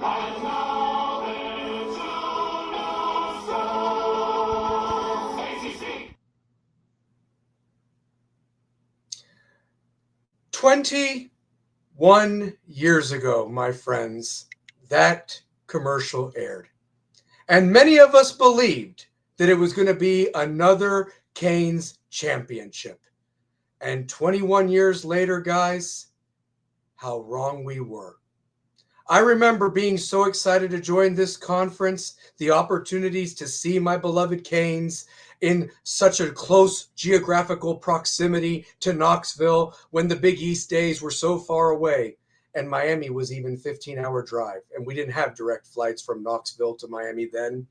And now it's ACC. 21 years ago, my friends, that commercial aired. And many of us believed that it was going to be another Canes championship. And 21 years later, guys, how wrong we were. I remember being so excited to join this conference, the opportunities to see my beloved Canes in such a close geographical proximity to Knoxville when the Big East days were so far away. And Miami was even 15-hour drive, and we didn't have direct flights from Knoxville to Miami then.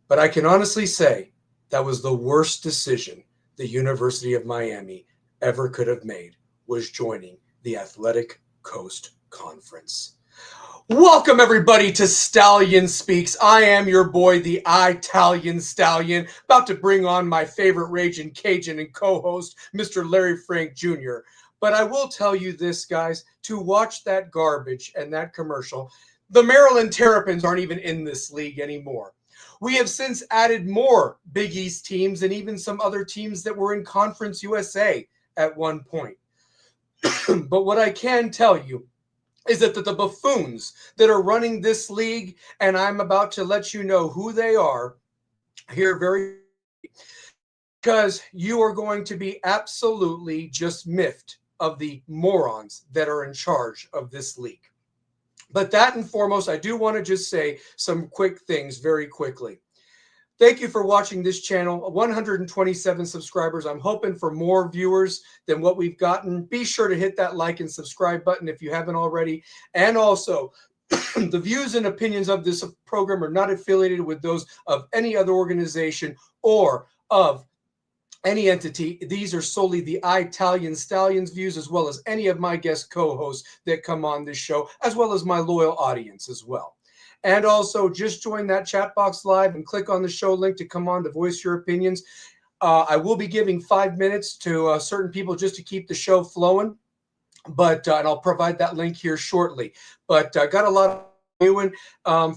But I can honestly say that was the worst decision the University of Miami ever could have made, was joining the Athletic Coast Conference. Welcome, everybody, to Stallion Speaks. I am your boy, the Italian Stallion, about to bring on my favorite Raging Cajun and co-host, Mr. Larry Frank Jr. But I will tell you this, guys, to watch that garbage and that commercial, the Maryland Terrapins aren't even in this league anymore. We have since added more Big East teams and even some other teams that were in Conference USA at one point. But what I can tell you is that the buffoons that are running this league, and I'm about to let you know who they are here very, because you are going to be absolutely just miffed of the morons that are in charge of this league. But that and foremost, I do want to just say some quick things very quickly. Thank you for watching this channel. 127 subscribers. I'm hoping for more viewers than what we've gotten. Be sure to hit that like and subscribe button if you haven't already. And also, the views and opinions of this program are not affiliated with those of any other organization or of any entity. These are solely the Italian Stallions views, as well as any of my guest co-hosts that come on this show, as well as my loyal audience as well. And also, just join that chat box live and click on the show link to come on to voice your opinions. I will be giving 5 minutes to certain people just to keep the show flowing, but and I'll provide that link here shortly. But I got a lot of doing.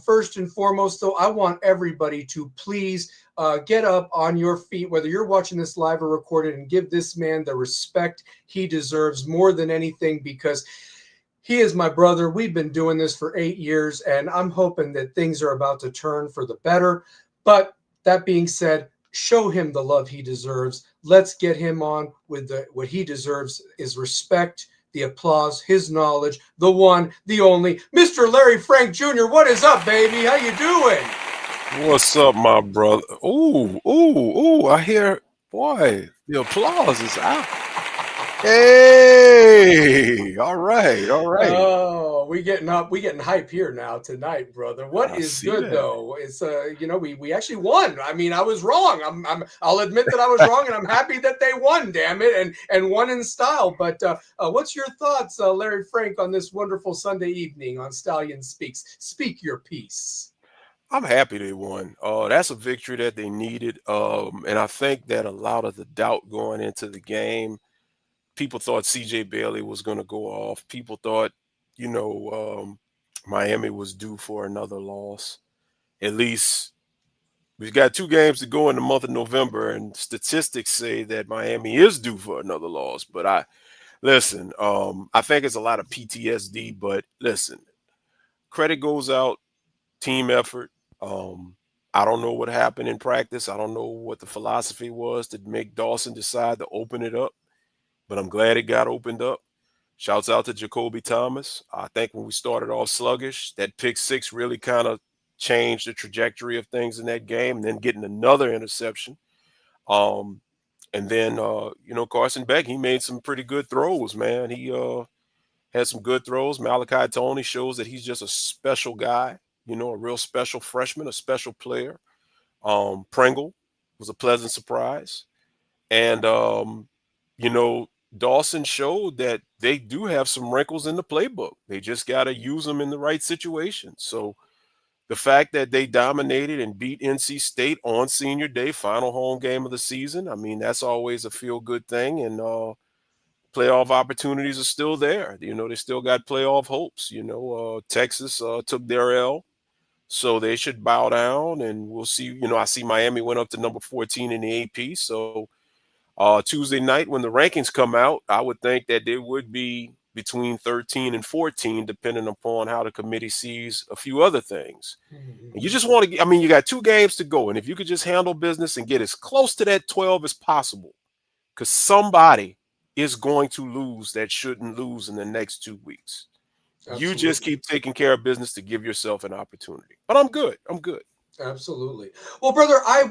First and foremost, though, I want everybody to please get up on your feet, whether you're watching this live or recorded, and give this man the respect he deserves more than anything, because he is my brother. We've been doing this for 8 years, and I'm hoping that things are about to turn for the better. But that being said, show him the love he deserves. Let's get him on with what he deserves is respect, the applause, his knowledge, the one, the only, Mr. Larry Frank Jr. What is up, baby? How you doing? What's up, my brother? Ooh, ooh, ooh! I hear, boy, the applause is out. Hey, all right, all right. Oh, we getting up, we getting hype here now tonight, brother. What I is see good that. though? It's we actually won. I mean, I was wrong. I'll admit that I was wrong, and I'm happy that they won. Damn it, and won in style. But what's your thoughts, Larry Frank, on this wonderful Sunday evening on Stallion Speaks? Speak your piece. I'm happy they won. That's a victory that they needed. And I think that a lot of the doubt going into the game, people thought CJ Bailey was going to go off. People thought, you know, Miami was due for another loss. At least we've got 2 games to go in the month of November, and statistics say that Miami is due for another loss. But listen, I think it's a lot of PTSD, but listen, credit goes out, team effort. I don't know what happened in practice. I don't know what the philosophy was to make Dawson decide to open it up, but I'm glad it got opened up. Shouts out to Jacoby Thomas. I think when we started off sluggish, that pick 6 really kind of changed the trajectory of things in that game, and then getting another interception. Um, and then, Carson Beck, he made some pretty good throws, man. He had some good throws. Malachi Tony shows that he's just a special guy, a real special freshman, a special player. Pringle was a pleasant surprise. And, you know, Dawson showed that they do have some wrinkles in the playbook. They just got to use them in the right situation. So the fact that they dominated and beat NC State on Senior Day, final home game of the season, I mean, that's always a feel-good thing. And playoff opportunities are still there. They still got playoff hopes. Texas took their L, so they should bow down, and we'll see. I see Miami went up to number 14 in the AP. So Tuesday night when the rankings come out, I would think that they would be between 13 and 14, depending upon how the committee sees a few other things. And you just want to, you got 2 games to go. And if you could just handle business and get as close to that 12 as possible, because somebody is going to lose that shouldn't lose in the next 2 weeks. You just Absolutely. keep taking care of business to give yourself an opportunity. But I'm good. I'm good. Absolutely. Well, brother, I've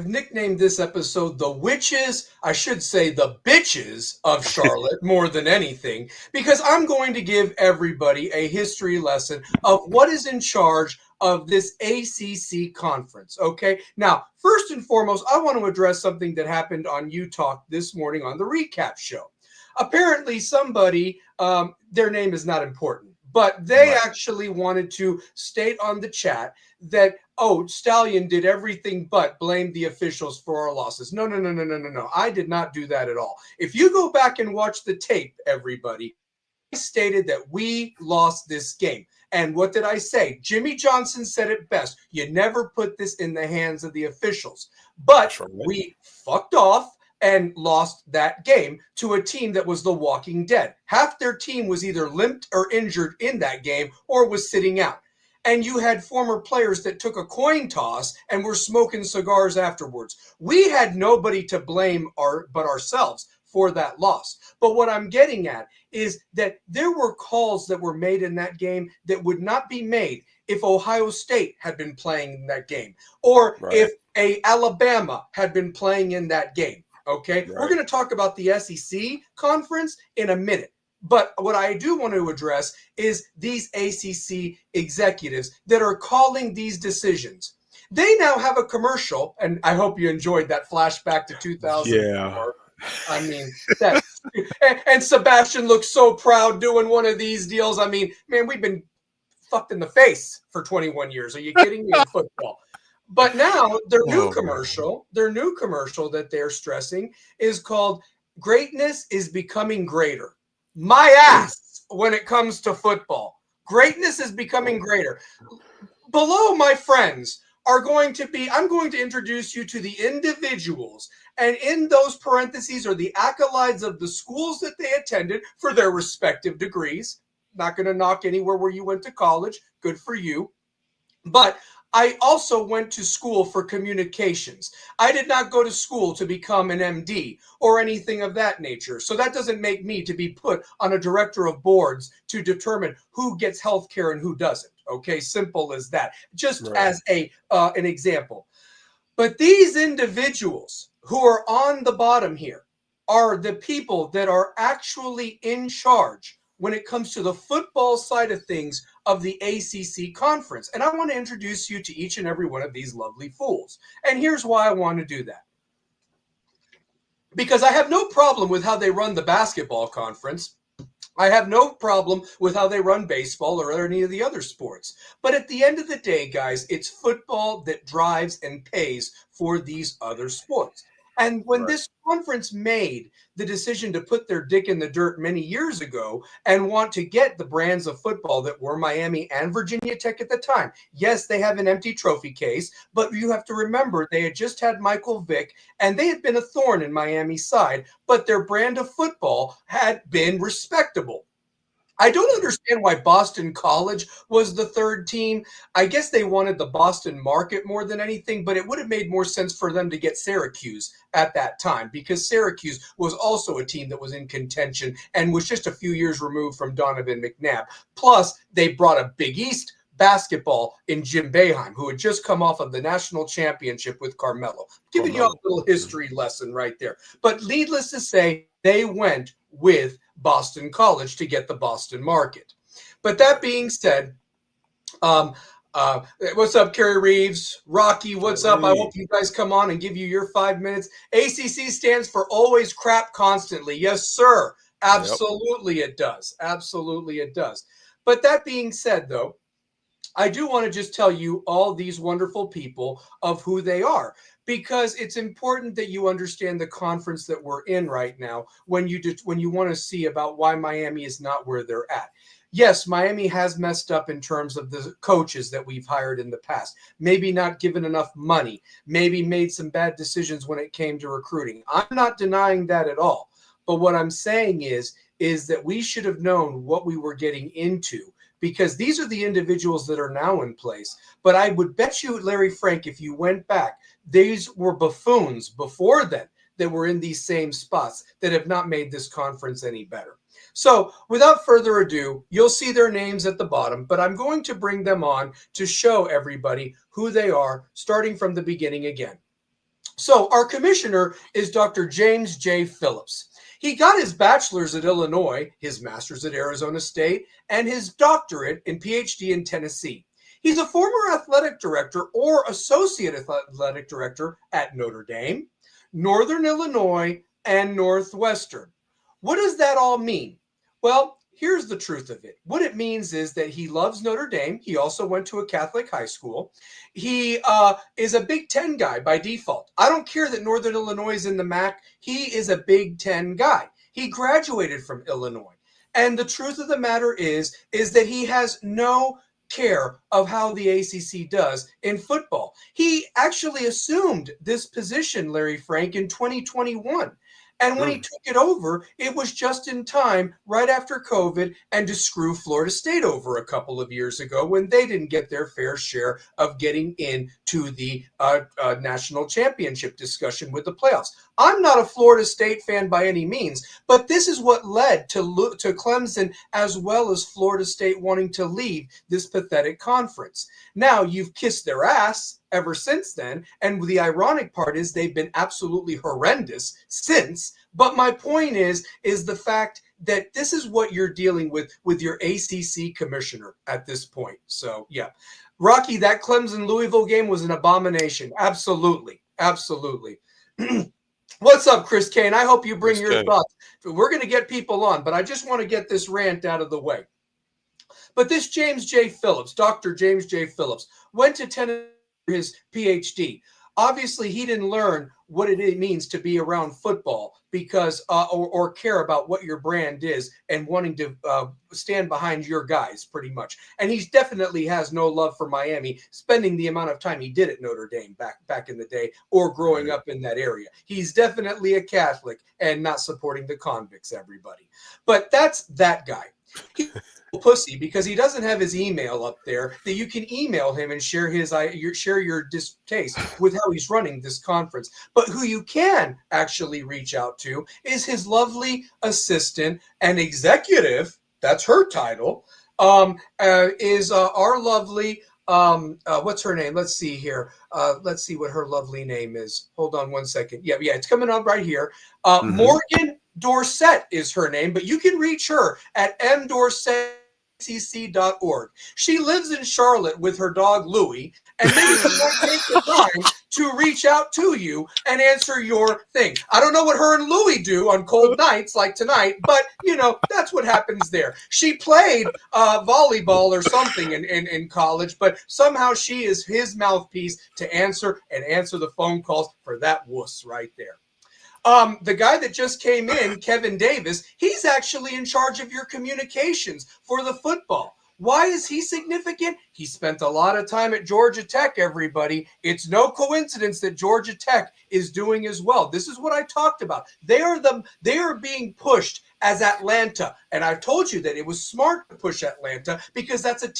nicknamed this episode the witches, I should say the bitches of Charlotte more than anything, because I'm going to give everybody a history lesson of what is in charge of this ACC conference. Okay. Now, first and foremost, I want to address something that happened on Utah this morning on the recap show. Apparently, somebody, their name is not important, but they Right. actually wanted to state on the chat that, oh, Stallion did everything but blame the officials for our losses. No, no, no, no, no, no, no. I did not do that at all. If you go back and watch the tape, everybody, I stated that we lost this game. And what did I say? Jimmy Johnson said it best. You never put this in the hands of the officials. But That's right. we fucked off and lost that game to a team that was the Walking Dead. Half their team was either limped or injured in that game or was sitting out. And you had former players that took a coin toss and were smoking cigars afterwards. We had nobody to blame but ourselves for that loss. But what I'm getting at is that there were calls that were made in that game that would not be made if Ohio State had been playing in that game, or Right. if Alabama had been playing in that game. Okay, Right. we're going to talk about the SEC conference in a minute. But what I do want to address is these ACC executives that are calling these decisions. They now have a commercial, and I hope you enjoyed that flashback to 2004. Yeah. I mean, that, and Sebastian looks so proud doing one of these deals. I mean, man, we've been fucked in the face for 21 years. Are you kidding me in football? But now their new Oh, man. commercial that they're stressing is called "Greatness is Becoming Greater." My ass when it comes to football. Greatness is becoming greater. Below, my friends, I'm going to introduce you to the individuals, and in those parentheses are the accolades of the schools that they attended for their respective degrees. Not going to knock anywhere where you went to college. Good for you. But I also went to school for communications. I did not go to school to become an MD or anything of that nature. So that doesn't make me to be put on a director of boards to determine who gets health care and who doesn't. Okay, simple as that. Just Right. as an example. But these individuals who are on the bottom here are the people that are actually in charge when it comes to the football side of things of the ACC conference. And I want to introduce you to each and every one of these lovely fools. And here's why I want to do that. Because I have no problem with how they run the basketball conference. I have no problem with how they run baseball or any of the other sports. But at the end of the day, guys, it's football that drives and pays for these other sports. And when Right. this conference made the decision to put their dick in the dirt many years ago and want to get the brands of football that were Miami and Virginia Tech at the time, yes, they have an empty trophy case, but you have to remember they had just had Michael Vick and they had been a thorn in Miami's side, but their brand of football had been respectable. I don't understand why Boston College was the third team. I guess they wanted the Boston market more than anything, but it would have made more sense for them to get Syracuse at that time because Syracuse was also a team that was in contention and was just a few years removed from Donovan McNabb. Plus, they brought a Big East basketball in Jim Boeheim, who had just come off of the national championship with Carmelo. Giving you a Carmelo. little history lesson right there. But needless to say, they went with Boston College to get the Boston market. But that being said, um, what's up, Kerry Reeves? Rocky, what's up? I hope Hey. you guys come on and give you your 5 minutes. ACC stands for always crap constantly. Yes, sir. Yep. Absolutely it does. Absolutely it does. But that being said, though, I do want to just tell you all these wonderful people of who they are. because it's important that you understand the conference that we're in right now when you want to see about why Miami is not where they're at. Yes, Miami has messed up in terms of the coaches that we've hired in the past. Maybe not given enough money, maybe made some bad decisions when it came to recruiting. I'm not denying that at all. But what I'm saying is that we should have known what we were getting into, because these are the individuals that are now in place. But I would bet you, Larry Frank, if you went back, these were buffoons before then that were in these same spots that have not made this conference any better. So without further ado, you'll see their names at the bottom, but I'm going to bring them on to show everybody who they are, starting from the beginning again. So our commissioner is Dr. James J. Phillips. He got his bachelor's at Illinois, his master's at Arizona State, and his doctorate and PhD in Tennessee. He's a former athletic director or associate athletic director at Notre Dame, Northern Illinois, and Northwestern. What does that all mean? Well, here's the truth of it. What it means is that he loves Notre Dame. He also went to a Catholic high school. He is a Big Ten guy by default. I don't care that Northern Illinois is in the MAC. He is a Big Ten guy. He graduated from Illinois. And the truth of the matter is that he has no care of how the ACC does in football. He actually assumed this position, Larry Frank, in 2021. And when he took it over, it was just in time right after COVID and to screw Florida State over a couple of years ago when they didn't get their fair share of getting into the national championship discussion with the playoffs. I'm not a Florida State fan by any means, but this is what led to Clemson as well as Florida State wanting to leave this pathetic conference. Now, you've kissed their ass ever since then, and the ironic part is they've been absolutely horrendous since. But my point is the fact that this is what you're dealing with your ACC commissioner at this point. So yeah, Rocky, that Clemson Louisville game was an abomination. Absolutely. What's up, Chris Kane? I hope you bring your thoughts. We're going to get people on, but I just want to get this rant out of the way. But this James J. Phillips, Dr. James J. Phillips, went to Tennessee for his PhD. Obviously, he didn't learn what it means to be around football because or care about what your brand is and wanting to stand behind your guys, pretty much. And he definitely has no love for Miami, spending the amount of time he did at Notre Dame back in the day or growing up in that area. He's definitely a Catholic and not supporting the convicts, everybody. But that's that guy. He's a pussy because he doesn't have his email up there that you can email him and share your distaste with how he's running this conference. But who you can actually reach out to is his lovely assistant and executive. That's her title. Is our lovely what's her name? Let's see here. Let's see what her lovely name is. Hold on one second. Yeah, it's coming up right here. Morgan Dorsett is her name, but you can reach her at mdorsettcc.org. She lives in Charlotte with her dog Louie, and maybe she might take the time to reach out to you and answer your thing. I don't know what her and Louie do on cold nights like tonight, but that's what happens there. She played volleyball or something in college, but somehow she is his mouthpiece to answer the phone calls for that wuss right there. The guy that just came in, Kevin Davis, he's actually in charge of your communications for the football. Why is he significant? He spent a lot of time at Georgia Tech, everybody. It's no coincidence that Georgia Tech is doing as well. This is what I talked about. They are being pushed as Atlanta. And I've told you that it was smart to push Atlanta because that's a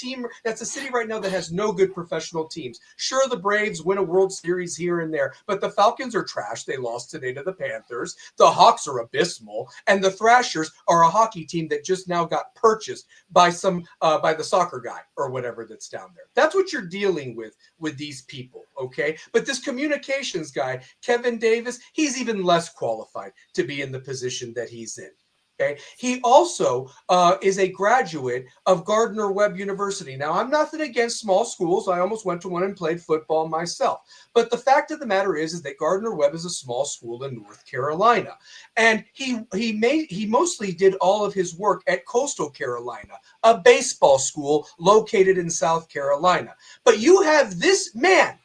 city right now that has no good professional teams. Sure, the Braves win a World Series here and there, but the Falcons are trash. They lost today to the Panthers. The Hawks are abysmal. And the Thrashers are a hockey team that just now got purchased by by the soccer guy or whatever that's down there. That's what you're dealing with these people, okay? But this communications guy, Kevin Davis, he's even less qualified to be in the position that he's in. Okay. He also is a graduate of Gardner-Webb University. Now, I'm nothing against small schools. I almost went to one and played football myself. But the fact of the matter is that Gardner-Webb is a small school in North Carolina. And he mostly did all of his work at Coastal Carolina, a baseball school located in South Carolina. But you have this man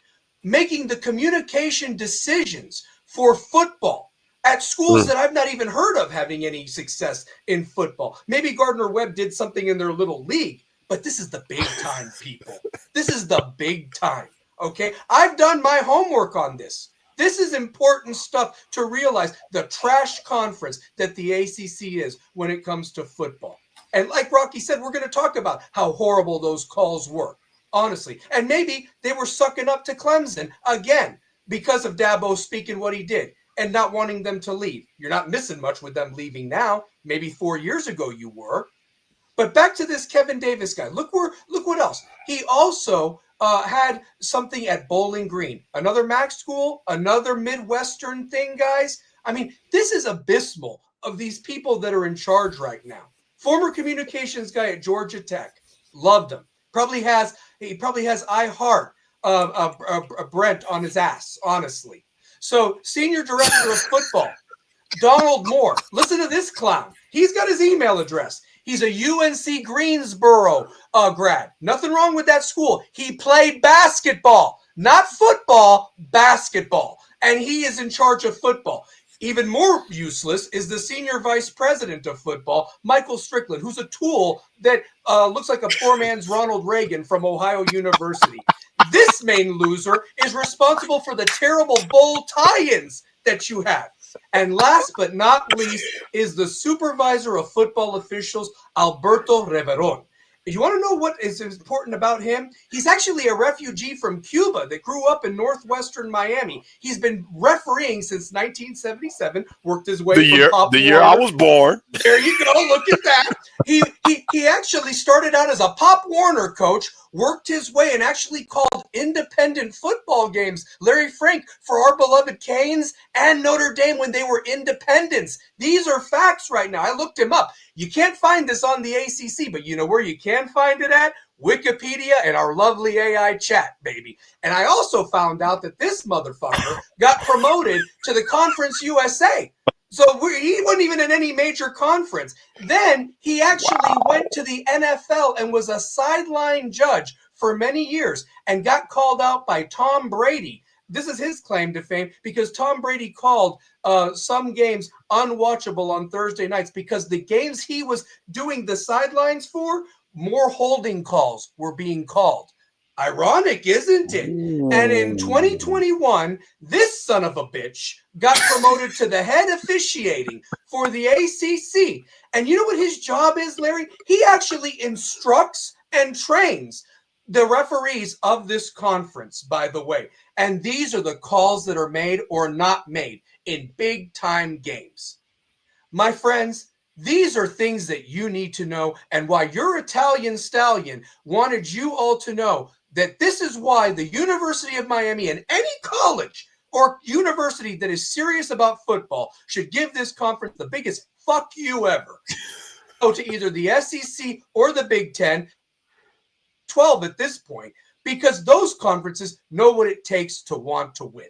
making the communication decisions for football at schools that I've not even heard of having any success in football. Maybe Gardner-Webb did something in their little league, but this is the big time, people. This is the big time, okay? I've done my homework on this. This is important stuff to realize, the trash conference that the ACC is when it comes to football. And like Rocky said, we're going to talk about how horrible those calls were, honestly. And maybe they were sucking up to Clemson again because of Dabo speaking what he did and not wanting them to leave. You're not missing much with them leaving now. Maybe 4 years ago you were. But back to this Kevin Davis guy. Look what else. He also had something at Bowling Green, another MAC school, another Midwestern thing, guys. I mean, this is abysmal of these people that are in charge right now. Former communications guy at Georgia Tech, loved him. He probably has I Heart Brent on his ass, honestly. So, senior director of football, Donald Moore. Listen to this clown. He's got his email address. He's a UNC Greensboro grad. Nothing wrong with that school. He played basketball, not football, basketball. And he is in charge of football. Even more useless is the senior vice president of football, Michael Strickland, who's a tool that looks like a poor man's Ronald Reagan from Ohio University. This main loser is responsible for the terrible bowl tie-ins that you have. And last but not least is the supervisor of football officials, Alberto Reveron. You want to know what is important about him? He's actually a refugee from Cuba that grew up in northwestern Miami. He's been refereeing since 1977, worked his way the year I was born. There you go. Look at that. He actually started out as a Pop Warner coach, worked his way and actually called independent football games, Larry Frank, for our beloved Canes and Notre Dame when they were independents. These are facts right now. I looked him up. You can't find this on the ACC, but you know where you can find it at? Wikipedia and our lovely AI chat, baby. And I also found out that this motherfucker got promoted to the Conference USA. So he wasn't even in any major conference. Then he actually went to the NFL and was a sideline judge for many years and got called out by Tom Brady. This is his claim to fame because Tom Brady called some games unwatchable on Thursday nights because the games he was doing the sidelines for, more holding calls were being called. Ironic, isn't it? And in 2021, this son of a bitch got promoted to the head officiating for the ACC. And you know what his job is, Larry? He actually instructs and trains the referees of this conference, by the way. And these are the calls that are made or not made in big-time games. My friends, these are things that you need to know, and why your Italian Stallion wanted you all to know that this is why the University of Miami and any college or university that is serious about football should give this conference the biggest fuck you ever. Go to either the SEC or the Big Ten, 12 at this point, because those conferences know what it takes to want to win.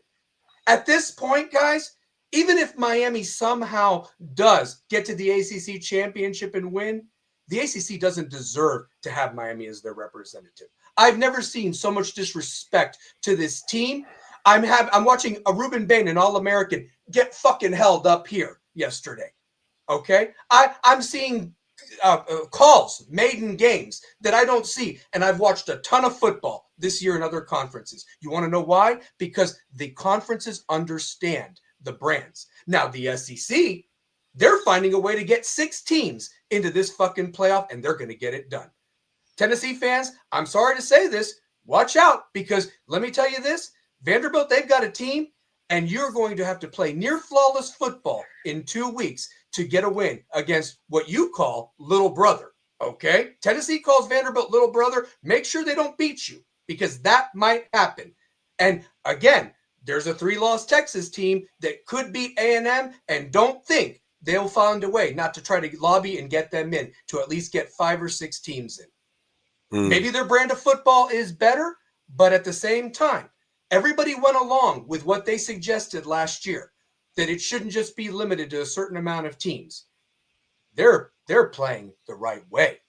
At this point, guys, even if Miami somehow does get to the ACC championship and win, the ACC doesn't deserve to have Miami as their representative. I've never seen so much disrespect to this team. I'm watching a Ruben Bain, an All-American, get fucking held up here yesterday. Okay, I'm seeing calls made in games that I don't see, and I've watched a ton of football this year in other conferences. You want to know why? Because the conferences understand the brands. Now the SEC, they're finding a way to get 6 teams into this fucking playoff, and they're going to get it done. Tennessee fans, I'm sorry to say this, watch out, because let me tell you this, Vanderbilt, they've got a team, and you're going to have to play near flawless football in 2 weeks to get a win against what you call little brother, okay? Tennessee calls Vanderbilt little brother. Make sure they don't beat you, because that might happen. And again, there's a 3-loss Texas team that could beat A&M, and don't think they'll find a way not to try to lobby and get them in, to at least get 5 or 6 teams in. Maybe their brand of football is better, but at the same time, everybody went along with what they suggested last year, that it shouldn't just be limited to a certain amount of teams. They're playing the right way.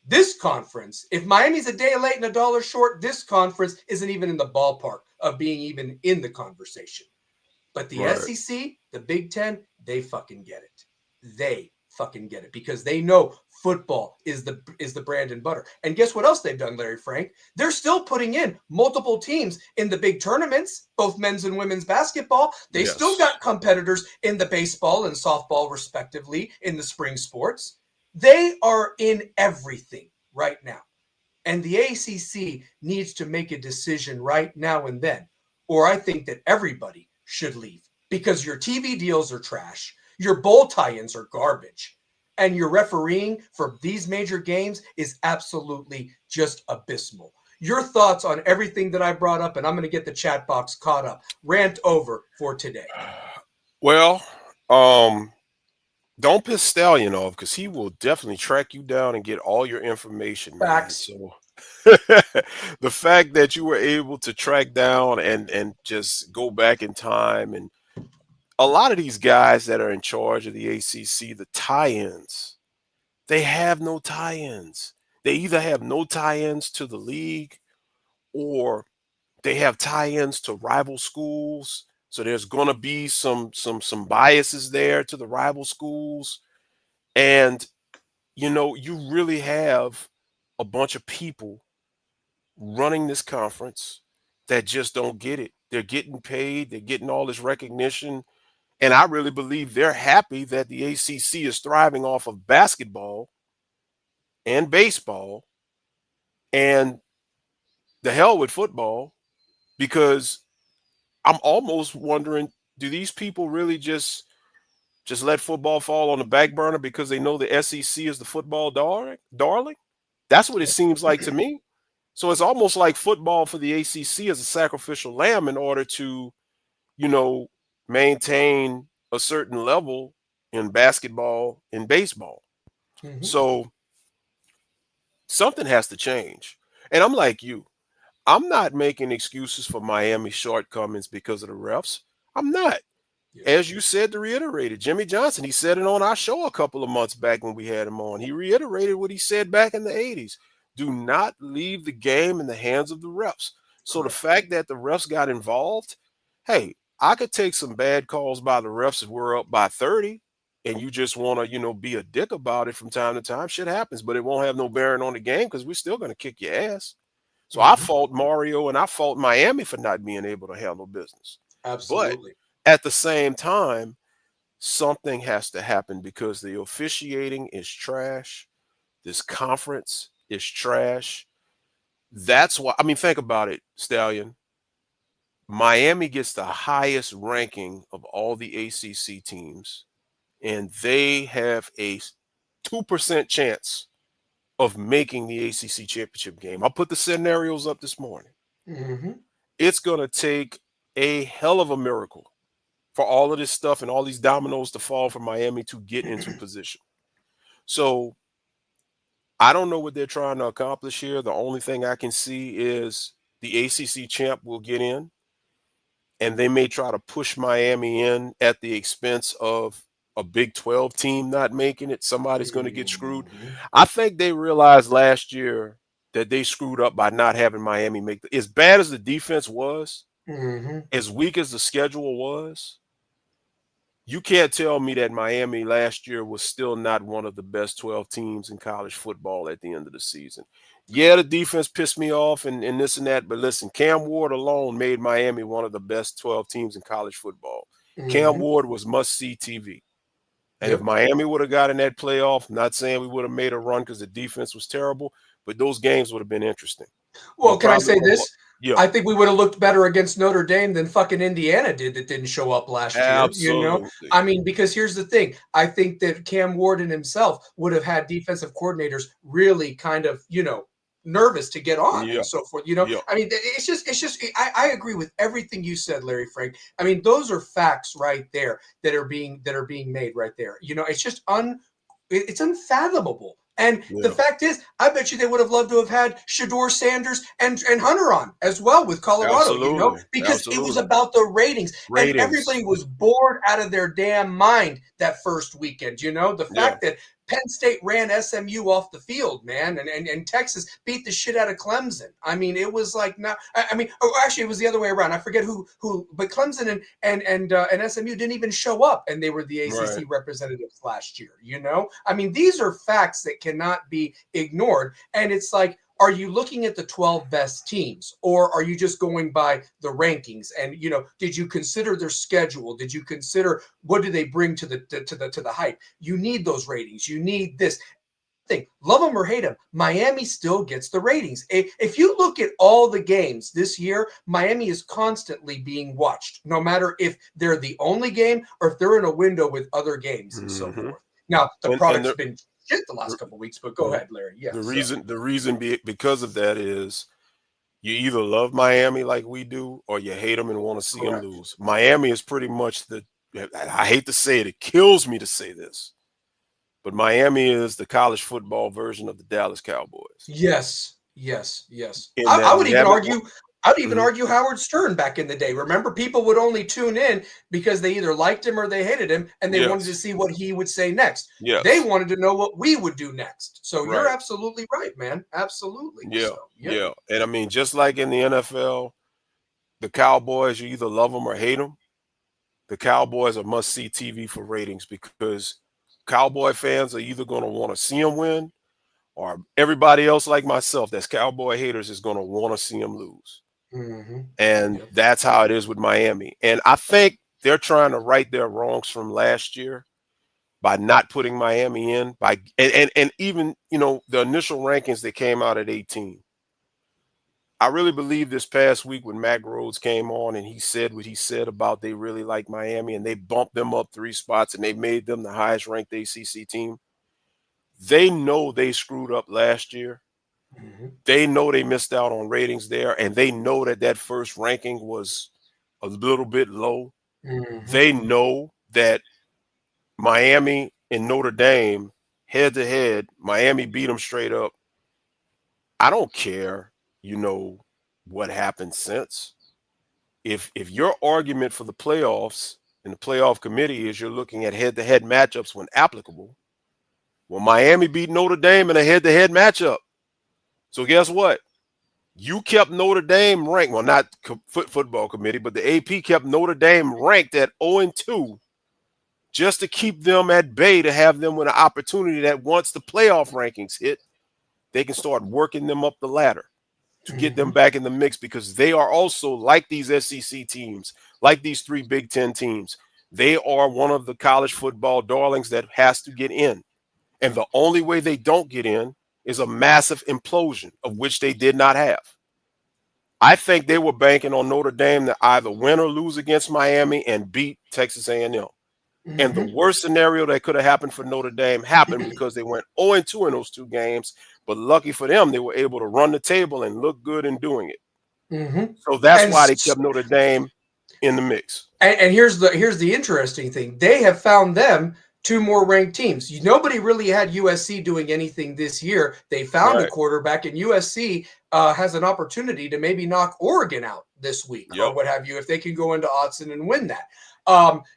This conference, if Miami's a day late and $1 short, this conference isn't even in the ballpark of being even in the conversation. But the Right. SEC, the Big Ten, they fucking get it. They fucking get it because they know football is the bread and butter. And guess what else they've done, Larry Frank? They're still putting in multiple teams in the big tournaments, both men's and women's basketball. They still Yes. got competitors in the baseball and softball, respectively, in the spring sports. They are in everything right now. And the ACC needs to make a decision right now and then, or I think that everybody should leave because your TV deals are trash, your bowl tie-ins are garbage, and your refereeing for these major games is absolutely just abysmal. Your thoughts on everything that I brought up, and I'm going to get the chat box caught up. Rant over for today. Well, um, don't piss Stallion off because he will definitely track you down and get all your information, man. Facts. So the fact that you were able to track down and just go back in time, and a lot of these guys that are in charge of the ACC, the tie-ins, they have no tie-ins. They either have no tie-ins to the league or they have tie-ins to rival schools. So there's going to be some biases there to the rival schools. And you really have a bunch of people running this conference that just don't get it. They're getting paid, they're getting all this recognition, and I really believe they're happy that the ACC is thriving off of basketball and baseball and the hell with football, because I'm almost wondering, do these people really just let football fall on the back burner because they know the SEC is the football darling? That's what it seems like to me. So it's almost like football for the ACC is a sacrificial lamb in order to, you know, maintain a certain level in basketball and baseball. Mm-hmm. So something has to change. And I'm like you. I'm not making excuses for Miami's shortcomings because of the refs. I'm not. Yeah. As you said, to reiterate it, Jimmy Johnson, he said it on our show a couple of months back when we had him on. He reiterated what he said back in the 80s. Do not leave the game in the hands of the refs. So the Correct. fact that the refs got involved, hey, I could take some bad calls by the refs if we're up by 30 and you just want to, be a dick about it from time to time. Shit happens, but it won't have no bearing on the game because we're still going to kick your ass. So I Mm-hmm. fault Mario and I fault Miami for not being able to handle business. But Absolutely. at the same time, something has to happen because the officiating is trash. This conference is trash. That's why, I mean, think about it, Stallion. Miami gets the highest ranking of all the ACC teams, and they have a 2% chance of making the ACC championship game. I put the scenarios up this morning. Mm-hmm. It's going to take a hell of a miracle for all of this stuff and all these dominoes to fall for Miami to get into position. So I don't know what they're trying to accomplish here. The only thing I can see is the ACC champ will get in, and they may try to push Miami in at the expense of a Big 12 team not making it. Somebody's going to get screwed. Mm-hmm. I think they realized last year that they screwed up by not having Miami make as bad as the defense was, Mm-hmm. as weak as the schedule was. You can't tell me that Miami last year was still not one of the best 12 teams in college football at the end of the season. Yeah, the defense pissed me off and this and that, but listen, Cam Ward alone made Miami one of the best 12 teams in college football. Cam Mm-hmm. Ward was must-see TV. And if Yep. Miami would have got in that playoff, not saying we would have made a run because the defense was terrible, but those games would have been interesting. We Well, can I probably say would have, this? yeah, I think we would have looked better against Notre Dame than fucking Indiana did that didn't show up last year. absolutely. I mean, because here's the thing. I think that Cam Warden himself would have had defensive coordinators really kind of, nervous to get on Yeah, and so forth. yeah, I mean, I agree with everything you said, Larry Frank. I mean, those are facts right there that are being made right there. It's just it's unfathomable. And the yeah, fact is, I bet you they would have loved to have had Shador Sanders and Hunter on as well with Colorado, absolutely. because it was Absolutely. about the ratings. And Ratings. everybody was bored out of their damn mind that first weekend. The Yeah. fact that Penn State ran SMU off the field, man, and Texas beat the shit out of Clemson. I mean, it was like not. I mean, actually, it was the other way around. I forget who, but Clemson and SMU didn't even show up, and they were the Right. ACC representatives last year. You know, I mean, these are facts that cannot be ignored, and it's like, are you looking at the 12 best teams, or are you just going by the rankings? And did you consider their schedule? Did you consider what do they bring to the hype? You need those ratings. You need this thing. Love them or hate them, Miami still gets the ratings. If you look at all the games this year, Miami is constantly being watched, no matter if they're the only game or if they're in a window with other games and so Mm-hmm. forth. Now, the And product's been shit the last couple of weeks, but go ahead, Larry. Yeah. Because of that is you either love Miami like we do, or you hate them and want to see them Correct. lose. Miami is pretty much I hate to say it, it kills me to say this, but Miami is the college football version of the Dallas Cowboys. Yes, yes, yes. In I, that I would we even haven't. argue. I'd even Mhm. argue Howard Stern back in the day. Remember, people would only tune in because they either liked him or they hated him, and they wanted to Yes. see what he would say next. They Yes. wanted to know what we would do next. So you're Right. absolutely right, man. Absolutely. Yeah. So yeah. Yeah. And I mean, just like in the NFL, the Cowboys, you either love them or hate them. The Cowboys are must see TV for ratings because Cowboy fans are either going to want to see them win, or everybody else like myself that's Cowboy haters is going to want to see them lose. Mm-hmm. And Yep. that's how it is with Miami. And I think they're trying to right their wrongs from last year by not putting Miami in and even, the initial rankings that came out at 18. I really believe this past week when Mac Rhodes came on and he said what he said about they really like Miami and they bumped them up 3 spots and they made them the highest ranked ACC team. They know they screwed up last year. Mm-hmm. They know they missed out on ratings there, and they know that first ranking was a little bit low. Mm-hmm. They know that Miami and Notre Dame head to head, Miami beat them straight up. I don't care, what happened since. If your argument for the playoffs and the playoff committee is you're looking at head to head matchups when applicable, well, Miami beat Notre Dame in a head to head matchup. So guess what? You kept Notre Dame ranked. Well, not football committee, but the AP kept Notre Dame ranked at 0-2 just to keep them at bay, to have them with an opportunity that once the playoff rankings hit, they can start working them up the ladder to get Mm-hmm. them back in the mix, because they are also like these SEC teams, like these 3 Big Ten teams. They are one of the college football darlings that has to get in. And the only way they don't get in is a massive implosion, of which they did not have. I think they were banking on Notre Dame to either win or lose against Miami and beat Texas A&M. And the Mm-hmm. worst scenario that could have happened for Notre Dame happened because they went 0-2 in those 2 games. But lucky for them, they were able to run the table and look good in doing it. Mm-hmm. So that's And why they kept Notre Dame in the mix. And here's the interesting thing. They have found them two more ranked teams. Nobody really had USC doing anything this year. They found a Right. quarterback, and USC has an opportunity to maybe knock Oregon out this week or Yep. what have you if they can go into Autzen and win that.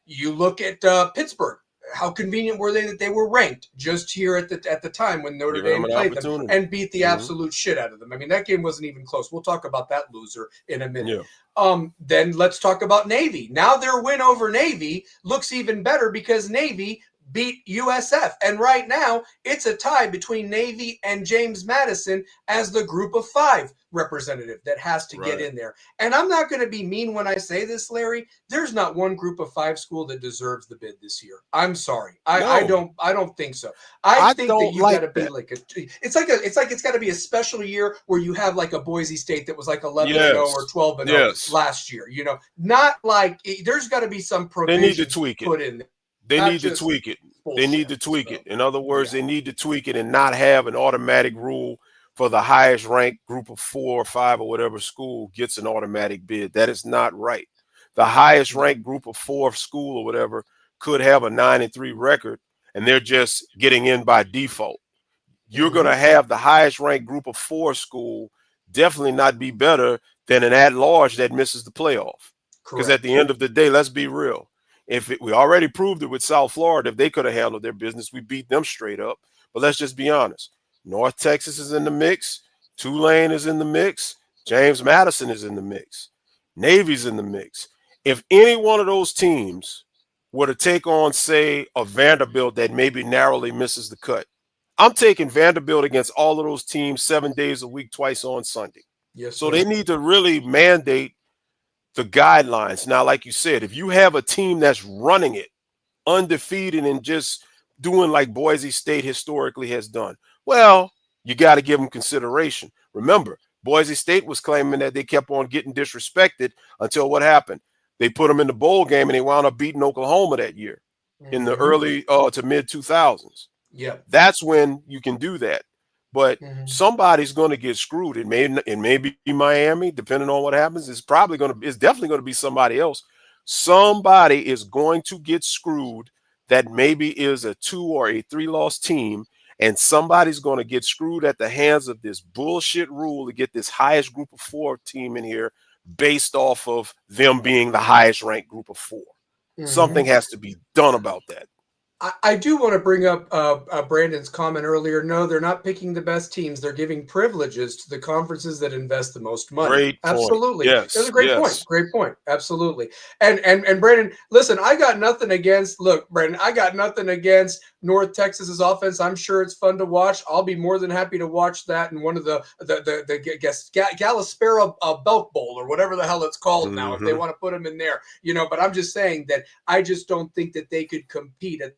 You look at Pittsburgh. How convenient were they that they were ranked just here at the time when Notre Giving them Dame an played them opportunity. and beat the Mhm. absolute shit out of them? I mean, that game wasn't even close. We'll talk about that loser in a minute. Yeah. Then let's talk about Navy. Now their win over Navy looks even better because Navy beat USF. And right now, it's a tie between Navy and James Madison as the group of 5 representative that has to get Right. in there. And I'm not going to be mean when I say this, Larry. There's not one group of 5 school that deserves the bid this year. I'm sorry. I No, don't think so. I I think that don't you got like to be that. like it's got to be a special year where you have like a Boise State that was like 11-0 or Yes. 12-0 Yes. last year. Not like there's got to be some They need to provisions tweak it. put in there, They not need to just tweak it. They bullshit. need to tweak it. So In other words, yeah. they need to tweak it and not have an automatic rule for the highest ranked group of 4 or 5 or whatever school gets an automatic bid. That is not right. The highest ranked group of 4 school or whatever could have a 9-3 record, and they're just getting in by default. You're going Mm-hmm. to have the highest ranked group of 4 school definitely not be better than an at large that misses the playoff. Because at Correct. the end of the day, let's be real. We already proved it with South Florida, if they could have handled their business, we beat them straight up. But let's just be honest. North Texas is in the mix. Tulane is in the mix. James Madison is in the mix. Navy's in the mix. If any one of those teams were to take on, say, a Vanderbilt that maybe narrowly misses the cut, I'm taking Vanderbilt against all of those teams 7 days a week, twice on Sunday. Yes, So they sir. need to really mandate the guidelines. Now, like you said, if you have a team that's running it undefeated and just doing like Boise State historically has done, well, you got to give them consideration. Remember, Boise State was claiming that they kept on getting disrespected until what happened? They put them in the bowl game and they wound up beating Oklahoma that year in the Mm-hmm. early to mid 2000s. Yep. That's when you can do that. But Mm-hmm. somebody's going to get screwed. It may be Miami, depending on what happens. It's definitely going to be somebody else. Somebody is going to get screwed that maybe is a 2 or a 3 loss team, and somebody's going to get screwed at the hands of this bullshit rule to get this highest group of 4 team in here based off of them being the highest ranked group of 4. Something Mm-hmm. has to be done about that. I do want to bring up Brandon's comment earlier. No, they're not picking the best teams. They're giving privileges to the conferences that invest the most money. Great point. Absolutely. That's a Yes, great point. yes. Great point. Absolutely. And Brandon, listen, I got nothing against, look, Brandon, I got nothing against North Texas's offense. I'm sure it's fun to watch. I'll be more than happy to watch that in one of the guess Galaspera Belk Bowl or whatever the hell it's called now, if they Hmm. want to put them in there, but I'm just saying that I just don't think that they could compete at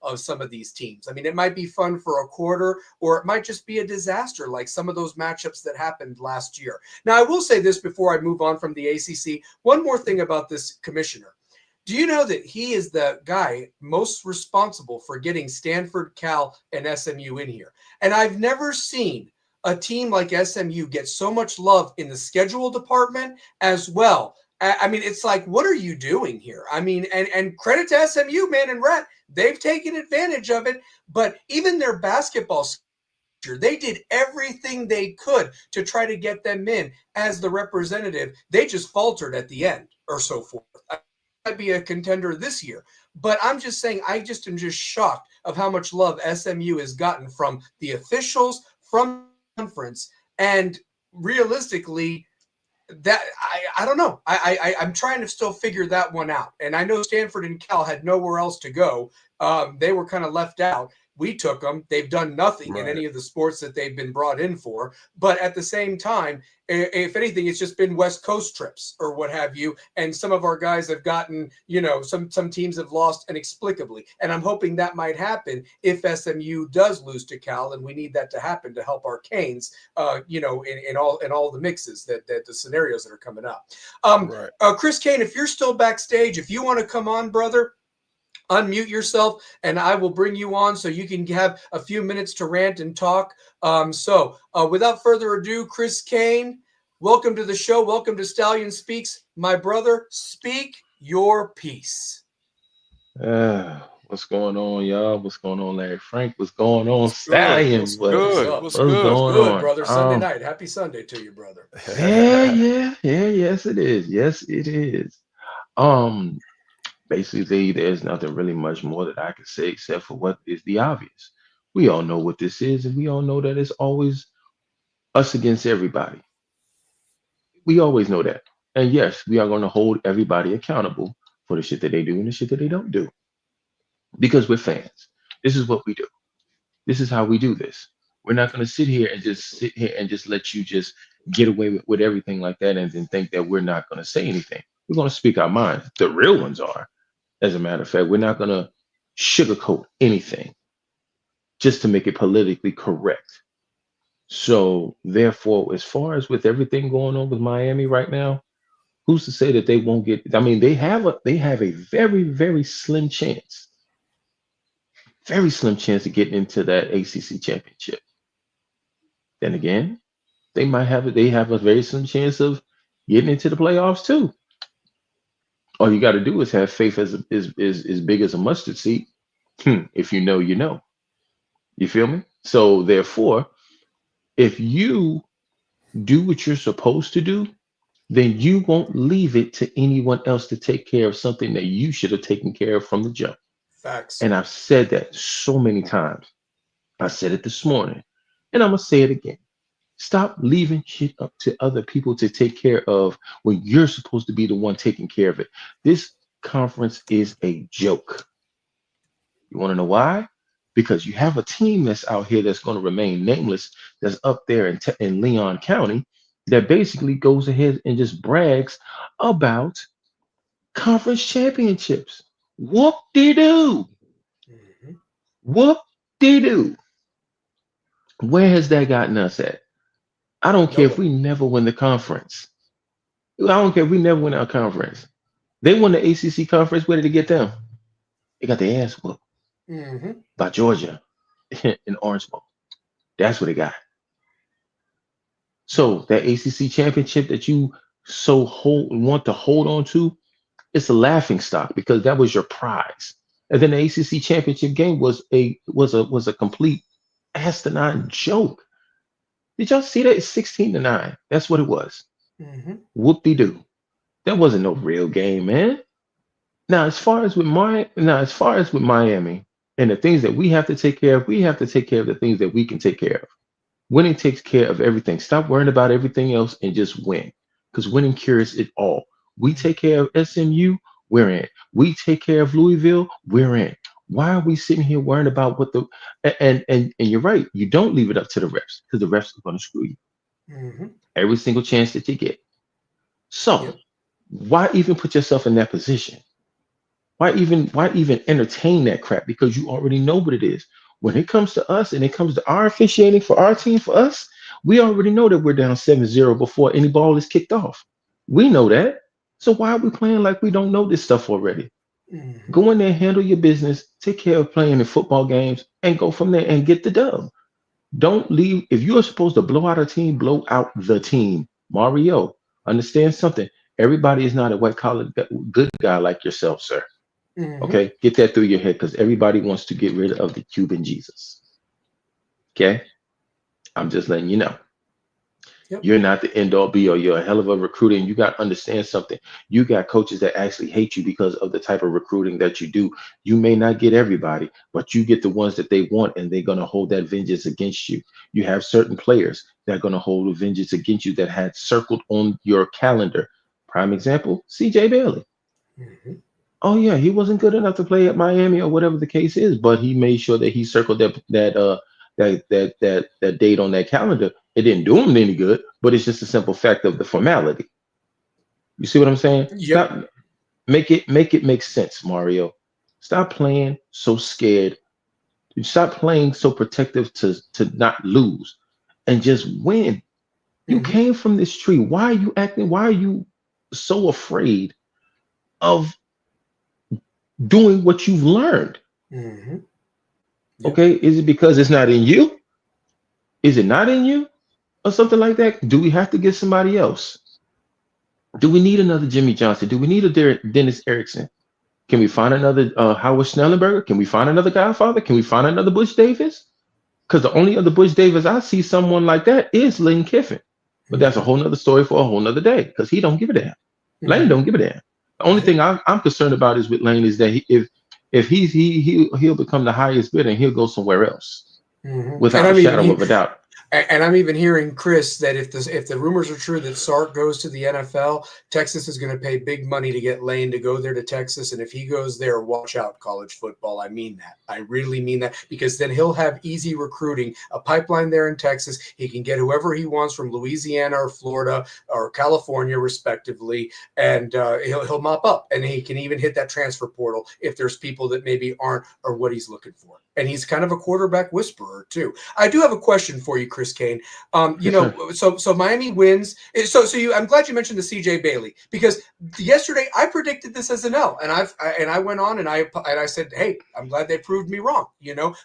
of some of these teams. I mean, it might be fun for a quarter, or it might just be a disaster, like some of those matchups that happened last year. Now, I will say this before I move on from the ACC. One more thing about this commissioner. Do you know that he is the guy most responsible for getting Stanford, Cal, and SMU in here? And I've never seen a team like SMU get so much love in the schedule department as well. I mean, it's like, what are you doing here? I mean, and credit to SMU, man, and Rat, they've taken advantage of it. But even their basketball, they did everything they could to try to get them in as the representative. They just faltered at the end or so forth. Might be a contender this year. But I'm just saying, I just am just shocked of how much love SMU has gotten from the officials, from the conference, and realistically, that I don't know. I'm trying to still figure that one out. And I know Stanford and Cal had nowhere else to go. They were kind of left out. We took them. They've done nothing in Right. any of the sports that they've been brought in for. But at the same time, if anything, it's just been West Coast trips or what have you. And some of our guys have gotten, some teams have lost inexplicably. And I'm hoping that might happen if SMU does lose to Cal, and we need that to happen to help our Canes, in all the mixes that the scenarios that are coming up. Right. Chris Kane, if you're still backstage, if you want to come on, brother, unmute yourself and I will bring you on so you can have a few minutes to rant and talk. Without further ado, Chris Kane, welcome to the show. Welcome to Stallion Speaks. My brother, speak your piece. What's going on, y'all? What's going on, Larry Frank? What's going on, What's good? Stallion? What's What's good? up? What's What's good? What's going good, on? brother? Sunday night. Happy Sunday to you, brother. Yes, it is. Yes, it is. Um, Basically, there's nothing really much more that I can say except for what is the obvious. We all know what this is, and we all know that it's always us against everybody. We always know that. And yes, we are going to hold everybody accountable for the shit that they do and the shit that they don't do because we're fans. This is what we do. This is how we do this. We're not going to sit here and just let you just get away with everything like that and then think that we're not going to say anything. We're going to speak our minds. The real ones are. As a matter of fact, we're not going to sugarcoat anything just to make it politically correct. So, therefore, as far as with everything going on with Miami right now, who's to say that they won't get? I mean, they have a very very slim chance of getting into that ACC championship. Then again, they have a very slim chance of getting into the playoffs too. All you got to do is have faith as big as a mustard seed. If you know, you know. You feel me? So therefore, if you do what you're supposed to do then you won't leave it to anyone else to take care of something that you should have taken care of from the jump. Facts. And I've said that so many times. I said it this morning, and I'm gonna say it again. Stop leaving shit up to other people to take care of when you're supposed to be the one taking care of it. This conference is a joke. You want to know why? Because you have a team that's out here that's going to remain nameless, that's up there in Leon County, that basically goes ahead and just brags about conference championships. Whoop de doo. Hmm. Whoop de doo. Where has that gotten us at? I don't care if Nowhere. we never win the conference. I don't care if we never win our conference. They won the ACC conference. Where did they get them? They got their ass whooped Hmm. by Georgia in Orange Bowl. That's what they got. Yep. So that ACC championship that you want to hold on to, it's a laughing stock because that was your prize. And then the ACC championship game was a complete asinine joke. Did y'all see that? It's 16-9. That's what it was. Hmm. Whoop de doo. That wasn't no real game, man. As far as with Miami and the things that we have to take care of, we have to take care of the things that we can take care of. Winning takes care of everything. Stop worrying about everything else and just win. Because winning cures it all. We take care of SMU, we're in. We take care of Louisville, we're in. Why are we sitting here worrying about what the and you're right, you don't leave it up to the refs because the refs are gonna screw you Hmm. every single chance that you get. So Yep. why even put yourself in that position? Why even entertain that crap? Because you already know what it is. When it comes to us and it comes to our officiating for our team, for us, we already know that we're down 7-0 before any ball is kicked off. We know that. So why are we playing like we don't know this stuff already? Hmm. Go in there, handle your business, take care of playing in football games, and go from there and get the dub. Don't leave. If you are supposed to blow out a team, blow out the team. Mario, understand something. Everybody is not a white collar good guy like yourself, sir. Hmm. Okay, get that through your head because everybody wants to get rid of the Cuban Jesus. Okay, I'm just letting you know. Yep. You're not the end all be all. You're a hell of a recruiter, and you got to understand something. You got coaches that actually hate you because of the type of recruiting that you do. You may not get everybody, but you get the ones that they want, and they're going to hold that vengeance against you. You have certain players that are going to hold a vengeance against you that had circled on your calendar. Prime example, CJ Bailey. Hmm. Oh yeah, he wasn't good enough to play at Miami or whatever the case is, but he made sure that he circled that date on that calendar. It didn't do him any good, but it's just a simple fact of the formality. You see what I'm saying? Yep. Stop make it make sense, Mario. Stop playing so scared. Stop playing so protective to not lose and just win. You Hmm. came from this tree. Why are you acting? Why are you so afraid of doing what you've learned? Hmm. Yep. Okay, is it because it's not in you? Is it not in you? Or something like that? Do we have to get somebody else? Do we need another Jimmy Johnson? Do we need a Dennis Erickson? Can we find another Howard Schnellenberger? Can we find another Godfather? Can we find another Bush Davis? Because the only other Bush Davis I see someone like that is Lane Kiffin. But that's a Hmm. whole nother story for a whole nother day because he don't give a damn. Lane Hmm. don't give a damn. The only Yep. thing I'm concerned about is with Lane is that if he'll become the highest bidder and he'll go somewhere else And without a I'm even shadow of a doubt. and I'm even hearing Chris that if the rumors are true that Sark goes to the NFL, Texas is going to pay big money to get Lane to go there to Texas, and if he goes there, watch out, college football. I mean that. I really mean that because then he'll have easy recruiting, a pipeline there in Texas. He can get whoever he wants from Louisiana or Florida or California, respectively, and he'll mop up, and he can even hit that transfer portal if there's people that maybe aren't or what he's looking for. And he's kind of a quarterback whisperer too. I do have a question for you, Chris Kane. Yes, sir. So Miami wins. I'm glad you mentioned the CJ Bailey because yesterday I predicted this as an L, and I went on and I said, hey, I'm glad they proved me wrong.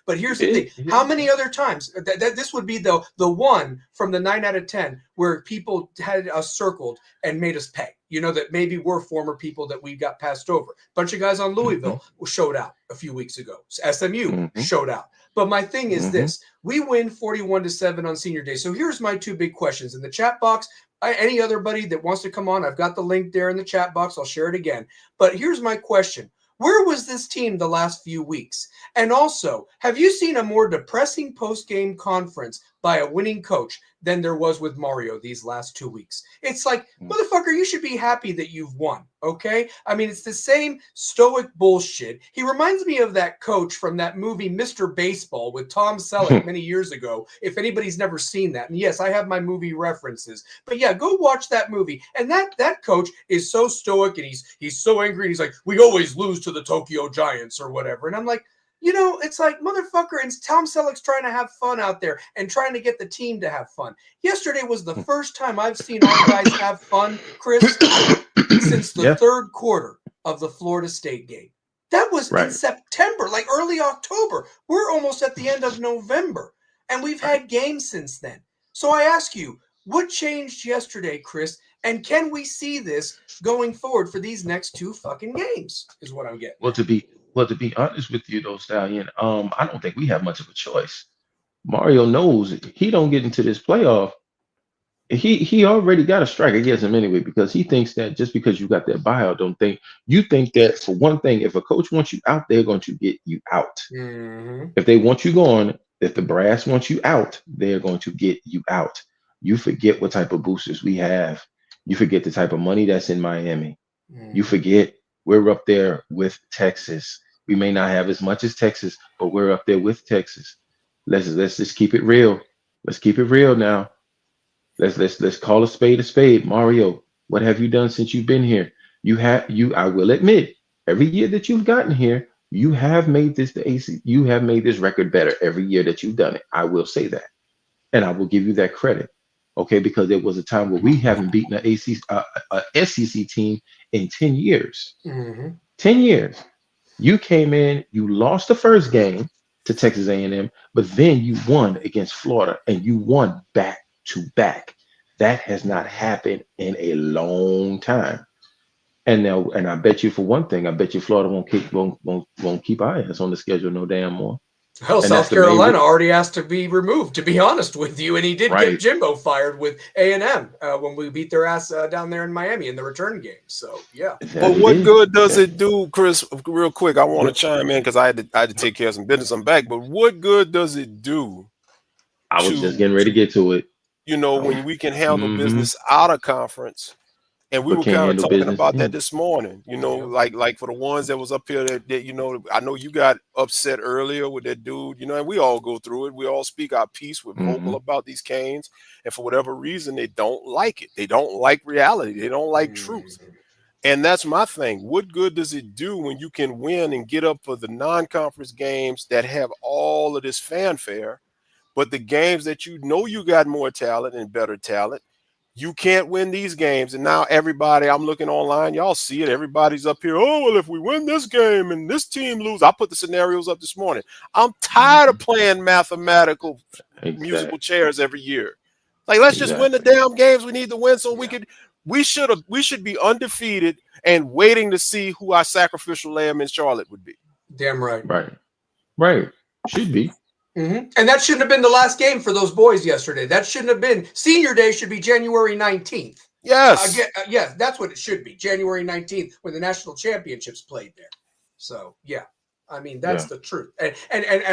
But You here's the did. thing: You how did. many other times that this would be the one from the 9 out of 10 where people had us circled and made us pay. That maybe we're former people that we got passed over. Bunch of guys on Mm-hmm. Louisville showed out a few weeks ago. SMU Mm-hmm. showed out. But my thing is Mm-hmm. this: we win 41-7 on senior day. So here's my two big questions in the chat box. Any other buddy that wants to come on, I've got the link there in the chat box. I'll share it again. But here's my question. Where was this team the last few weeks? And also, have you seen a more depressing post-game conference by a winning coach than there was with Mario these last 2 weeks? It's like, motherfucker, you should be happy that you've won, okay? I mean, it's the same stoic bullshit. He reminds me of that coach from that movie Mr. Baseball with Tom Selleck many years ago, if anybody's never seen that. And yes, I have my movie references. But yeah, go watch that movie. And that coach is so stoic, and he's so angry, and he's like, we always lose to the Tokyo Giants or whatever. And I'm like, it's like, motherfucker, and Tom Selleck's trying to have fun out there and trying to get the team to have fun. Yesterday was the first time I've seen our guys have fun, Chris, since the third quarter of the Florida State game. That was in September, like early October. We're almost at the end of November, and we've had games since then. So I ask you, what changed yesterday, Chris? And can we see this going forward for these next 2 fucking games? Is what I'm getting. Well, to be honest with you, though, Stallion, I don't think we have much of a choice. Mario knows he don't get into this playoff. He already got a strike against him anyway, because he thinks that just because you got that buyout, you think that, for one thing, if a coach wants you out, they're going to get you out. Mm-hmm. If they want you gone, if the brass wants you out, they're going to get you out. You forget what type of boosters we have. You forget the type of money that's in Miami. You forget we're up there with Texas. We may not have as much as Texas, but we're up there with Texas. Let's just keep it real. Let's keep it real now. Let's call a spade. Mario, what have you done since you've been here? I will admit, every year that you've gotten here, you have made this the AC. You have made this record better every year that you've done it. I will say that, and I will give you that credit. Okay, because there was a time where we haven't beaten an SEC team in 10 years. 10 years. You came in, you lost the first game to Texas A&M, but then you won against Florida, and you won back to back. That has not happened in a long time. And I bet you, for one thing, I bet you Florida won't keep our ass on the schedule no damn more. Hell, South Carolina already asked to be removed, to be honest with you, and he did get Jimbo fired with A&M when we beat their ass down there in Miami in the return game. So, yeah. But what good does it do, Chris, real quick? I want to chime in because I had to take care of some business. I'm back. But what good does it do? I was just getting ready to get to it. When we can handle business out of conference. And we were kind of talking about that this morning, like for the ones that was up here that I know you got upset earlier with that dude, and we all go through it. We all speak our piece. We're vocal about these Canes. And for whatever reason, they don't like it. They don't like reality. They don't like truth. And that's my thing. What good does it do when you can win and get up for the non-conference games that have all of this fanfare, but the games that you got more talent and better talent, you can't win these games? And now everybody, I'm looking online, y'all see it. Everybody's up here. Oh, well, if we win this game and this team lose, I put the scenarios up this morning. I'm tired of playing mathematical musical chairs every year. Like, let's just win the damn games we need to win so we should be undefeated and waiting to see who our sacrificial lamb in Charlotte would be. Damn right. Right. Should be. And that shouldn't have been the last game for those boys yesterday. That shouldn't have been. Senior Day should be January 19th. Yes. Yes, that's what it should be. January 19th, when the national championships played there. So, yeah. I mean, that's the truth. And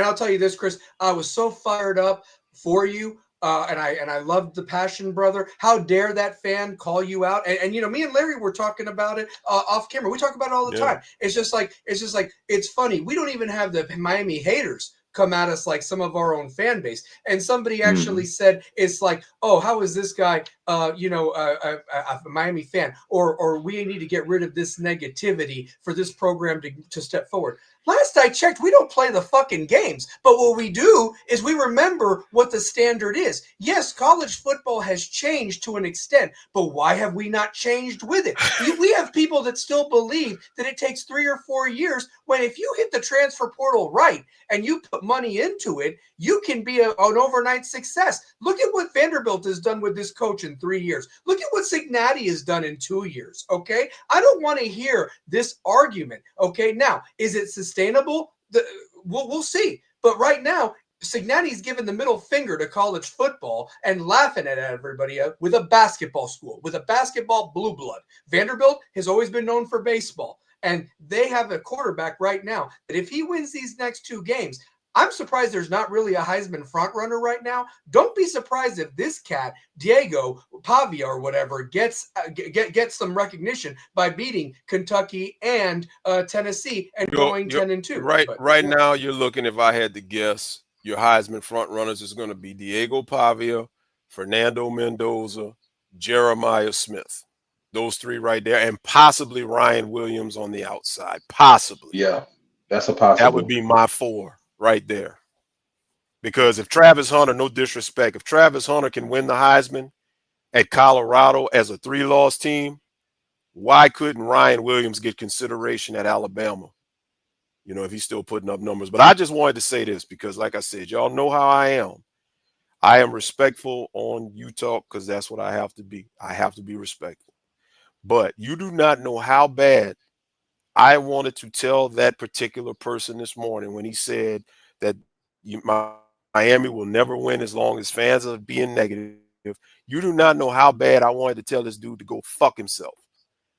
I'll tell you this, Chris. I was so fired up for you. And I loved the passion, brother. How dare that fan call you out? And me and Larry were talking about it off camera. We talk about it all the time. It's just like it's funny. We don't even have the Miami haters come at us like some of our own fan base. And somebody actually said, it's like, oh, how is this guy, a Miami fan? Or we need to get rid of this negativity for this program to step forward. Last I checked, we don't play the fucking games. But what we do is we remember what the standard is. Yes, college football has changed to an extent, but why have we not changed with it? We have people that still believe that it takes 3 or 4 years, when if you hit the transfer portal right and you put money into it, you can be an overnight success. Look at what Vanderbilt has done with this coach in 3 years. Look at what Cincinnati has done in 2 years, okay? I don't want to hear this argument, okay? Now, is it sustainable? We'll see. But right now, Cignati's giving the middle finger to college football and laughing at everybody with a basketball school, with a basketball blue blood. Vanderbilt has always been known for baseball. And they have a quarterback right now that if he wins these next 2 games, I'm surprised there's not really a Heisman front runner right now. Don't be surprised if this cat, Diego Pavia or whatever, gets some recognition by beating Kentucky and Tennessee and going 10-2. Right now, you're looking, if I had to guess, your Heisman front runners is going to be Diego Pavia, Fernando Mendoza, Jeremiah Smith. Those 3 right there, and possibly Ryan Williams on the outside. Possibly. Yeah, that's a possible. That would be my 4 right there. Because if Travis Hunter, no disrespect, if Travis Hunter can win the Heisman at Colorado as a 3-loss team, why couldn't Ryan Williams get consideration at Alabama? You know, if he's still putting up numbers. But I just wanted to say this because, like I said, y'all know how I am. I am respectful on Utah because that's what I have to be. I have to be respectful. But you do not know how bad I wanted to tell that particular person this morning when he said that Miami will never win as long as fans are being negative. You do not know how bad I wanted to tell this dude to go fuck himself.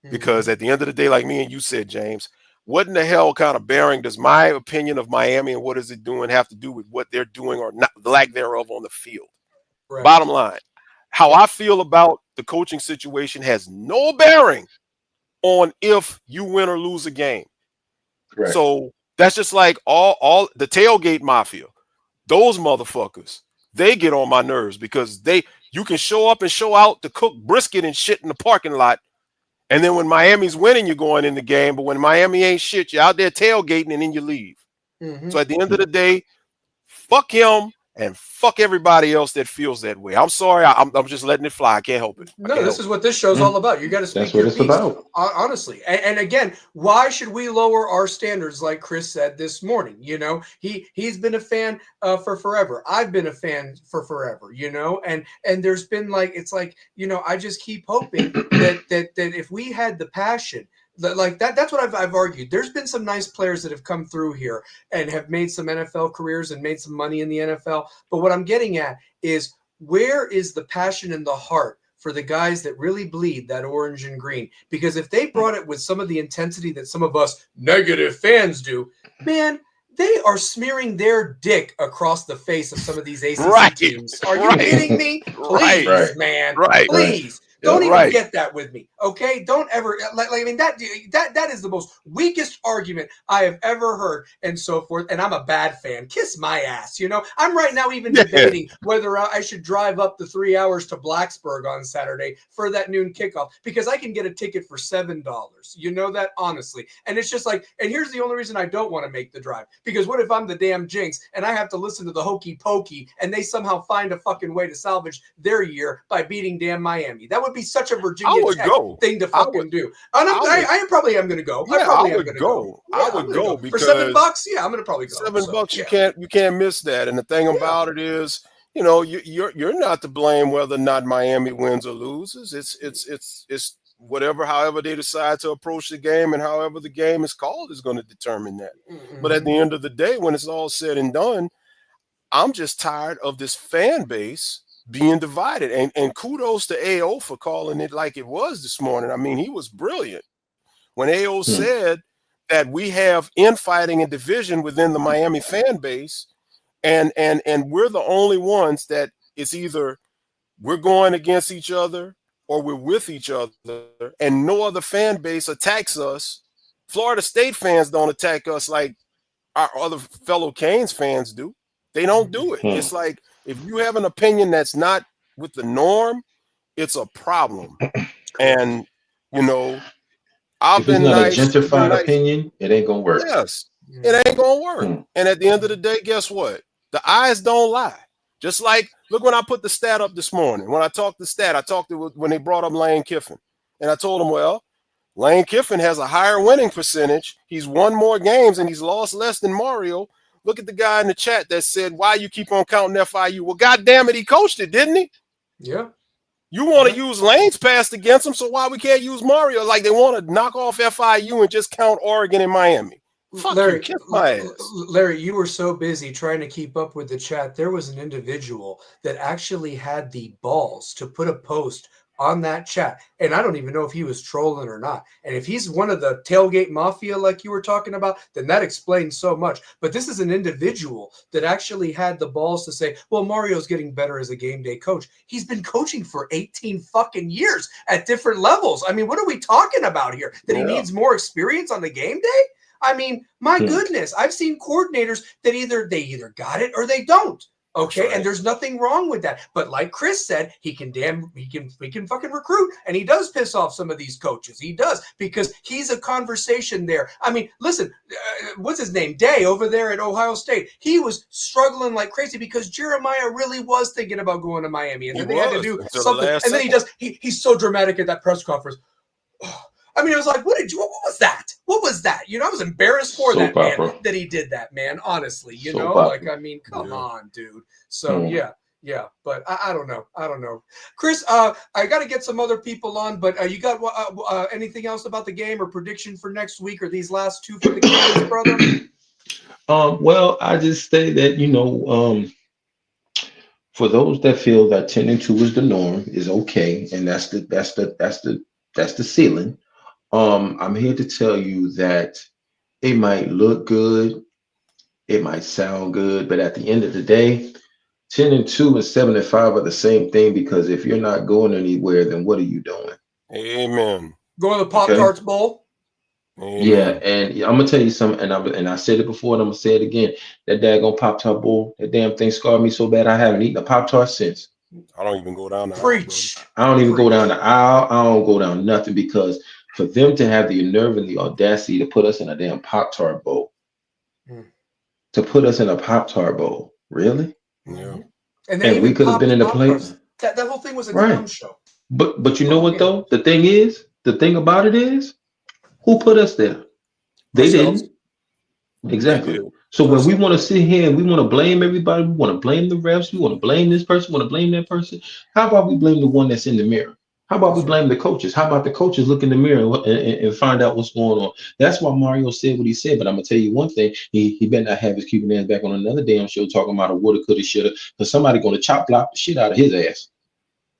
Because at the end of the day, like me and you said, James, what in the hell kind of bearing does my opinion of Miami and what is it doing have to do with what they're doing or not, lack thereof on the field? Right. Bottom line, how I feel about the coaching situation has no bearing on if you win or lose a game. Right. So that's just like all the tailgate mafia. Those motherfuckers, they get on my nerves because you can show up and show out to cook brisket and shit in the parking lot. And then when Miami's winning, you're going in the game. But when Miami ain't shit, you're out there tailgating and then you leave. So at the end of the day, fuck him and fuck everybody else that feels that way. I'm sorry. I'm just letting it fly. I can't help it. No, this is what this show's all about. You got to speak your piece, honestly. And again, why should we lower our standards like Chris said this morning? You know, he's been a fan for forever. I've been a fan for forever, you know, and there's been it's like, you know, I just keep hoping that if we had the passion, like that's what I've argued. There's been some nice players that have come through here and have made some NFL careers and made some money in the NFL. But what I'm getting at is, where is the passion and the heart for the guys that really bleed that orange and green? Because if they brought it with some of the intensity that some of us negative fans do, man, they are smearing their dick across the face of some of these ACC teams. Are you kidding me? Please, man. Please. Don't even get that with me, okay? Don't ever I mean that is the most weakest argument I have ever heard, and so forth. And I'm a bad fan. Kiss my ass, you know. I'm right now even debating whether I should drive up the 3 hours to Blacksburg on Saturday for that noon kickoff because I can get a ticket for $7. You know that, honestly. And it's just like, and here's the only reason I don't want to make the drive, because what if I'm the damn jinx and I have to listen to the hokey pokey and they somehow find a fucking way to salvage their year by beating damn Miami? That would be such a Virginia Tech thing to fucking do. And I probably am going to go. Yeah, I would go. I would go because for $7. Yeah, I'm going to probably go. $7. You can't miss that. And the thing about it is, you know, you're not to blame whether or not Miami wins or loses. It's whatever, however they decide to approach the game and however the game is called is going to determine that. But at the end of the day, when it's all said and done, I'm just tired of this fan base being divided. And kudos to AO for calling it like it was this morning. I mean, he was brilliant. When AO said that we have infighting and division within the Miami fan base, and we're the only ones that it's either we're going against each other or we're with each other, and no other fan base attacks us. Florida State fans don't attack us like our other fellow Canes fans do. They don't do it. It's like, if you have an opinion that's not with the norm, it's a problem. And, you know, if it's not a gentrified opinion, it ain't going to work. Yes, it ain't going to work. And at the end of the day, guess what? The eyes don't lie. Just like, look, when I put the stat up this morning, when I talked the stat, I talked to when they brought up Lane Kiffin. And I told them, well, Lane Kiffin has a higher winning percentage. He's won more games and he's lost less than Mario. Look at the guy in the chat that said, why you keep on counting FIU? Well, God damn it, he coached it, didn't he? Yeah. You want to use Lane's pass against him, so why we can't use Mario? Like, they want to knock off FIU and just count Oregon and Miami. Fuck you, Larry, kiss my ass. Larry, you were so busy trying to keep up with the chat. There was an individual that actually had the balls to put a post on that chat. And I don't even know if he was trolling or not. And if he's one of the tailgate mafia like you were talking about, then that explains so much. But this is an individual that actually had the balls to say, well, Mario's getting better as a game day coach. He's been coaching for 18 fucking years at different levels. I mean, what are we talking about here? That he Yeah. needs more experience on the game day? I mean, my Hmm. goodness, I've seen coordinators that either got it or they don't. Okay, right. and there's nothing wrong with that. But like Chris said, he can fucking recruit, and he does piss off some of these coaches. He does, because he's a conversation there. I mean, listen, what's his name? Day over there at Ohio State. He was struggling like crazy because Jeremiah really was thinking about going to Miami, and He then they had to was do until the something. last And then he's so dramatic at that press conference. I mean, it was like, what was that? What was that? You know, I was embarrassed for Soap that man opera. that he did that, man. Honestly, you Soap know, opera. like, I mean, come Yeah. on, dude. So Hmm. yeah. But I don't know. Chris, I got to get some other people on, but you got anything else about the game or prediction for next week or these last two for the Canes, brother? Well, I just say that, for those that feel that 10-2 is the norm, is okay, and that's the ceiling. I'm here to tell you that it might look good, it might sound good, but at the end of the day, 10-2 and 7-5 are the same thing, because if you're not going anywhere, then what are you doing? Amen. Go to the Pop Okay. Tarts Bowl. Yeah, Amen. and I'm gonna tell you something, and I said it before, and I'm gonna say it again. That daggone Pop Tart bowl, that damn thing scarred me so bad I haven't eaten a Pop Tart since. I don't even go down the aisle, brother. Preach. I don't even go Preach. down the aisle. I don't go down nothing, because for them to have the nerve and the audacity to put us in a damn Pop Tart bowl, Mm. to put us in a Pop Tart bowl, really? Yeah. Mhm. And they And we even could have been popped in the Pop-Tarts. plate, That whole thing was a right? clown show. But you know So, what yeah. though? The thing about it is, who put us there? They Ourselves. didn't. They Exactly. did. So when we Ourselves. want to sit here and we want to blame everybody, we want to blame the refs, we want to blame this person, we want to blame that person. How about we blame the one that's in the mirror? How about we That's right. blame the coaches? How about the coaches look in the mirror and find out what's going on? That's why Mario said what he said. But I'm gonna tell you one thing: he better not have his Cuban ass back on another damn show talking about a woulda, coulda, shoulda, because somebody gonna chop block the shit out of his ass.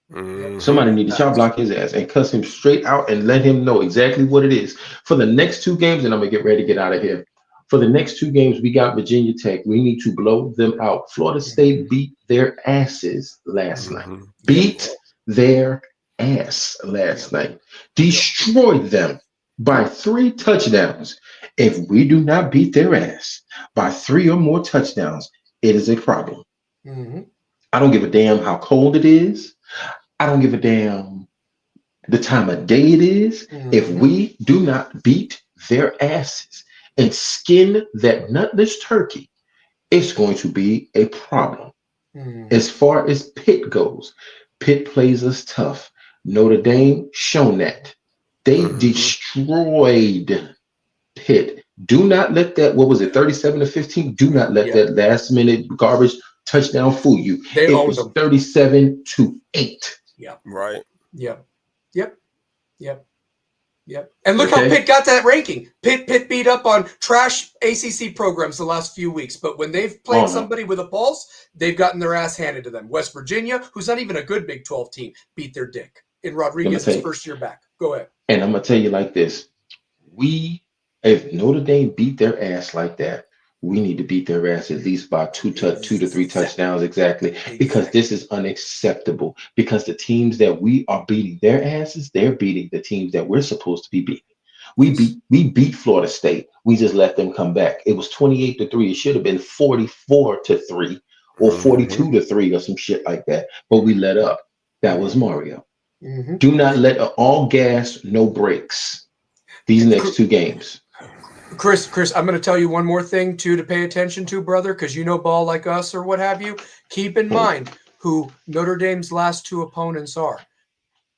Mm-hmm. Somebody need to chop Facts. block his ass and cuss him straight out and let him know exactly what it is. For the next two games, and I'm gonna get ready to get out of here. For the next two games, we got Virginia Tech. We need to blow them out. Florida State beat their asses last night. Mm-hmm. Yep. Beat their ass last Yep. night. Destroyed them by 3 touchdowns. If we do not beat their ass by 3 or more touchdowns, it is a problem. Mm-hmm. I don't give a damn how cold it is. I don't give a damn the time of day it is. If Mm-hmm. we do not beat their asses and skin that nutless turkey, it's going to be a problem. Mm-hmm. As far as Pitt goes, Pitt plays us tough. Notre Dame shown that. They Mm-hmm. destroyed Pitt. Do not let that, what was it, 37-15? Do not let Yep. that last minute garbage touchdown fool you. They It owned was them. 37-8. Yep. Right. Yep. Yep. Yep. Yep. And look how Okay. Pitt got that ranking. Pitt beat up on trash ACC programs the last few weeks, but when they've played Oh no. somebody with a pulse, they've gotten their ass handed to them. West Virginia, who's not even a good Big 12 team, beat their dick in Let me Rodriguez's tell you, first year back. Go ahead. and I'm gonna tell you like this. If Notre Dame beat their ass like that, we need to beat their ass at least by 2 to 3 Exactly. touchdowns exactly, because Exactly. this is unacceptable. Because the teams that we are beating their asses, they're beating the teams that we're supposed to be beating. Yes. We beat Florida State. We just let them come back. It was 28-3. It should have been 44-3 or Mm-hmm. 42-3 or some shit like that. But we let up. That was Mario. Mm-hmm. Do not let all gas, no brakes. These next two games. Chris, I'm going to tell you one more thing too to pay attention to, brother, because you know ball like us or what have you. Keep in Who? mind who Notre Dame's last two opponents are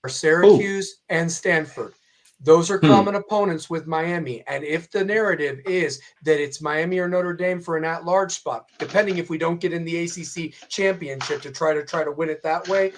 Who? Syracuse and Stanford. Those are Hmm. common opponents with Miami. And if the narrative is that it's Miami or Notre Dame for an at-large spot, depending if we don't get in the ACC championship to try to win it that way,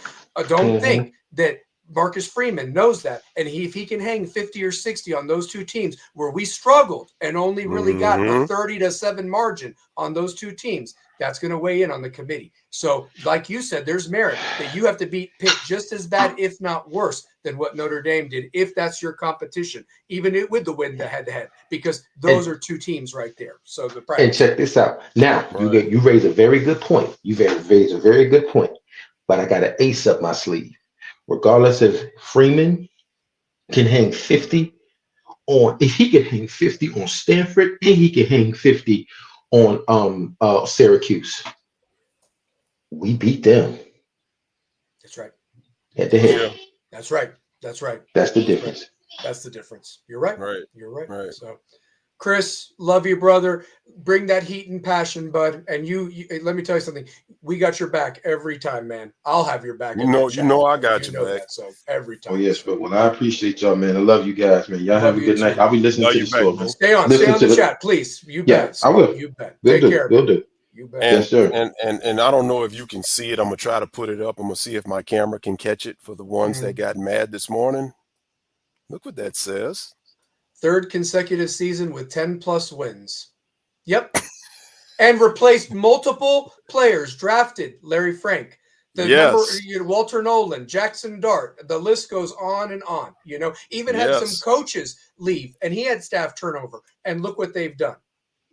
don't Mm-hmm. think that Marcus Freeman knows that. And if he can hang 50 or 60 on those two teams where we struggled and only really got a 30-7 margin on those two teams, that's going to weigh in on the committee. So like you said, there's merit that you have to beat Pitt just as bad, if not worse, than what Notre Dame did, if that's your competition, even with the win, the head-to-head, because those are two teams right there. So the practice. And check this out. Now, you raise a very good point. You raise a very good point. But I got an ace up my sleeve. Regardless if Freeman can hang 50 on, if he can hang 50 on Stanford, and he can hang 50 on Syracuse. We beat them. That's right. Head to head. That's right. That's right. That's the difference. Right. That's the difference. You're right. Right. You're right. Right. So, Chris, love you, brother. Bring that heat and passion, bud. And you let me tell you something. We got your back every time, man. I'll have your back. You know, I got your back. That, so every time. Oh yes, but well, I appreciate y'all, man. I love you guys, man. Y'all have a good night. I'll be listening to the show, man. Stay on the chat, please. You bet. I will. You bet. Take care. We'll do. You bet. And, yes, sir. And I don't know if you can see it. I'm gonna try to put it up. I'm gonna see if my camera can catch it for the ones that got mad this morning. Look what that says. Third consecutive season with 10+ wins. Yep. And replaced multiple players drafted. Larry Frank, Walter Nolan, Jackson Dart. The list goes on and on. Even had some coaches leave, and he had staff turnover. And look what they've done.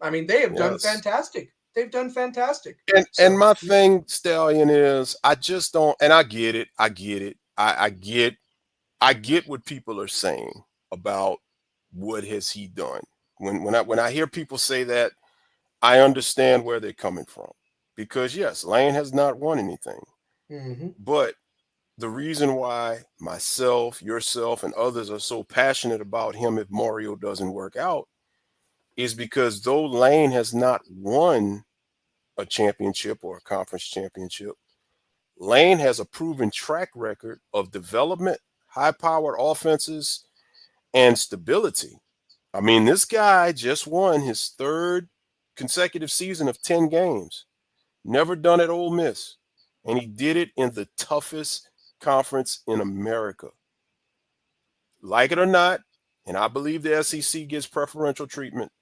I mean, they have done fantastic. They've done fantastic. And my thing, Stallion, is I just don't. And I get it. I get what people are saying about what has he done. When I hear people say that, I understand where they're coming from, because yes, Lane has not won anything. But the reason why myself, yourself, and others are so passionate about him if Mario doesn't work out is because though Lane has not won a championship or a conference championship, Lane has a proven track record of development, high-powered offenses, and stability. I mean, this guy just won his third consecutive season of 10 games. Never done at Ole Miss. And he did it in the toughest conference in America. Like it or not, and I believe the SEC gets preferential treatment,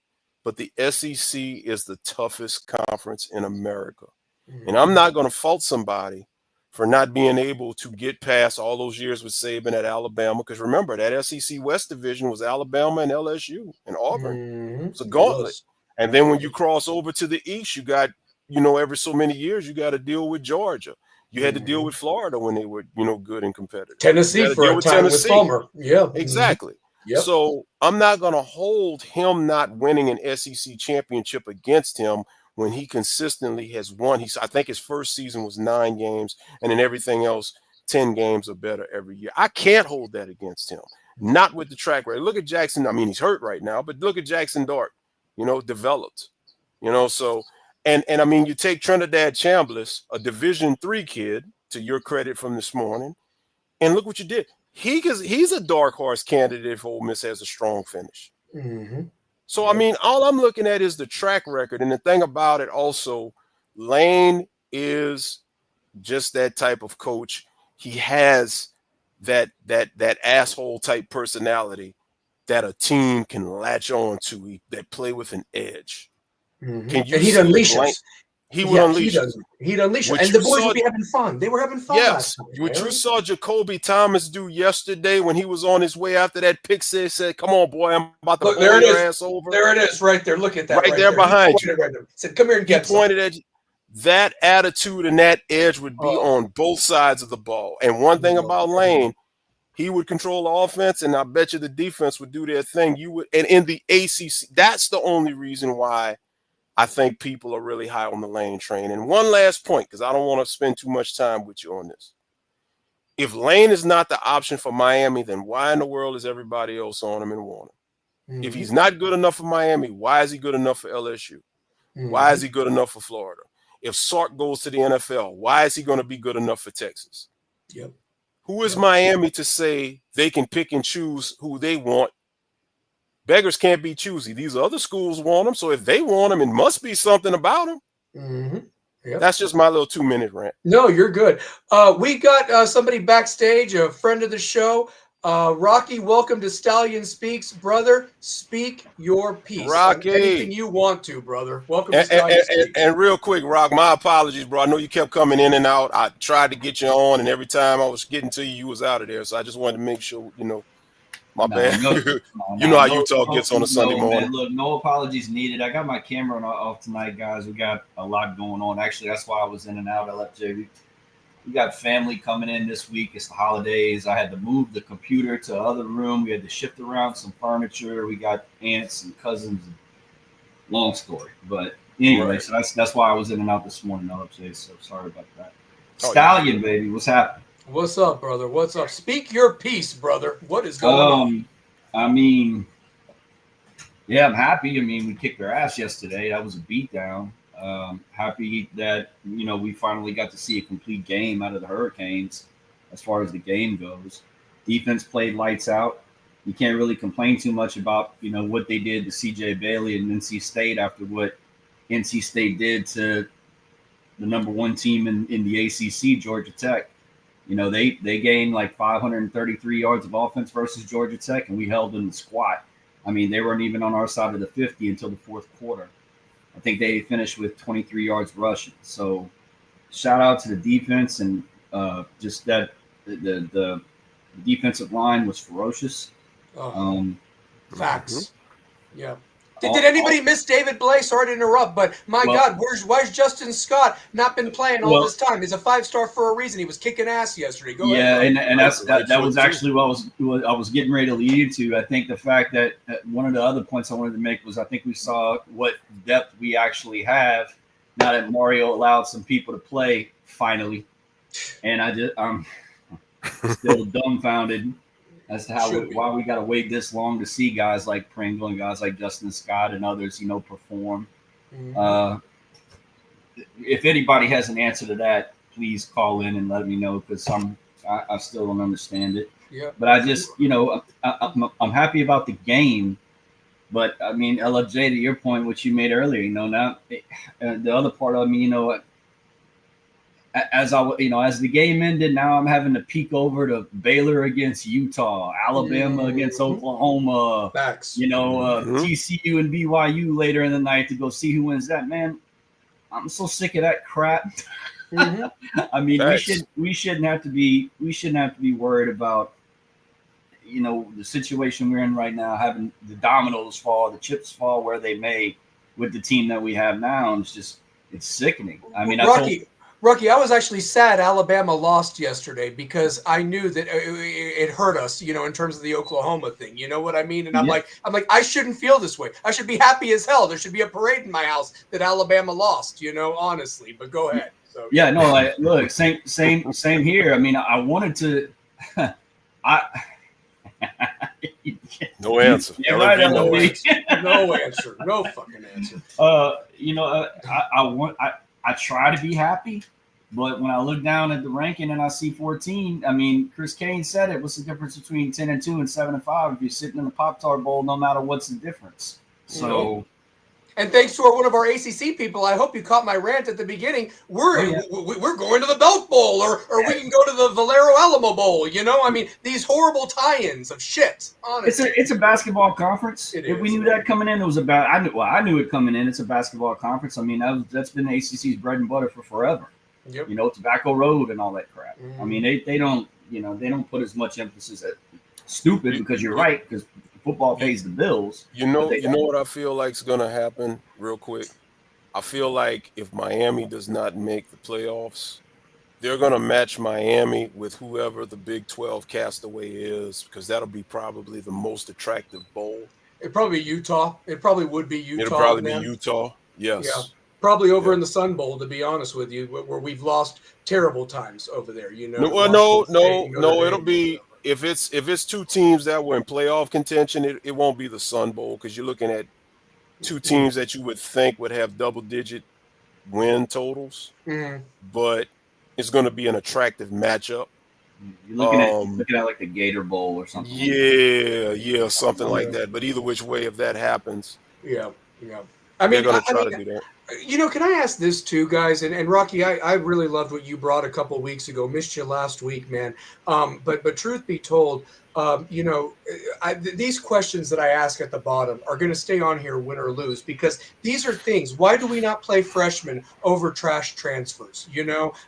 but the SEC is the toughest conference in America. And I'm not going to fault somebody for not being able to get past all those years with Saban at Alabama. Because remember, that SEC West division was Alabama and LSU and Auburn. It's a gauntlet. And then when you cross over to the East, you got, every so many years, you got to deal with Georgia. You had to deal with Florida when they were, good and competitive. Tennessee for a time with Palmer. Yeah. Exactly. Yep. So I'm not going to hold him not winning an SEC championship against him when he consistently has won. I think his first season was 9 games, and then everything else, 10 games or better every year. I can't hold that against him. Not with the track record. Look at Jackson. I mean, he's hurt right now, but look at Jackson Dart, developed, so, and I mean, you take Trinidad Chambliss, a Division III kid, to your credit from this morning, and look what you did. He's a dark horse candidate if Ole Miss has a strong finish. So, I mean, all I'm looking at is the track record. And the thing about it also, Lane is just that type of coach. He has that asshole type personality that a team can latch on to, that play with an edge. Can you? And he'd unleash us. He would unleash us. He'd unleash us. And the boys would be having fun. They were having fun last night. What you saw Jacoby Thomas do yesterday when he was on his way after that pick six, said, "Come on, boy, I'm about to blow your ass over." There it is, right there. Look at that. Right there behind you. Right there. Said, "Come here and get." He pointed at you. That attitude and that edge would be on both sides of the ball. And one thing about Lane, he would control the offense, and I bet you the defense would do their thing. And in the ACC, that's the only reason why I think people are really high on the Lane train. And one last point, because I don't want to spend too much time with you on this. If Lane is not the option for Miami, then why in the world is everybody else on him and want him? If he's not good enough for Miami, why is he good enough for LSU? Why is he good enough for Florida? If Sark goes to the NFL, why is he going to be good enough for Texas? Yep. Who is Miami to say they can pick and choose who they want? Beggars can't be choosy. These other schools want them, so if they want them, it must be something about them. Yep. That's just my little 2-minute rant. No, you're good. We got somebody backstage, a friend of the show. Rocky, welcome to Stallion Speaks. Brother, speak your piece on anything Rocky. you want to, brother. Welcome to Stallion Speaks. And real quick, Rock, my apologies, bro. I know you kept coming in and out. I tried to get you on, and every time I was getting to you, you was out of there. So I just wanted to make sure, my bad. You know how Utah gets on a Sunday morning. Man, look, no apologies needed. I got my camera off tonight, guys. We got a lot going on. Actually, that's why I was in and out. I left JV. We got family coming in this week. It's the holidays. I had to move the computer to the other room. We had to shift around some furniture. We got aunts and cousins. Long story, but anyway, Right. so that's why I was in and out this morning. So sorry about that. Oh, Stallion, baby, what's happening? What's up, brother? What's up? Speak your piece, brother. What is going on? I mean, yeah, I'm happy. I mean, we kicked their ass yesterday. That was a beatdown. Happy that we finally got to see a complete game out of the Hurricanes as far as the game goes. Defense played lights out. You can't really complain too much about what they did to CJ Bailey and NC State after what NC State did to the number one team in the ACC, Georgia Tech. They gained like 533 yards of offense versus Georgia Tech, and we held them to squat. I mean, they weren't even on our side of the 50 until the fourth quarter. I think they finished with 23 yards rushing. So shout out to the defense, and just that the defensive line was ferocious. Facts. Yeah. Did anybody miss David Blay? Sorry to interrupt, but God, why's Justin Scott not been playing all this time? He's a 5-star for a reason. He was kicking ass yesterday. Go ahead. And that was actually what I was getting ready to lead into. I think the fact that one of the other points I wanted to make was I think we saw what depth we actually have now that Mario allowed some people to play finally, and I'm still dumbfounded as to why we got to wait this long to see guys like Pringle and guys like Justin Scott and others, perform. Mm-hmm. If anybody has an answer to that, please call in and let me know, because I still don't understand it. Yeah. But I just, I'm happy about the game. But I mean, LJ, to your point, which you made earlier, now the other part of me, as the game ended, now I'm having to peek over to Baylor against Utah, Alabama against Oklahoma, Facts. TCU and BYU later in the night to go see who wins that. Man, I'm so sick of that crap. I mean, we shouldn't have to be worried about the situation we're in right now, having the dominoes fall, the chips fall where they may with the team that we have now. And it's sickening. I mean, Rocky, I was actually sad Alabama lost yesterday because I knew that it hurt us, in terms of the Oklahoma thing. You know what I mean? And I'm like, I shouldn't feel this way. I should be happy as hell. There should be a parade in my house that Alabama lost, honestly. But go ahead. So yeah, no, look, same here. I mean, I wanted to. No answer. Yeah, right. No answer. No fucking answer. I try to be happy, but when I look down at the ranking and I see 14, I mean, Chris Kane said it. What's the difference between 10-2 and 7-5? If you're sitting in the Pop-Tart Bowl, no matter what's the difference. So, and thanks to one of our ACC people, I hope you caught my rant at the beginning. We're going to the Belk Bowl, or we can go to the Valero Alamo Bowl. I mean, these horrible tie-ins of shit. Honestly, it's a basketball conference. If we knew that coming in, it was about. I knew it coming in. It's a basketball conference. I mean, that's been ACC's bread and butter for forever. Yep. Tobacco Road and all that crap. I mean, they don't put as much emphasis at stupid, because you're right, because football pays the bills. You know what I feel like is going to happen real quick? I feel like if Miami does not make the playoffs, they're going to match Miami with whoever the Big 12 castaway is, because that'll be probably the most attractive bowl. It'd probably be Utah. It probably would be Utah. It'll probably be Utah. Yes. Yeah. Probably over in the Sun Bowl, to be honest with you, where we've lost terrible times over there. No. It'll be. If it's two teams that were in playoff contention, it won't be the Sun Bowl, because you're looking at two teams that you would think would have double-digit win totals, but it's going to be an attractive matchup. You're looking at like the Gator Bowl or something. Yeah, something like that. But either which way, if that happens, yeah. I They're mean, going to try to do that. Can I ask this too, guys? And Rocky, I really loved what you brought a couple weeks ago. Missed you last week, man. But truth be told, these questions that I ask at the bottom are going to stay on here, win or lose, because these are things. Why do we not play freshmen over trash transfers?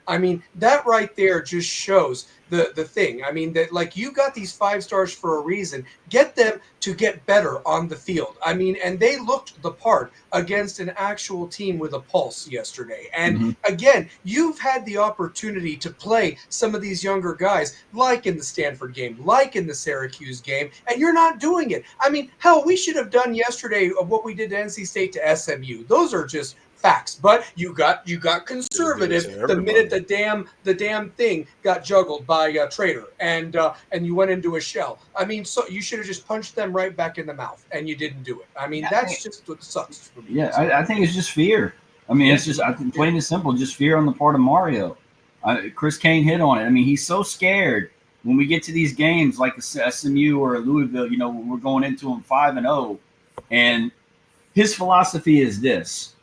I mean, that right there just shows the thing. I mean, that like you got these 5 stars for a reason. Get them to get better on the field. I mean, and they looked the part against an actual team with a pulse yesterday. And again, you've had the opportunity to play some of these younger guys, like in the Stanford game, like in the Syracuse game, and you're not doing it. I mean, hell, we should have done yesterday of what we did to NC State to SMU. Those are just facts. But you got conservative the minute the damn thing got juggled by Trader and you went into a shell. I mean, so you should have just punched them right back in the mouth, and you didn't do it. I mean, that's just what sucks for me. Yeah, I think it's just fear. I mean, it's just plain and simple, just fear on the part of Mario. Chris Kane hit on it. I mean, he's so scared when we get to these games like SMU or Louisville. We're going into them 5-0, and his philosophy is this: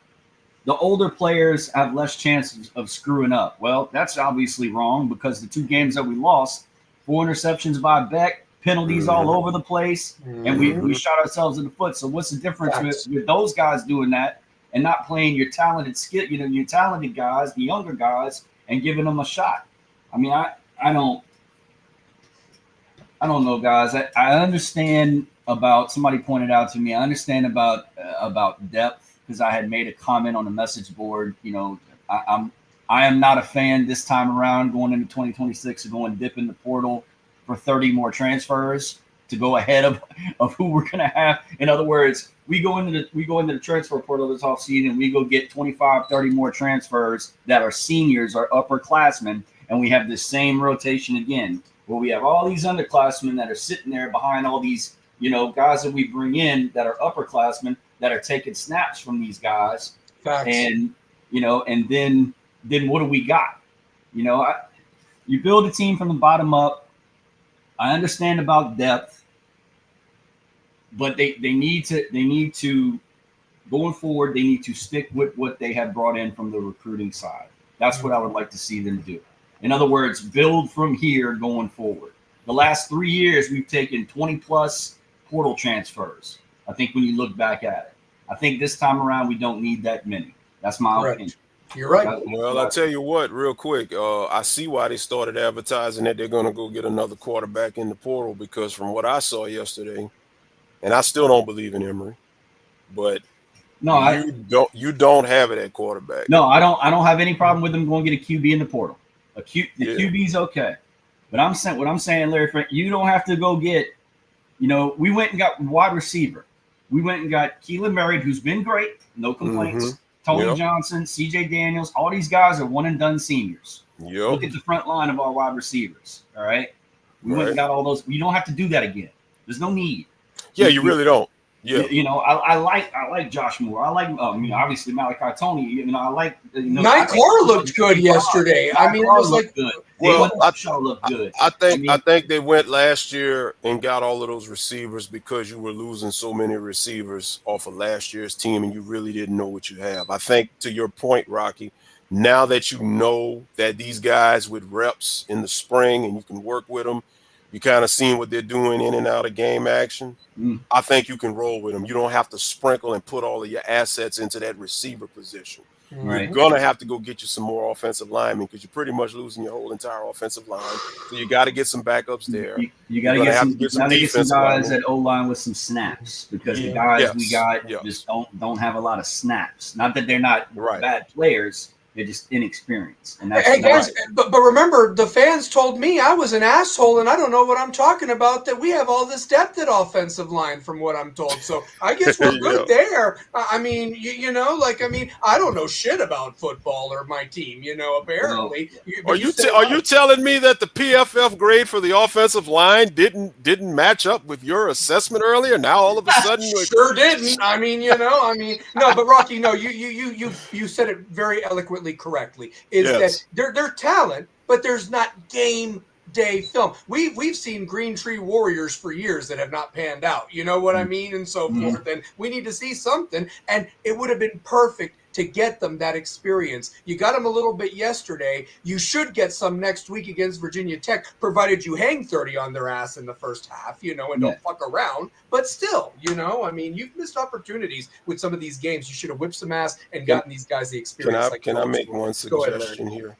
the older players have less chances of screwing up. Well, that's obviously wrong, because the 2 games that we lost, 4 interceptions by Beck, penalties all over the place, and we shot ourselves in the foot. So what's the difference with those guys doing that and not playing your talented your talented guys, the younger guys, and giving them a shot? I mean, I don't know, guys. I understand about, somebody pointed out to me, I understand about depth, because I had made a comment on the message board. I am not a fan this time around going into 2026 of going dip in the portal for 30 more transfers to go ahead of who we're going to have. In other words, we go into the transfer portal this offseason, and we go get 25, 30 more transfers that are seniors or upperclassmen, and we have the same rotation again, where we have all these underclassmen that are sitting there behind all these guys that we bring in that are upperclassmen that are taking snaps from these guys. Facts. And and then what do we got? You build a team from the bottom up. I understand about depth, but they need to going forward, they need to stick with what they have brought in from the recruiting side. That's what I would like to see them do. In other words, build from here going forward. The last 3 years, we've taken 20 plus portal transfers. I think when you look back at it, I think this time around we don't need that many. That's my opinion. You're right. Well, I tell you what, real quick, I see why they started advertising that they're going to go get another quarterback in the portal, because from what I saw yesterday, and I still don't believe in Emory, but you don't have it at quarterback. No, I don't have any problem with them going to get a QB in the portal. The QB's okay, but what I'm saying, Larry Frank, you don't have to go get. We went and got wide receiver. We went and got Keelan Murray, who's been great, no complaints. Tony Johnson, CJ Daniels, all these guys are one and done seniors. Look at the front line of our wide receivers. All right. We went and got all those. You don't have to do that again. There's no need. Yeah, you really don't. Yeah. I like Josh Moore. I like obviously Malachi Tony. I like Mike Carr looked good yesterday. I mean, it was like good. Well, looked good. I think they went last year and got all of those receivers because you were losing so many receivers off of last year's team, and you really didn't know what you have. I think, to your point, Rocky, now that you know that these guys with reps in the spring and you can work with them, you kind of seen what they're doing in and out of game action. I think you can roll with them. You don't have to sprinkle and put all of your assets into that receiver position. Right. You're going to have to go get you some more offensive linemen, because you're pretty much losing your whole entire offensive line. So you got to get some backups there. You got to get some guys at O-line with some snaps, because the guys we got just don't have a lot of snaps. Not that they're not bad players. They're just inexperienced. And that's guys, but remember, the fans told me I was an asshole and I don't know what I'm talking about, that we have all this depth at offensive line from what I'm told. So I guess we're good there. I mean, I don't know shit about football or my team, apparently. Are you telling me that the PFF grade for the offensive line didn't match up with your assessment earlier? Now all of a sudden sure didn't. No, but Rocky, no, you said it very eloquently correctly, is that they're talent, but there's not game day film. We've seen Green Tree Warriors for years that have not panned out. You know what I mean? And so forth. And we need to see something. And it would have been perfect to get them that experience. You got them a little bit yesterday. You should get some next week against Virginia Tech, provided you hang 30 on their ass in the first half, and don't fuck around. But still, I mean, you've missed opportunities with some of these games. You should have whipped some ass and gotten these guys the experience. Can I make one suggestion here?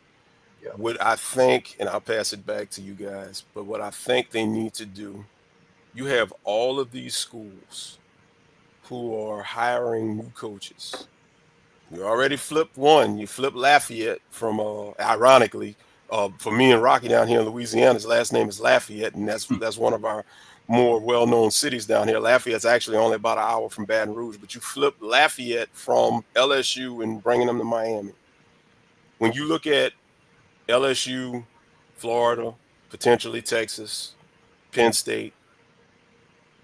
Yeah. What I think, and I'll pass it back to you guys, but what I think they need to do, you have all of these schools who are hiring new coaches. You already flipped one. You flipped Lafayette from, ironically, for me and Rocky down here in Louisiana, his last name is Lafayette, and that's one of our more well-known cities down here. Lafayette's actually only about an hour from Baton Rouge, but you flipped Lafayette from LSU and bringing them to Miami. When you look at LSU, Florida, potentially Texas, Penn State,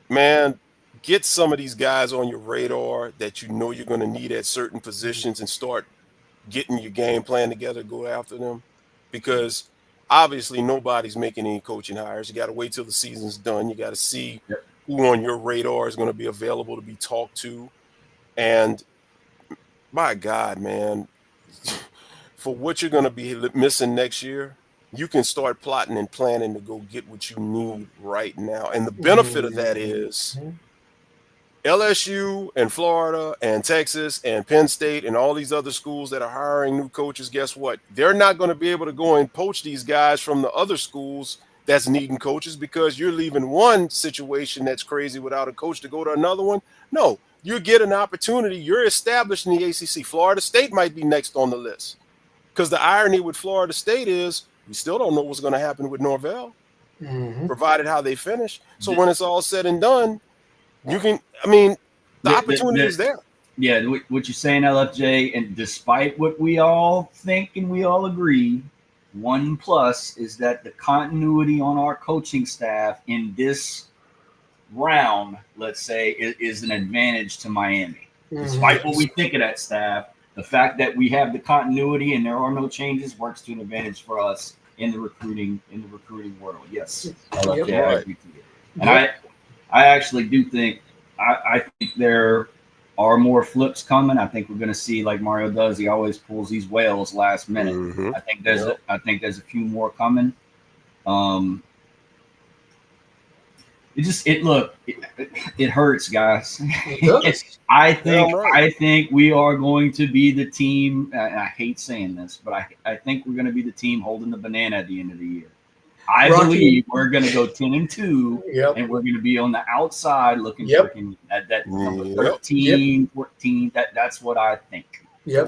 man, get some of these guys on your radar that you're going to need at certain positions and start getting your game plan together, go after them. Because obviously nobody's making any coaching hires. You got to wait till the season's done. You got to see who on your radar is going to be available to be talked to. And my God, man, for what you're going to be missing next year, you can start plotting and planning to go get what you need right now. And the benefit of that is LSU and Florida and Texas and Penn State and all these other schools that are hiring new coaches, guess what? They're not going to be able to go and poach these guys from the other schools that's needing coaches, because you're leaving one situation that's crazy without a coach to go to another one. No, you get an opportunity. You're established in the ACC. Florida State might be next on the list, because the irony with Florida State is we still don't know what's going to happen with Norvell, provided how they finish. So when it's all said and done, the opportunity is there. Yeah, what you're saying, LFJ, and despite what we all think and we all agree, one plus is that the continuity on our coaching staff in this round, let's say, is an advantage to Miami. Despite what we think of that staff, the fact that we have the continuity and there are no changes works to an advantage for us in the recruiting world. Yes, LFJ, I agree to you. And I actually do think I think there are more flips coming. I think we're going to see, like Mario does, he always pulls these whales last minute. I think there's a few more coming. It hurts, guys. I think we are going to be the team. And I hate saying this, but I think we're going to be the team holding the banana at the end of the year. I believe we're going to go 10-2, and we're going to be on the outside looking at that number 13, 14. That's what I think. I'm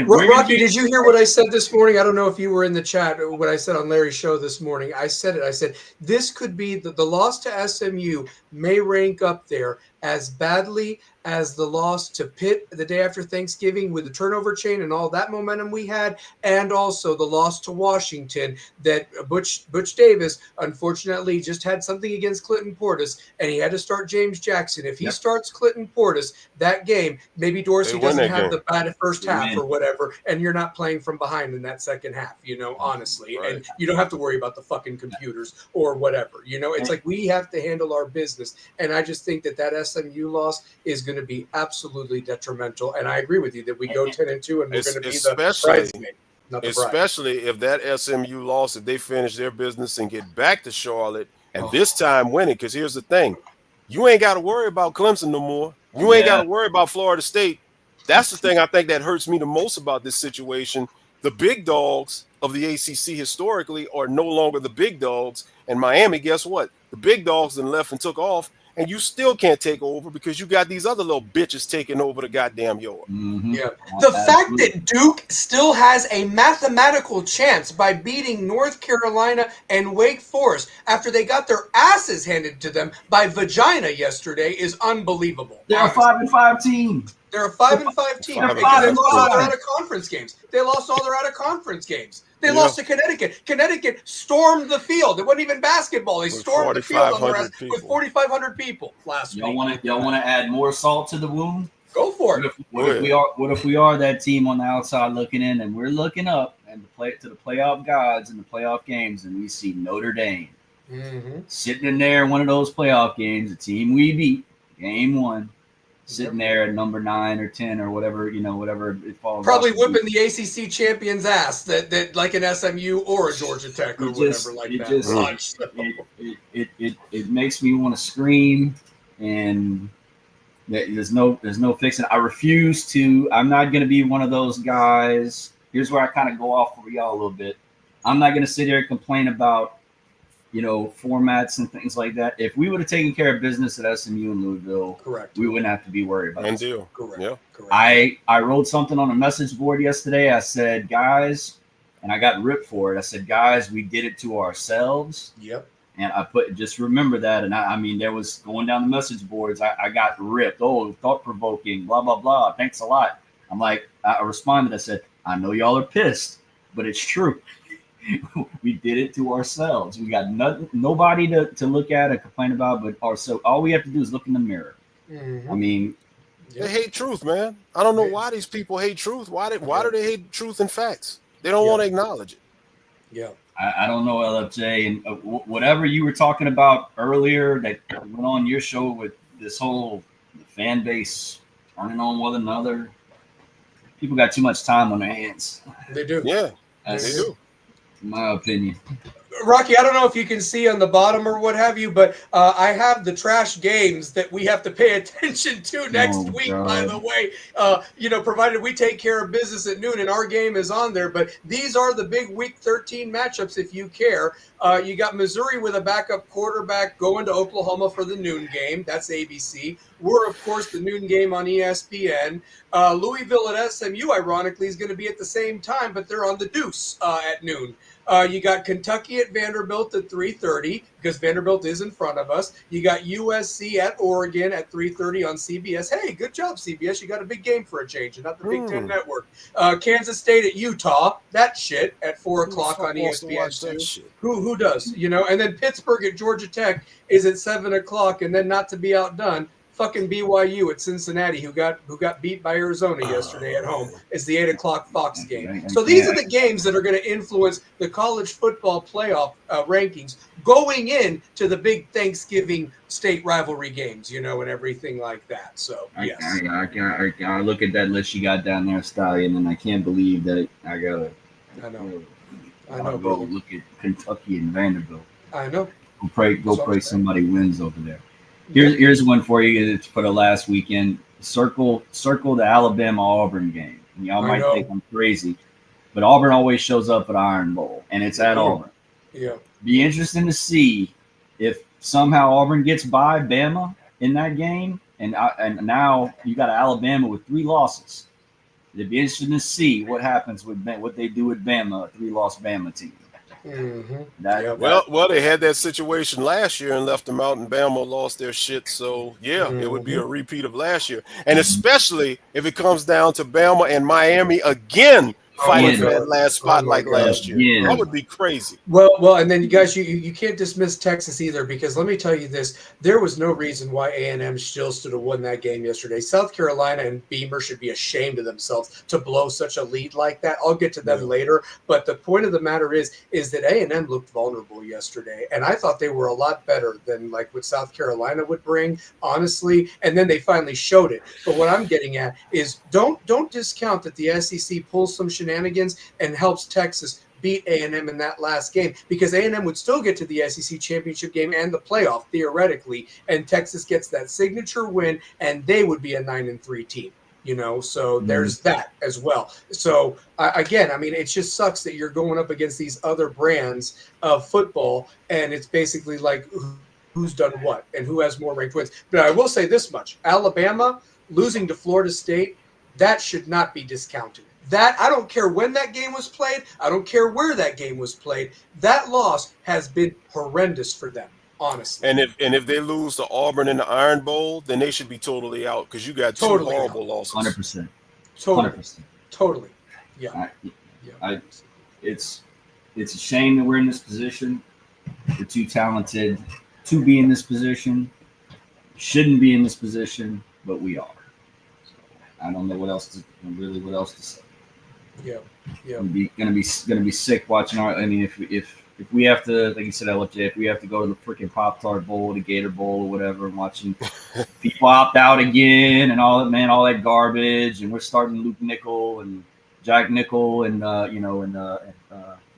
Rocky, did you hear what I said this morning? I don't know if you were in the chat. What I said on Larry's show this morning. I said this could be the loss to SMU may rank up there as badly as the loss to Pitt the day after Thanksgiving with the turnover chain and all that momentum we had, and also the loss to Washington that Butch Davis unfortunately just had something against Clinton Portis, and he had to start James Jackson. If he starts Clinton Portis that game, maybe Dorsey doesn't have the bad first half or whatever, and you're not playing from behind in that second half, honestly. And you don't have to worry about the fucking computers or whatever. It's like we have to handle our business. And I just think that SMU loss is going to be absolutely detrimental. And I agree with you that we go 10-2 and we're going to be the bridesmaid, not the bride. Especially if that SMU loss, if they finish their business and get back to Charlotte, and this time winning, because here's the thing. You ain't got to worry about Clemson no more. You ain't got to worry about Florida State. That's the thing I think that hurts me the most about this situation. The big dogs of the ACC historically are no longer the big dogs. And Miami, guess what? The big dogs then left and took off. And you still can't take over because you got these other little bitches taking over the goddamn yard. The fact that Duke still has a mathematical chance by beating North Carolina and Wake Forest after they got their asses handed to them by Vagina yesterday is unbelievable. They're a 5-5 team. They're a 5-5 team. They lost all their out-of-conference games. They lost to Connecticut. Connecticut stormed the field. It wasn't even basketball. They stormed the field on the rest with 4,500 people last week. Y'all want to add more salt to the wound? Go for it. What if we are that team on the outside looking in, and we're looking up, and the playoff gods and the playoff games, and we see Notre Dame sitting in there in one of those playoff games, the team we beat, game 1, sitting there at number 9 or 10 or whatever, whatever it falls. Probably whipping the ACC champion's ass that like an SMU or a Georgia Tech or whatever like that. It makes me want to scream, and there's no fixing. I refuse to. I'm not going to be one of those guys. Here's where I kind of go off for y'all a little bit. I'm not going to sit here and complain about formats and things like that. If we would have taken care of business at SMU and Louisville, correct, we wouldn't have to be worried about it. Correct. Yeah. Correct. I wrote something on a message board yesterday. I said, guys, and I got ripped for it. I said, guys, we did it to ourselves. Yep. And I just remember that. And I mean, there was going down the message boards. I got ripped. Oh, thought provoking, blah, blah, blah. Thanks a lot. I'm like, I responded. I said, I know y'all are pissed, but it's true. We did it to ourselves. We got nobody to look at and complain about, but ourselves. All we have to do is look in the mirror. I mean, they hate truth, man. I don't know why these people hate truth. Why do they hate truth and facts? They don't want to acknowledge it. Yeah. I don't know, LFJ, and whatever you were talking about earlier that went on your show with this whole fan base turning on one another. People got too much time on their hands. They do. Yeah, they do. In my opinion. Rocky, I don't know if you can see on the bottom or what have you, but I have the trash games that we have to pay attention to next week, God. By the way. Provided we take care of business at noon and our game is on there. But these are the big Week 13 matchups if you care. You got Missouri with a backup quarterback going to Oklahoma for the noon game. That's ABC. We're, of course, the noon game on ESPN. Louisville at SMU, ironically, is going to be at the same time, but they're on the deuce at noon. You got Kentucky at Vanderbilt at 3:30 because Vanderbilt is in front of us. You got USC at Oregon at 3:30 on CBS. Hey, good job, CBS. You got a big game for a change and not the Big Ten Network. Kansas State at Utah. That shit at 4 o'clock on ESPN2. Who does? And then Pittsburgh at Georgia Tech is at 7 o'clock. And then not to be outdone, fucking BYU at Cincinnati, who got beat by Arizona yesterday at home, is the 8 o'clock Fox game. So these are the games that are going to influence the college football playoff rankings going into the big Thanksgiving state rivalry games, and everything like that. So yes, I look at that list you got down there, Stallion, and I can't believe that I gotta go look at Kentucky and Vanderbilt. I know. Go pray somebody wins over there. Here's one for you for the last weekend. Circle the Alabama-Auburn game. And y'all might think I'm crazy, but Auburn always shows up at Iron Bowl, and it's at Auburn. Yeah. Be interesting to see if somehow Auburn gets by Bama in that game, and now you got Alabama with 3 losses. It'd be interesting to see what happens with what they do with Bama, a 3-loss Bama team. Well, they had that situation last year and left them out, and Bama lost their shit. So it would be a repeat of last year, and especially if it comes down to Bama and Miami again fighting for that last spot last year. Yeah. That would be crazy. Well, and then you guys, you can't dismiss Texas either, because let me tell you this: there was no reason why A&M still should have won that game yesterday. South Carolina and Beamer should be ashamed of themselves to blow such a lead like that. I'll get to them later, but the point of the matter is that A&M looked vulnerable yesterday, and I thought they were a lot better than like what South Carolina would bring, honestly. And then they finally showed it. But what I'm getting at is don't discount that the SEC pulls some shenanigans and helps Texas beat A&M in that last game, because A&M would still get to the SEC championship game and the playoff theoretically, and Texas gets that signature win, and they would be a 9-3 team. So there's that as well. So again, I mean, it just sucks that you're going up against these other brands of football, and it's basically like who's done what and who has more ranked wins. But I will say this much: Alabama losing to Florida State, that should not be discounted. That, I don't care when that game was played. I don't care where that game was played. That loss has been horrendous for them, honestly. And if they lose to Auburn in the Iron Bowl, then they should be totally out, because you got two horrible losses. 100%. Totally. Yeah. It's a shame that we're in this position. We're too talented to be in this position. Shouldn't be in this position, but we are. So I don't know what else to say. Yeah. Yeah. Gonna be sick watching our. I mean, if we have to, like you said, LJ, if we have to go to the freaking Pop Tart Bowl, the Gator Bowl, or whatever, and watching people opt out again and all that, man, all that garbage, and we're starting Luke Nickel and Jack Nickel and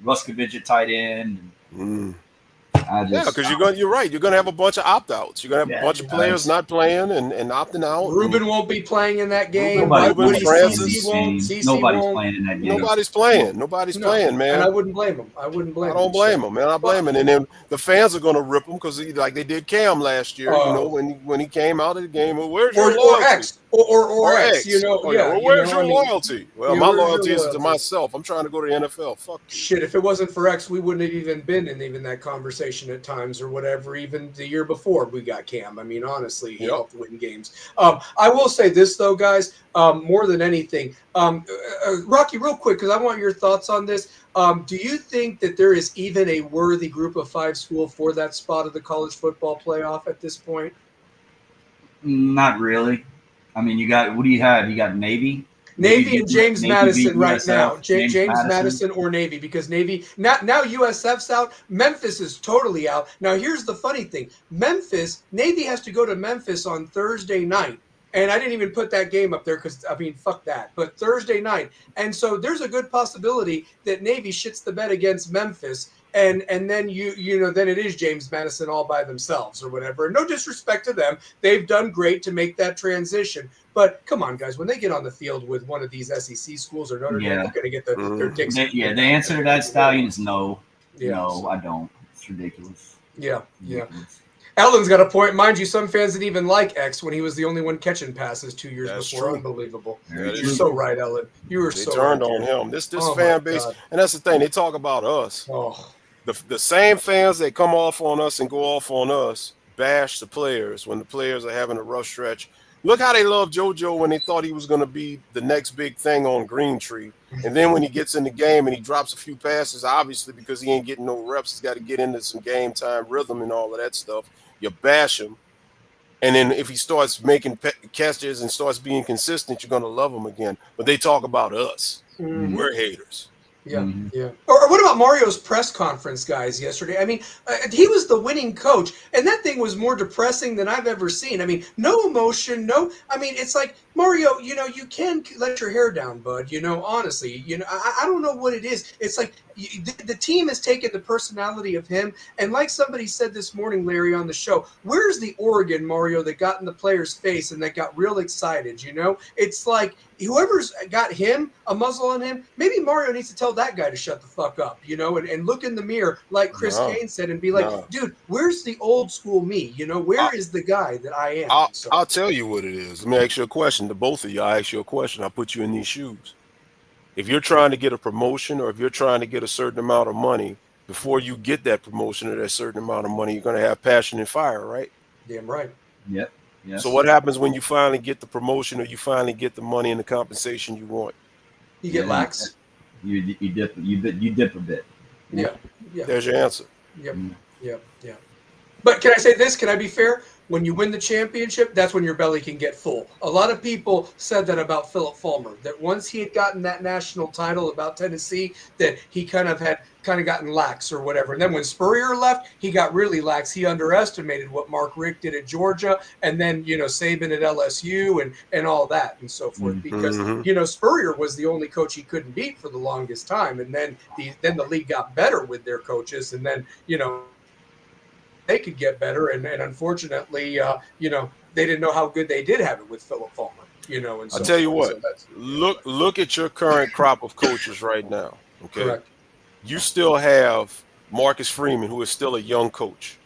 Ruskovich at tight end. Mm. I Yeah, just, because you're right. You're gonna have a bunch of opt-outs. You're gonna have Yeah, a bunch of players not playing and opting out. Ruben won't be playing in that game. Nobody's CC playing won't. CC Nobody's won't. playing in that game. Nobody's playing. Nobody's No. playing, man. And I wouldn't blame him. I don't blame him, man. I blame him. And then the fans are going to rip him because like they did Cam last year. You know, when he came out of the game, well, where's your loyalty? Or X or X. You know, well, where's your loyalty? Well, my loyalty is to myself. I'm trying to go to the NFL. Fuck you. Shit, if it wasn't for X, we wouldn't have even been in even that conversation at times or whatever. Even the year before we got Cam. I mean, honestly, he helped win games. I will say this though, guys. More than anything, Rocky, real quick, because I want your thoughts on this. Do you think that there is even a worthy Group of 5 school for that spot of the college football playoff at this point? Not really. I mean, what do you have? You got Navy and James Navy Madison right USF, now. James Madison or Navy, because Navy now USF's out. Memphis is totally out. Now here's the funny thing: Navy has to go to Memphis on Thursday night. And I didn't even put that game up there because, I mean, fuck that. But Thursday night. And so there's a good possibility that Navy shits the bed against Memphis. And then then it is James Madison all by themselves or whatever. No disrespect to them. They've done great to make that transition. But come on, guys, when they get on the field with one of these SEC schools or Notre Dame, they're going to get their dicks. The answer to that, Stallion, is no. Yeah. No, I don't. It's ridiculous. Yeah. Ellen's got a point. Mind you, some fans didn't even like X when he was the only one catching passes 2 years before. True. Unbelievable. You're so right, Ellen. You were so right. They turned on him. This fan base, and that's the thing. They talk about us. The same fans that come off on us and go off on us bash the players when the players are having a rough stretch. Look how they love JoJo when they thought he was going to be the next big thing on Green Tree. And then when he gets in the game and he drops a few passes, obviously because he ain't getting no reps, he's got to get into some game time rhythm and all of that stuff. You bash him. And then if he starts making catches and starts being consistent, you're going to love him again. But they talk about us. Mm-hmm. We're haters. Yeah. Or what about Mario's press conference, guys, yesterday? I mean, he was the winning coach, and that thing was more depressing than I've ever seen. I mean, no emotion, it's like, Mario, you can let your hair down, bud, honestly. I don't know what it is. It's like the team has taken the personality of him, and like somebody said this morning, Larry, on the show, where's the Oregon Mario that got in the player's face and that got real excited, It's like whoever's got him, a muzzle on him, maybe Mario needs to tell that guy to shut the fuck up, and look in the mirror, like Chris Kane said, and be like, dude, where's the old school me? Where is the guy that I am? I'll tell you what it is. Let me ask you a question. To both of you, I ask you a question. I'll put you in these shoes. If you're trying to get a promotion or if you're trying to get a certain amount of money, before you get that promotion or that certain amount of money, you're going to have passion and fire, right? Damn right. Yep. Yes. So what happens when you finally get the promotion or you finally get the money and the compensation you want? You get lax. You dip a bit. Yeah. There's your answer. Yep. But can I say this? Can I be fair? When you win the championship, that's when your belly can get full. A lot of people said that about Philip Fulmer, that once he had gotten that national title about Tennessee, that he kind of gotten lax or whatever. And then when Spurrier left, he got really lax. He underestimated what Mark Richt did at Georgia, and then Saban at LSU and all that and so forth. Because Spurrier was the only coach he couldn't beat for the longest time, and then the league got better with their coaches, and then they could get better, and unfortunately, they didn't know how good they did have it with Philip Fulmer. And so I'll tell you what. Look at your current crop of coaches right now. Okay, correct. You still have Marcus Freeman, who is still a young coach,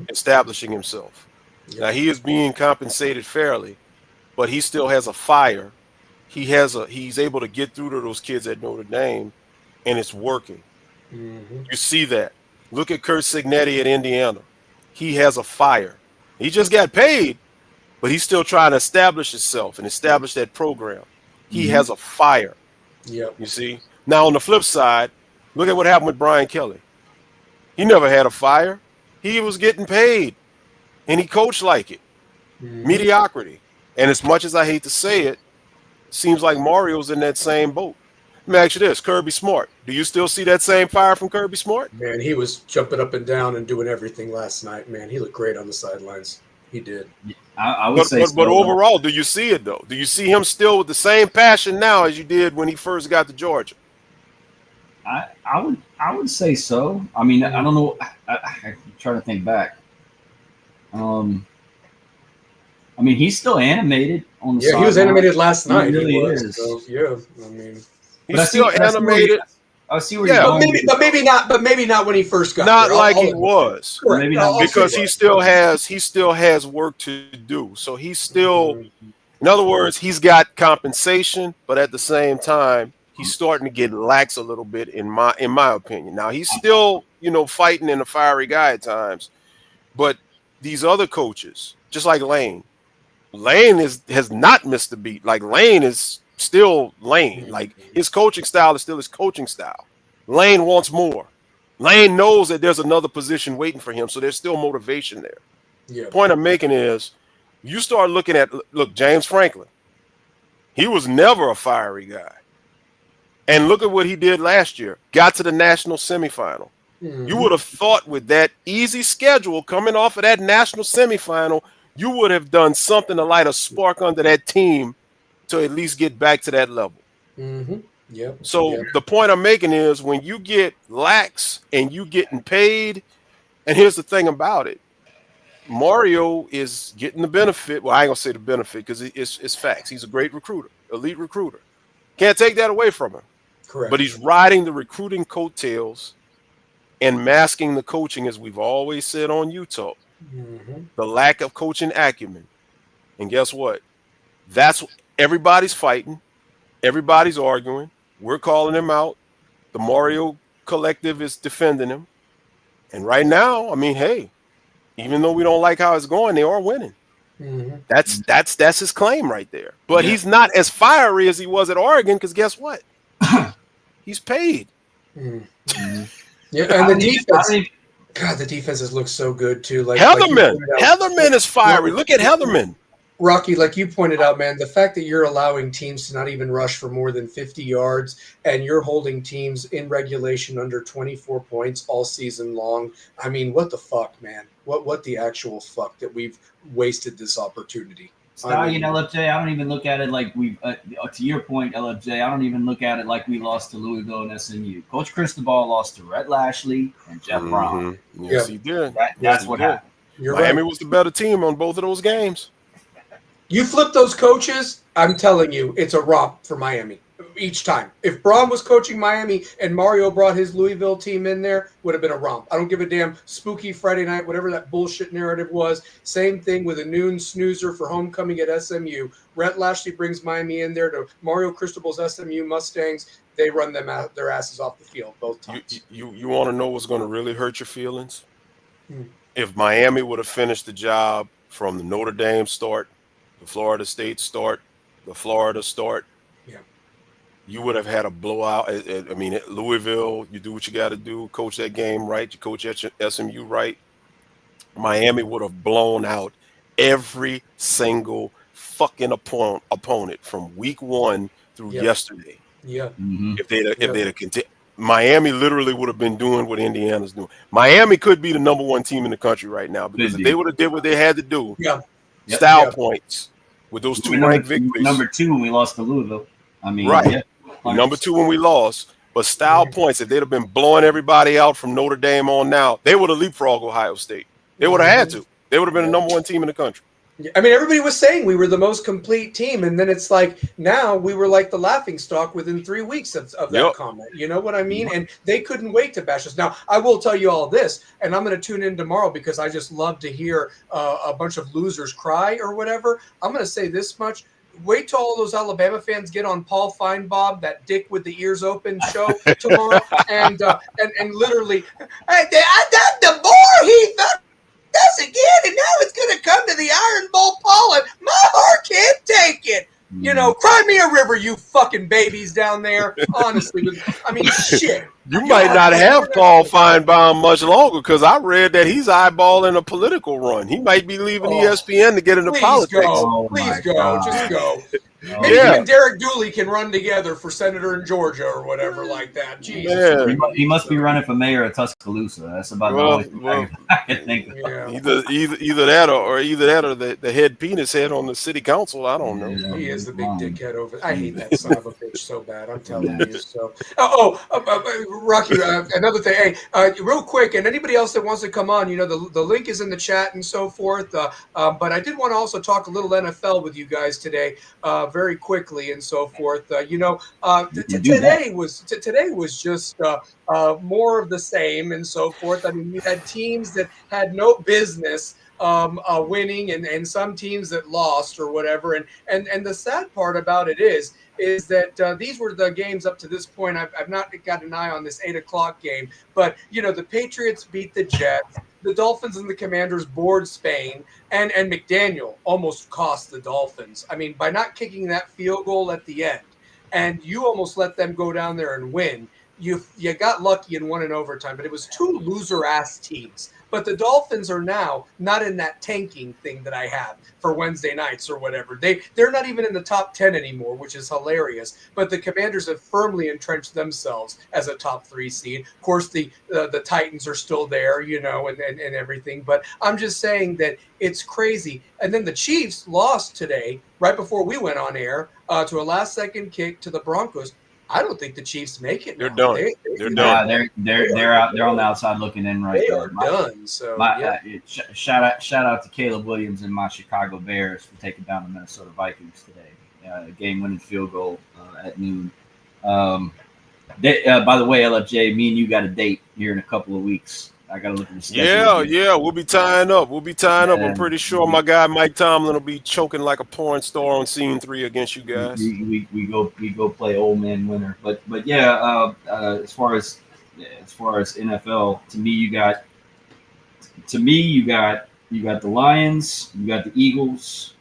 establishing himself. Yep. Now he is being compensated fairly, but he still has a fire. He's able to get through to those kids at Notre Dame, and it's working. You see that. Look at Kurt Signetti at Indiana. He has a fire. He just got paid, but he's still trying to establish himself and establish that program. He has a fire. Yeah. You see? Now, on the flip side, look at what happened with Brian Kelly. He never had a fire. He was getting paid, and he coached like it. Mediocrity. And as much as I hate to say it, seems like Mario's in that same boat. Let me ask you this, Kirby Smart. Do you still see that same fire from Kirby Smart? Man, he was jumping up and down and doing everything last night. Man, he looked great on the sidelines. He did. I would But say but, so. but overall, do you see it though? Do you see him still with the same passion now as you did when he first got to Georgia? I would say so. I mean, I don't know. I'm trying to think back. I mean, he's still animated on the Yeah, he was sideline. animated last night. He really was. is. So, yeah, I mean, He's still animated. I see where Yeah. you're but going. maybe not. But maybe not when he first got Not there. like I'll he admit. was. Correct. Maybe not I'll say Because that. he still has work to do. So he's still, in other words, he's got compensation, but at the same time, he's starting to get lax a little bit in my opinion. Now he's still, fighting and a fiery guy at times, but these other coaches, just like Lane has not missed a beat. Like Lane is still Lane. Like his coaching style is still his coaching style. Lane wants more. Lane knows that there's another position waiting for him, so there's still motivation there. Yeah. Point I'm making is, you start looking at James Franklin. He was never a fiery guy, and look at what he did last year. Got to the national semifinal. You would have thought with that easy schedule coming off of that national semifinal, you would have done something to light a spark under that team to at least get back to that level. Yep. So the point I'm making is, when you get lax and you getting paid, and here's the thing about it, Mario is getting the benefit. Well, I ain't gonna say the benefit because it's facts. He's a great recruiter, elite recruiter. Can't take that away from him. Correct. But he's riding the recruiting coattails and masking the coaching, as we've always said on Utah. The lack of coaching acumen. And guess what? That's everybody's fighting. Everybody's arguing. We're calling him out. The Mario Collective is defending him. And right now, I mean, hey, even though we don't like how it's going, they are winning. That's his claim right there. But he's not as fiery as he was at Oregon, because guess what? He's paid. Yeah, and the defense. God, the defenses look so good too. Like Heatherman. Heatherman is fiery. Look at Heatherman. Rocky, like you pointed out, man, the fact that you're allowing teams to not even rush for more than 50 yards and you're holding teams in regulation under 24 points all season long. I mean, what the fuck, man? What the actual fuck that we've wasted this opportunity? Stallion, LFJ, I don't even look at it like we to your point, LFJ, I don't even look at it like we lost to Louisville and SMU. Coach Cristobal lost to Rhett Lashley and Jeff Brown. Yes, he did. That's what happened. Miami was the better team on both of those games. You flip those coaches, I'm telling you, it's a romp for Miami each time. If Braun was coaching Miami and Mario brought his Louisville team in there, would have been a romp. I don't give a damn. Spooky Friday night, whatever that bullshit narrative was. Same thing with a noon snoozer for homecoming at SMU. Rhett Lashley brings Miami in there to Mario Cristobal's SMU Mustangs. They run them out, their asses off the field both times. You want to know what's going to really hurt your feelings? If Miami would have finished the job from the Notre Dame start, the Florida State start, the Florida start, you would have had a blowout. I mean, at Louisville, you do what you got to do, coach that game right, you coach SMU right. Miami would have blown out every single fucking opponent from week one through yesterday. If they'd have continued. Miami literally would have been doing what Indiana's doing. Miami could be the number one team in the country right now, because if they would have did what they had to do, style points with those two ranked victories. Number 2 when we lost to Louisville. I mean, right. Number 2 when we lost, but style points. If they'd have been blowing everybody out from Notre Dame on now, they would have leapfrogged Ohio State. They would have had to. They would have been the number one team in the country. I mean, everybody was saying we were the most complete team, and then it's like now we were like the laughingstock within 3 weeks of that comment. You know what I mean? And they couldn't wait to bash us. Now, I will tell you all this, and I'm going to tune in tomorrow because I just love to hear a bunch of losers cry or whatever. I'm going to say this much. Wait till all those Alabama fans get on Paul Feinbaum, that dick with the ears open show tomorrow, and literally, hey, the boar he us again, and now it's going to come to the Iron Bowl, Paul, and my heart can't take it. You know, cry me a river, you fucking babies down there. Honestly, I mean, shit. You might not have Paul Feinbaum much longer, because I read that he's eyeballing a political run. He might be leaving ESPN to get into politics. Please go. Just go. Maybe Yeah. him and Derek Dooley can run together for senator in Georgia or whatever like that. Jesus. Man. He must be running for mayor of Tuscaloosa. That's about the only thing I can think of. Yeah. Either that or the head penis head on the city council. I don't know. He is the big dickhead over. I hate that son of a bitch so bad. I'm telling you. So, Rocky, another thing. Hey, real quick, and anybody else that wants to come on, the link is in the chat and so forth. But I did want to also talk a little NFL with you guys today, very quickly and so forth. Today was just more of the same and so forth. I mean, you had teams that had no business winning and some teams that lost or whatever. And the sad part about it is that these were the games up to this point. I've not got an eye on this 8:00 game, but the Patriots beat the Jets. The Dolphins and the Commanders bored Spain, and McDaniel almost cost the Dolphins. I mean, by not kicking that field goal at the end, and you almost let them go down there and win. You got lucky and won in overtime, but it was two loser-ass teams. But the Dolphins are now not in that tanking thing that I have for Wednesday nights or whatever. They're not even in the top 10 anymore, which is hilarious. But the Commanders have firmly entrenched themselves as a top 3 seed. Of course, the Titans are still there, and everything. But I'm just saying that it's crazy. And then the Chiefs lost today, right before we went on air, to a last-second kick to the Broncos. I don't think the Chiefs make it. They're now. done. They're Nah, done. they're out. They're on the outside looking in right They there. are done. So Shout out to Caleb Williams and my Chicago Bears for taking down the Minnesota Vikings today. Game-winning field goal at noon. By the way, LFJ, me and you got a date here in a couple of weeks. I got to look at the schedule. Yeah, we'll be tying up. I'm pretty sure my guy Mike Tomlin will be choking like a porn star on scene 3 against you guys. We go play old man winner. But yeah, as far as NFL, to me you got the Lions, you got the Eagles.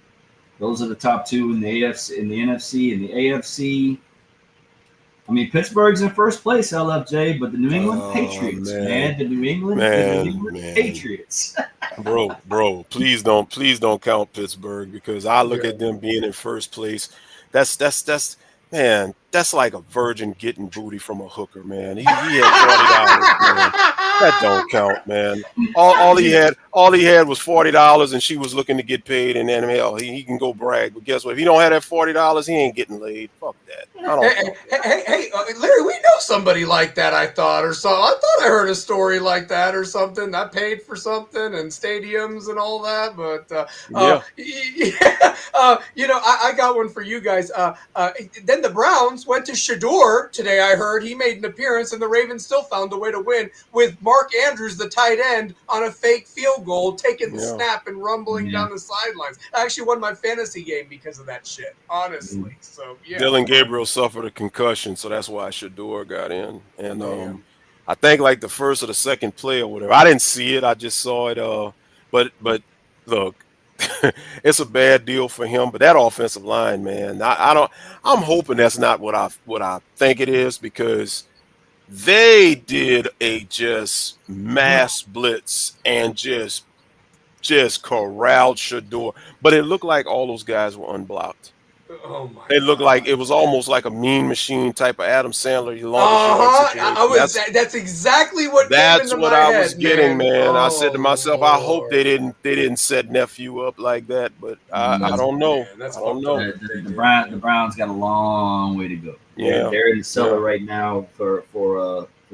Those are the top 2 in the AFC, in the NFC, and the AFC. I mean, Pittsburgh's in first place, LFJ, but the New England Patriots, man. The New England Patriots. bro, please don't count Pittsburgh, because I look at them being in first place. That's man, that's like a virgin getting booty from a hooker, man. He had $40, man. That don't count, man. All he had was $40, and she was looking to get paid, and then he can go brag. But guess what? If he don't have that $40, he ain't getting laid. Fuck that. Hey, Larry, we know somebody like that. I thought I heard a story like that or something. I paid for something and stadiums and all that. But I got one for you guys. Then the Browns went to Shador today. I heard he made an appearance, and the Ravens still found a way to win with Mark Andrews, the tight end, on a fake field goal, taking the snap and rumbling down the sidelines. I actually won my fantasy game because of that shit, honestly. So yeah. Dylan Gabriel suffered a concussion, so that's why Shador got in. And I think like the first or the second play or whatever. I didn't see it. I just saw it. But look, it's a bad deal for him. But that offensive line, man, I'm hoping that's not what I think it is, because they did a just mass blitz and just corralled Shador. But it looked like all those guys were unblocked. Oh my! It looked like it was almost like a Mean Machine type of Adam Sandler longest yard situation. That's exactly what. That's what I was getting, man. Oh, I said to myself, Lord. I hope they didn't set nephew up like that, but I don't know. Man, I don't know. The Browns got a long way to go. Yeah, they're in the cellar right now for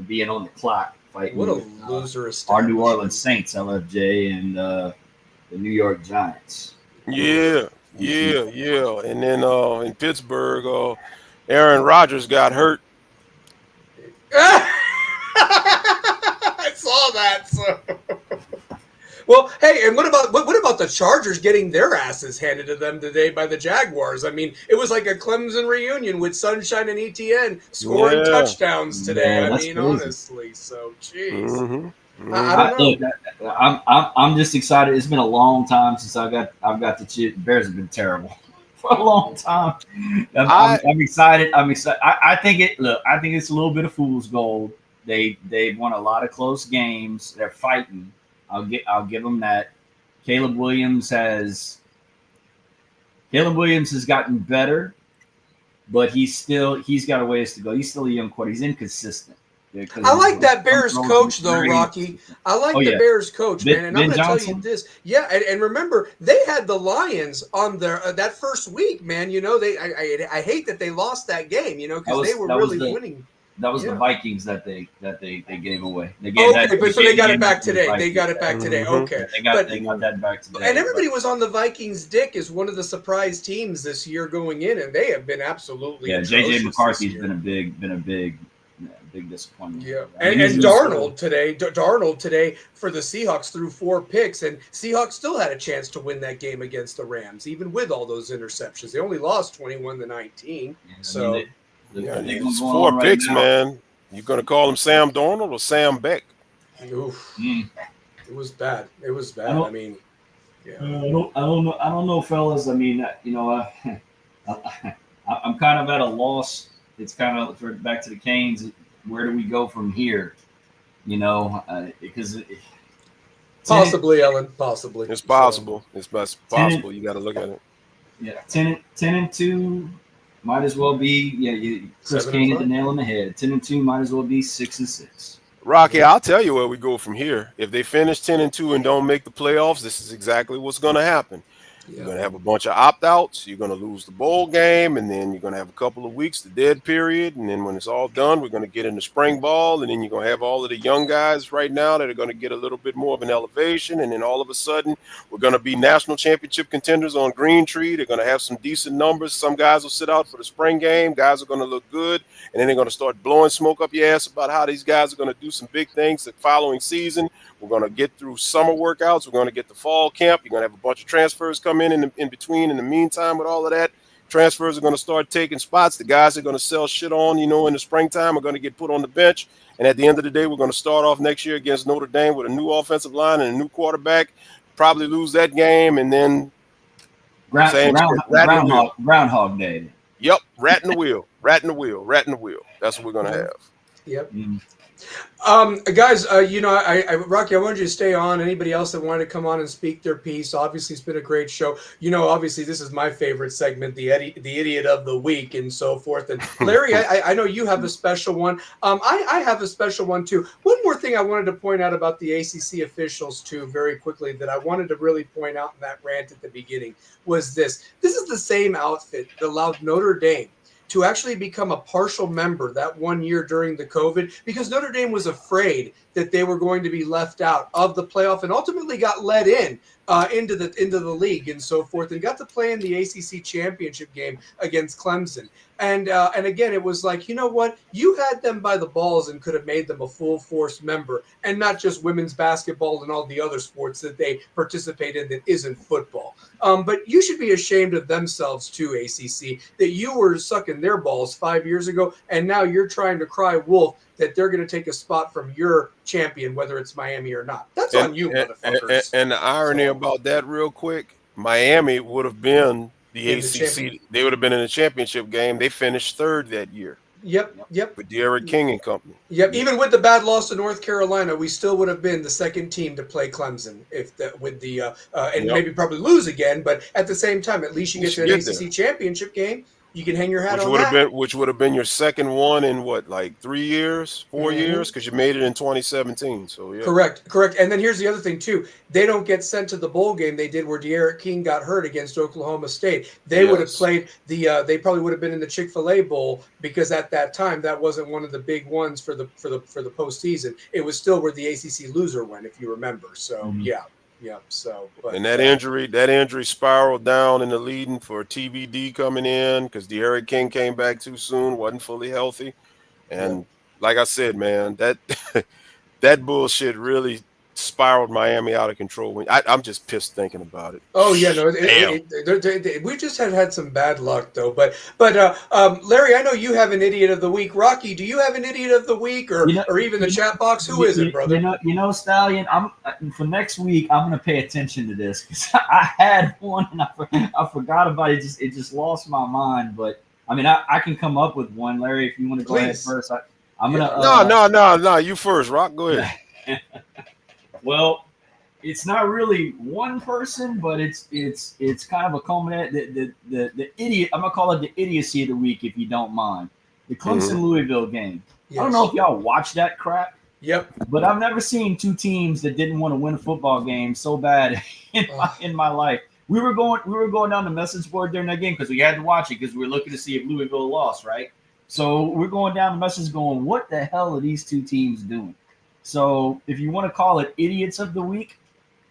being on the clock, fighting. What a loser! Our New Orleans Saints, LFJ, and the New York Giants. Yeah. And then in Pittsburgh, Aaron Rodgers got hurt. I saw that. So. Well, hey, and what about the Chargers getting their asses handed to them today by the Jaguars? I mean, it was like a Clemson reunion with Sunshine and ETN scoring touchdowns today. I mean, crazy. Honestly, so jeez. Mm-hmm. I don't know. I'm just excited. It's been a long time since I've got the Bears have been terrible for a long time. I'm excited. I think it's a little bit of fool's gold. They've won a lot of close games. They're fighting. I'll give them that. Caleb Williams has Caleb Williams has gotten better, but he's got a ways to go. He's still a young quarterback. He's inconsistent. I like that Bears coach, though, Rocky. I like the Bears coach, man. And I'm going to tell you this. Yeah, and remember, they had the Lions on their that first week, man. You know, I hate that they lost that game, you know, because they were really winning. That was the Vikings that they gave away. But so they got it back today. They got it back today. Okay, they got that back today. And everybody was on the Vikings' dick as one of the surprise teams this year going in, and they have been absolutely JJ McCarthy's been a big disappointment. Yeah, and Darnold today for the Seahawks threw 4 picks, and Seahawks still had a chance to win that game against the Rams, even with all those interceptions. They only lost 21-19. So. It's 4 picks, man. You gonna call him Sam Darnold or Sam Beck? Oof. It was bad. I mean, I don't know, fellas. I mean, you know, I'm kind of at a loss. It's kind of back to the Canes. Where do we go from here? You know, because possibly, Ellen. Possibly, it's possible. It's possible. You got to look at it. Yeah, 10-2. Might as well be, Chris Kane hit the nail on the head. 10-2 might as well be 6-6. Rocky, I'll tell you where we go from here. If they finish 10-2 and don't make the playoffs, this is exactly what's going to happen. Yeah. You're going to have a bunch of opt-outs. You're going to lose the bowl game, and then you're going to have a couple of weeks, the dead period. And then when it's all done, we're going to get into spring ball, and then you're going to have all of the young guys right now that are going to get a little bit more of an elevation. And then all of a sudden, we're going to be national championship contenders on Green Tree. They're going to have some decent numbers. Some guys will sit out for the spring game. Guys are going to look good. And then they're going to start blowing smoke up your ass about how these guys are going to do some big things the following season. We're going to get through summer workouts. We're going to get the fall camp. You're going to have a bunch of transfers come in between. In the meantime, with all of that, transfers are going to start taking spots. The guys are going to sell shit on, in the springtime are going to get put on the bench. And at the end of the day, we're going to start off next year against Notre Dame with a new offensive line and a new quarterback. Probably lose that game, and then Groundhog Day. Yep, rat in the wheel. That's what we're going to have. Yep. Guys, Rocky, I wanted you to stay on. Anybody else that wanted to come on and speak their piece? Obviously, it's been a great show. Obviously, this is my favorite segment, the idiot of the week and so forth. And Larry, I know you have a special one. I have a special one too. One more thing I wanted to point out about the ACC officials too, very quickly, that I wanted to really point out in that rant at the beginning was this. This is the same outfit that allowed Notre Dame to actually become a partial member that 1 year during the COVID, because Notre Dame was afraid that they were going to be left out of the playoff and ultimately got let in into the league and so forth, and got to play in the ACC championship game against Clemson. And again, it was like, you know what? You had them by the balls and could have made them a full force member, and not just women's basketball and all the other sports that they participate in that isn't football. But you should be ashamed of themselves too, ACC, that you were sucking their balls 5 years ago, and now you're trying to cry wolf that they're going to take a spot from your champion, whether it's Miami or not. That's on you, motherfuckers. And the irony about that real quick, Miami would have been the ACC. They would have been in the championship game. They finished third that year. Yep. With Derek King and company. Yep. Even with the bad loss to North Carolina, we still would have been the second team to play Clemson maybe probably lose again. But at the same time, at least you get to an ACC championship game. You can hang your hat on that. Which would have been your second one in 3 years, 4 years, because you made it in 2017. So yeah. Correct. And then here's the other thing too: they don't get sent to the bowl game they did where Derek King got hurt against Oklahoma State. They would have played they probably would have been in the Chick-fil-A Bowl, because at that time that wasn't one of the big ones for the postseason. It was still where the ACC loser went, if you remember. So yeah. So, that injury spiraled down in the leading for TBD coming in, because Derek King came back too soon, wasn't fully healthy, and like I said, man, that bullshit really spiraled Miami out of control. I'm just pissed thinking about it. Oh yeah, no, we just had some bad luck though. But Larry, I know you have an idiot of the week. Rocky, do you have an idiot of the week, or even the chat box? Who is it, brother? Stallion. For next week, I'm going to pay attention to this, because I had one and I forgot about it. It just lost my mind. But I mean, I can come up with one, Larry, if you want to go ahead first. I'm gonna. No, you first, Rock. Go ahead. Well, it's not really one person, but it's kind of a culminate. The idiot. I'm gonna call it the idiocy of the week, if you don't mind. The Clemson Louisville game. I don't know Yes. if y'all watch that crap, Yep. but I've never seen two teams that didn't want to win a football game so bad in my life. We were going down the message board during that game because we had to watch it because we were looking to see if Louisville lost, right? So we're going down the message going, what the hell are these two teams doing? So if you want to call it idiots of the week,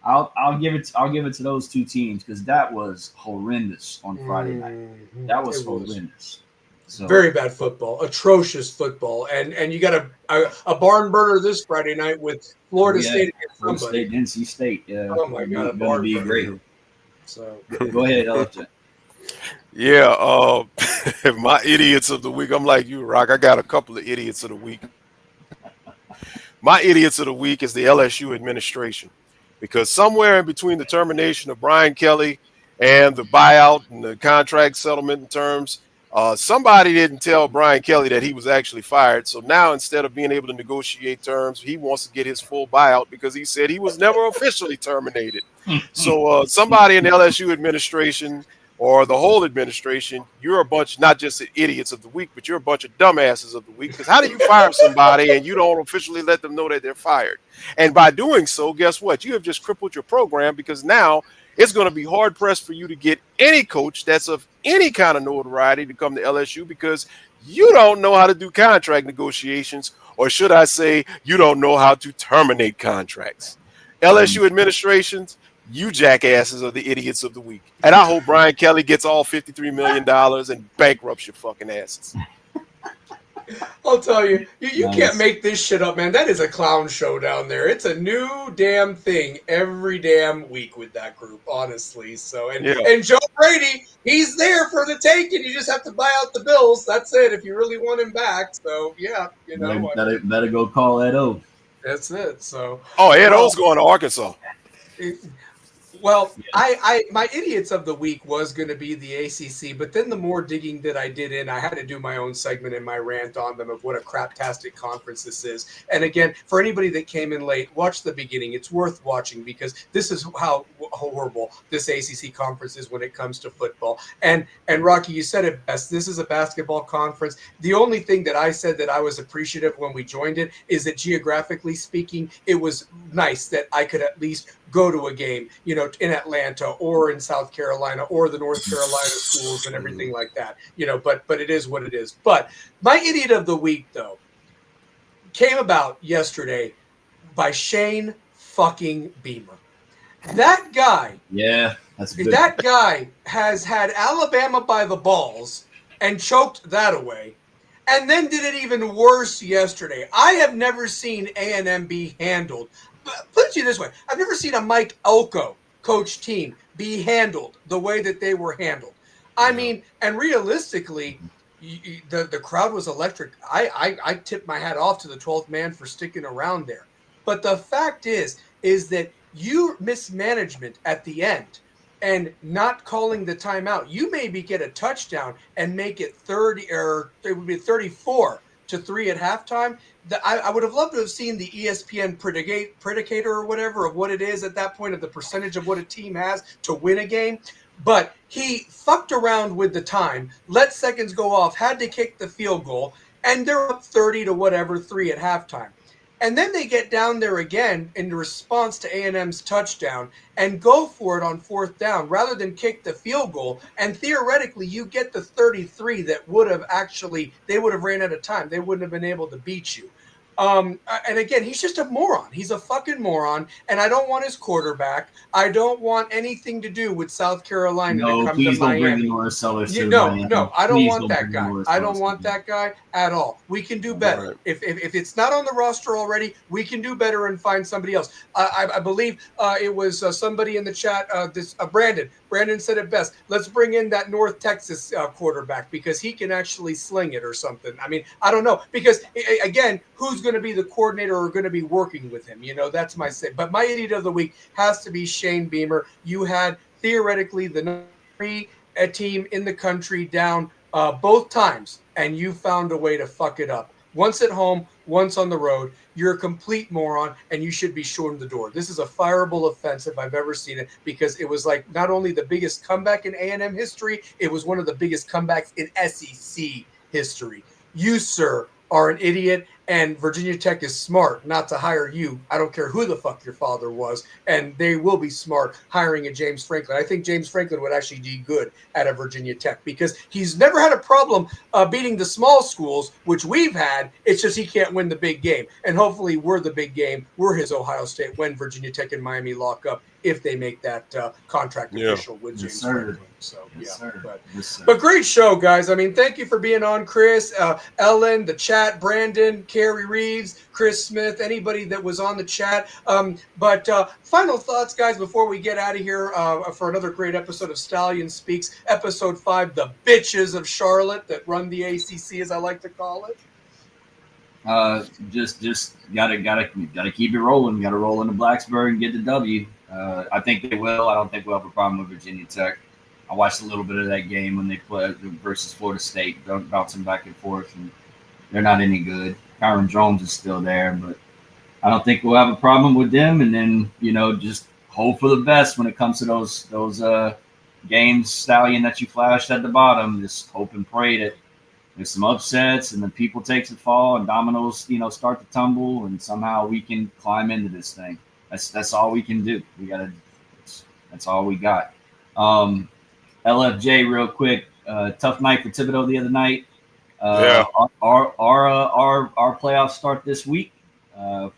I'll give it to those two teams because that was horrendous on Friday night. That was horrendous. So very bad football, atrocious football, and you got a barn burner this Friday night with Florida State against Florida somebody. State, NC State. Yeah. Oh my God, a going barn to be burner. great. So Go ahead, LFJ. Yeah, my idiots of the week. I'm like you, Rock. I got a couple of idiots of the week. My idiots of the week is the LSU administration, because somewhere in between the termination of Brian Kelly and the buyout and the contract settlement in terms, somebody didn't tell Brian Kelly that he was actually fired. So now instead of being able to negotiate terms, he wants to get his full buyout because he said he was never officially terminated. So somebody in the LSU administration or the whole administration, you're a bunch, not just the idiots of the week, but you're a bunch of dumbasses of the week. Because how do you fire somebody and you don't officially let them know that they're fired? And by doing so, guess what? You have just crippled your program, because now it's going to be hard pressed for you to get any coach that's of any kind of notoriety to come to LSU, because you don't know how to do contract negotiations, or should I say, you don't know how to terminate contracts. LSU administrations, you jackasses are the idiots of the week. And I hope Brian Kelly gets all $53 million and bankrupts your fucking asses. I'll tell you, you Nice. can't make this shit up, man. That is a clown show down there. It's a new damn thing every damn week with that group, honestly. So, and Joe Brady, he's there for the taking. You just have to buy out the Bills. That's it. If you really want him back. So, yeah, you know, better go call Ed O. That's it. So, Ed O's going to Arkansas. Well, my idiots of the week was going to be the ACC, but then the more digging that I did in, I had to do my own segment and my rant on them of what a craptastic conference this is. And again, for anybody that came in late, watch the beginning. It's worth watching, because this is how horrible this ACC conference is when it comes to football. And Rocky, you said it best. This is a basketball conference. The only thing that I said that I was appreciative when we joined it is that geographically speaking, it was nice that I could at least go to a game, you know, in Atlanta or in South Carolina or the North Carolina schools and everything like that, you know, but it is what it is. But my idiot of the week, though, came about yesterday by Shane fucking Beamer. That guy, that guy has had Alabama by the balls and choked that away, and then did it even worse yesterday. I have never seen A&M be handled. Put it to you this way. I've never seen a Mike Elko coach team be handled the way that they were handled. I mean, and realistically, the crowd was electric. I tipped my hat off to the 12th man for sticking around there. But the fact is that you mismanagement at the end and not calling the timeout, you maybe get a touchdown and make it 30, or it would be 34-3 at halftime. I would have loved to have seen the ESPN predicator or whatever of what it is at that point, of the percentage of what a team has to win a game. But he fucked around with the time, let seconds go off, had to kick the field goal, and they're up 30 to whatever, 3 at halftime. And then they get down there again in response to A&M's touchdown and go for it on 4th down rather than kick the field goal. And theoretically, you get the 33 that would have actually, they would have ran out of time. They wouldn't have been able to beat you. And again, he's just a moron. He's a fucking moron. And I don't want his quarterback. I don't want anything to do with South Carolina to come to Miami. Bring the Norris Sellers to Miami. No, I don't please want that guy. I don't want that guy at all. We can do better. Right. If it's not on the roster already, we can do better and find somebody else. I believe it was somebody in the chat, Brandon. Brandon said it best. Let's bring in that North Texas quarterback, because he can actually sling it or something. I mean, I don't know, because again, who's going to be the coordinator or going to be working with him? You know, that's my say. But my idiot of the week has to be Shane Beamer. You had theoretically the number 3 team in the country down both times, and you found a way to fuck it up. Once at home, once on the road. You're a complete moron, and you should be shown the door. This is a fireable offense if I've ever seen it, because it was like not only the biggest comeback in A&M history, it was one of the biggest comebacks in SEC history. You, sir, are an idiot, and Virginia Tech is smart not to hire you. I don't care who the fuck your father was, and they will be smart hiring a James Franklin. I think James Franklin would actually do good at a Virginia Tech because he's never had a problem beating the small schools, which we've had. It's just he can't win the big game, and hopefully we're the big game. We're his Ohio State when Virginia Tech and Miami lock up, if they make that contract official with James Franklin. So but great show, guys. I mean, thank you for being on, Chris, Ellen, the chat, Brandon, Carrie Reeves, Chris Smith, anybody that was on the chat. But final thoughts, guys, before we get out of here for another great episode of Stallion Speaks, episode 5, the bitches of Charlotte that run the ACC, as I like to call it. Just gotta keep it rolling. Gotta roll into Blacksburg and get the W. I think they will. I don't think we'll have a problem with Virginia Tech. I watched a little bit of that game when they played versus Florida State, bouncing back and forth, and they're not any good. Kyron Jones is still there, but I don't think we'll have a problem with them. And then, just hope for the best when it comes to those games, Stallion, that you flashed at the bottom. Just hope and pray that there's some upsets and the people takes a fall and dominoes, start to tumble, and somehow we can climb into this thing. That's all we can do. That's all we got. LFJ, real quick. Tough night for Thibodeau the other night. Our playoffs start this week. My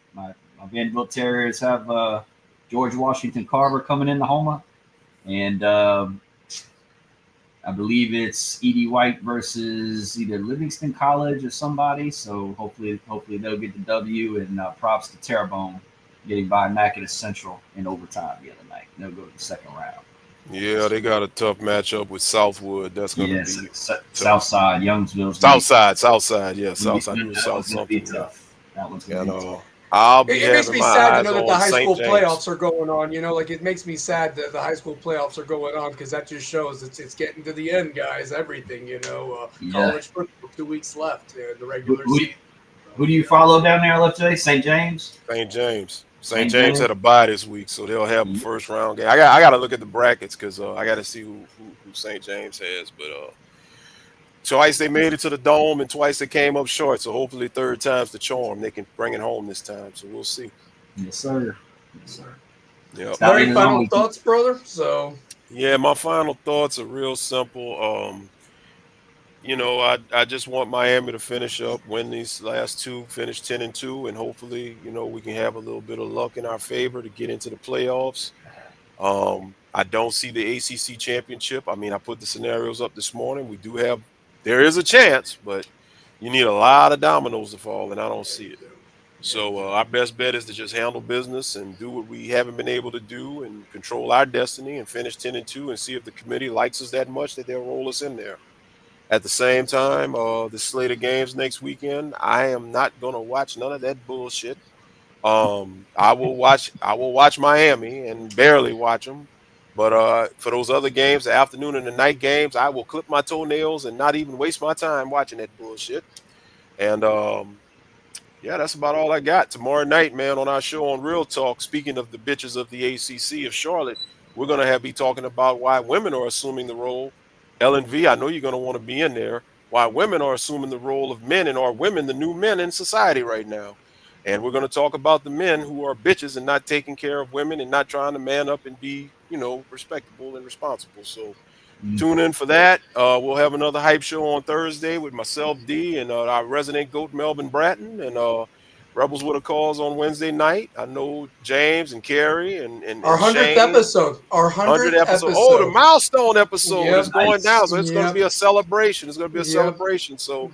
Vanderbilt Terriers have George Washington Carver coming into Homa, and I believe it's Edie White versus either Livingston College or somebody. So hopefully they'll get the W. And props to Terrebonne getting by Natchitoches Central in overtime the other night. They'll go to the second round. Yeah, they got a tough matchup with Southwood. That's going to be Southside, Youngsville. Southside. Yeah, Southside. That one's be tough. That one's going to be tough. It makes me sad to know that the high school playoffs are going on. It makes me sad that the high school playoffs are going on, because that just shows it's getting to the end, guys. Everything, college football, 2 weeks left in the regular season. Who do you follow down there, LFJ? St. James? St. James had a bye this week, so they'll have a first round game. I got to look at the brackets because I got to see who St. James has. But twice they made it to the Dome and twice they came up short. So hopefully third time's the charm. They can bring it home this time. So we'll see. Yes, sir. Yep. Very final thoughts, brother. So yeah, my final thoughts are real simple. I just want Miami to finish up, win these last two, finish 10-2, and hopefully, we can have a little bit of luck in our favor to get into the playoffs. I don't see the ACC championship. I mean, I put the scenarios up this morning. There is a chance, but you need a lot of dominoes to fall, and I don't see it. So our best bet is to just handle business and do what we haven't been able to do and control our destiny and finish 10-2 and see if the committee likes us that much that they'll roll us in there. At the same time, the slate of games next weekend, I am not going to watch none of that bullshit. I will watch Miami and barely watch them. But for those other games, the afternoon and the night games, I will clip my toenails and not even waste my time watching that bullshit. And that's about all I got. Tomorrow night, man, on our show on Real Talk, speaking of the bitches of the ACC of Charlotte, we're going to be talking about why women are assuming the role. LNV, I know you're going to want to be in there. Why women are assuming the role of men, and are women the new men in society right now? And we're going to talk about the men who are bitches and not taking care of women and not trying to man up and be, respectable and responsible. So tune in for that. We'll have another hype show on Thursday with myself, D, and our resident GOAT, Melvin Bratton, and Rebels with a Cause on Wednesday night. I know James and Carrie and our 100th episode. Our 100th episode. Oh, the milestone episode is going down. So it's going to be a celebration. It's going to be a celebration. So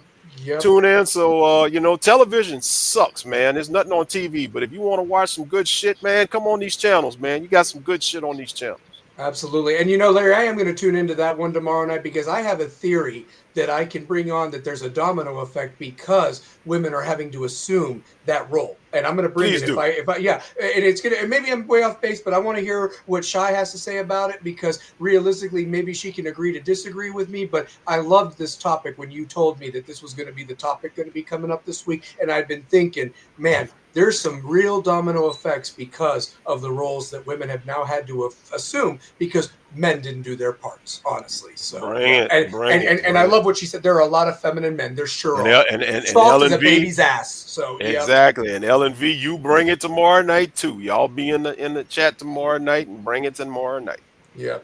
tune in. So, television sucks, man. There's nothing on TV. But if you want to watch some good shit, man, come on these channels, man. You got some good shit on these channels. Absolutely. And Larry, I am going to tune into that one tomorrow night because I have a theory that I can bring on that there's a domino effect because women are having to assume that role. And I'm going to bring Please it do. if I, yeah, and it's going to, maybe I'm way off base, but I want to hear what Shai has to say about it because realistically, maybe she can agree to disagree with me. But I loved this topic when you told me that this was going to be the topic going to be coming up this week. And I've been thinking, man, there's some real domino effects because of the roles that women have now had to assume because men didn't do their parts, honestly. So Bring yeah, it, bring it, and I bring it. love what she said. There are a lot of feminine men. There sure And are. and Soft L as and a V, baby's ass. So yeah. exactly. And L and V, you bring it tomorrow night too. Y'all be in the chat tomorrow night and bring it tomorrow night. Yeah.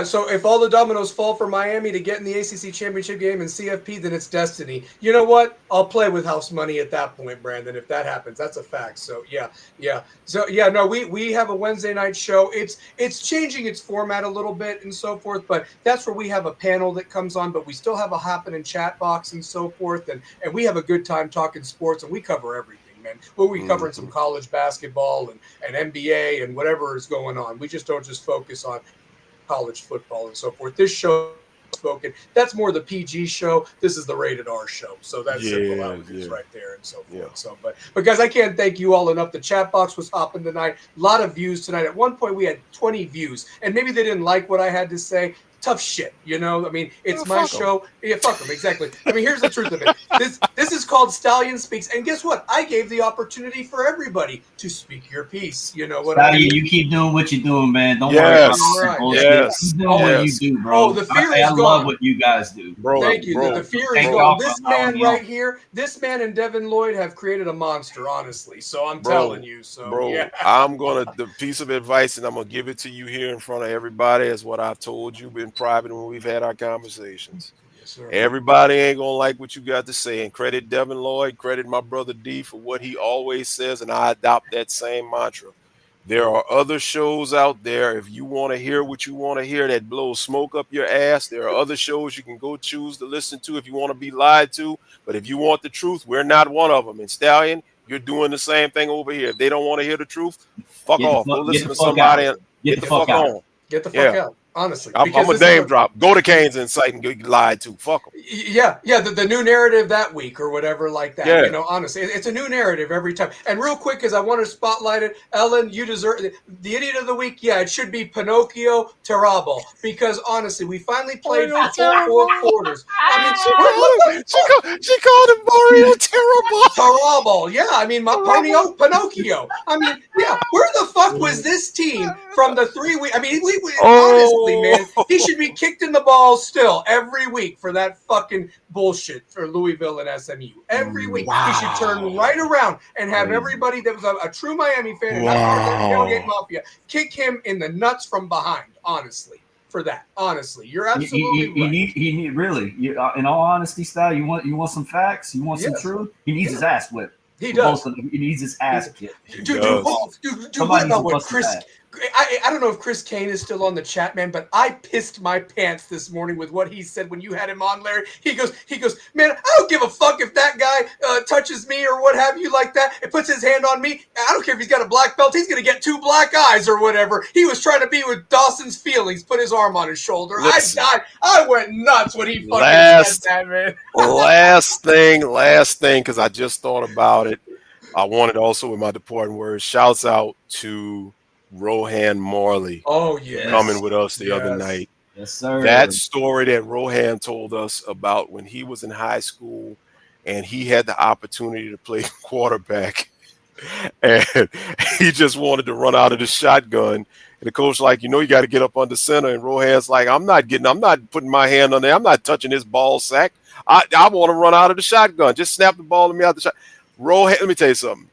So if all the dominoes fall for Miami to get in the ACC championship game and CFP, then it's destiny. You know what? I'll play with house money at that point, Brandon. If that happens, that's a fact. So yeah. So yeah, no, we have a Wednesday night show. It's changing its format a little bit and so forth, but that's where we have a panel that comes on, but we still have a happening chat box and so forth, and we have a good time talking sports, and we cover everything. Man, we'll be covering some college basketball and NBA and whatever is going on. We just don't just focus on college football and so forth. This show spoken. That's more the PG show. This is the rated R show. So that's simple how it is right there and so forth. So, but guys, I can't thank you all enough. The chat box was hopping tonight. A lot of views tonight. At one point, we had 20 views, and maybe they didn't like what I had to say. Tough shit, you know. I mean, it's my show. Yeah, fuck them, exactly. I mean, here's the truth of it. This is called Stallion Speaks, and guess what? I gave the opportunity for everybody to speak your piece. You know what Stallion, I mean? you keep doing what you're doing, man. Don't worry about all that bullshit. Keep doing what you do, bro. Oh, the fear I is gone. love what you guys do, bro. Thank you. The fear is gone. This man right here, this man and Devin Lloyd have created a monster, honestly. So I'm telling you. So yeah. I'm the piece of advice, and I'm gonna give it to you here in front of everybody, is what I've told you in private when we've had our conversations. Yes, sir. Everybody ain't gonna like what you got to say, and credit Devin Lloyd, credit my brother D for what he always says, and I adopt that same mantra. There are other shows out there. If you want to hear what you want to hear that blows smoke up your ass, there are other shows you can go choose to listen to if you want to be lied to. But if you want the truth, we're not one of them. And Stallion, you're doing the same thing over here. If they don't want to hear the truth, fuck off. Go listen to somebody and get the fuck on. Get the fuck out. Honestly, I'm a name drop. Go to Kane's Insight and get lied to. Fuck them. Yeah. The new narrative that week or whatever like that. Yeah. You know, honestly, it's a new narrative every time. And real quick, because I want to spotlight it, Ellen, you deserve the idiot of the week. Yeah, it should be Pinocchio Terrible because honestly, we finally played four quarters. I mean, she called him Mario Terrible. Terrible. Yeah, I mean, Pinocchio. I mean, yeah, where the fuck was this team from the 3 weeks? I mean, we honestly, man, he should be kicked in the balls still every week for that fucking bullshit for Louisville and SMU. Every week, he should turn right around and have everybody that was a true Miami fan and not part of that tailgate mafia kick him in the nuts from behind. Honestly, for that, honestly, you're absolutely right. He need really. In all honesty, style. You want some facts? You want some truth? He needs his ass whipped. He does. He needs his ass kicked. Dude, what about what Chris? I don't know if Chris Kane is still on the chat, man, but I pissed my pants this morning with what he said when you had him on, Larry. He goes, man, I don't give a fuck if that guy touches me or what have you like that. It puts his hand on me. I don't care if he's got a black belt. He's going to get 2 black eyes or whatever. He was trying to be with Dawson's feelings, put his arm on his shoulder. Listen, I went nuts when he fucking said that, man. last thing, because I just thought about it. I wanted also with my departing words, shouts out to Rohan Marley. Oh, yes. Coming with us the other night. Yes, sir. That story that Rohan told us about when he was in high school and he had the opportunity to play quarterback and he just wanted to run out of the shotgun. And the coach like, you got to get up under center. And Rohan's like, I'm not putting my hand on there. I'm not touching his ball sack. I want to run out of the shotgun. Just snap the ball to me out the shot. Rohan, let me tell you something.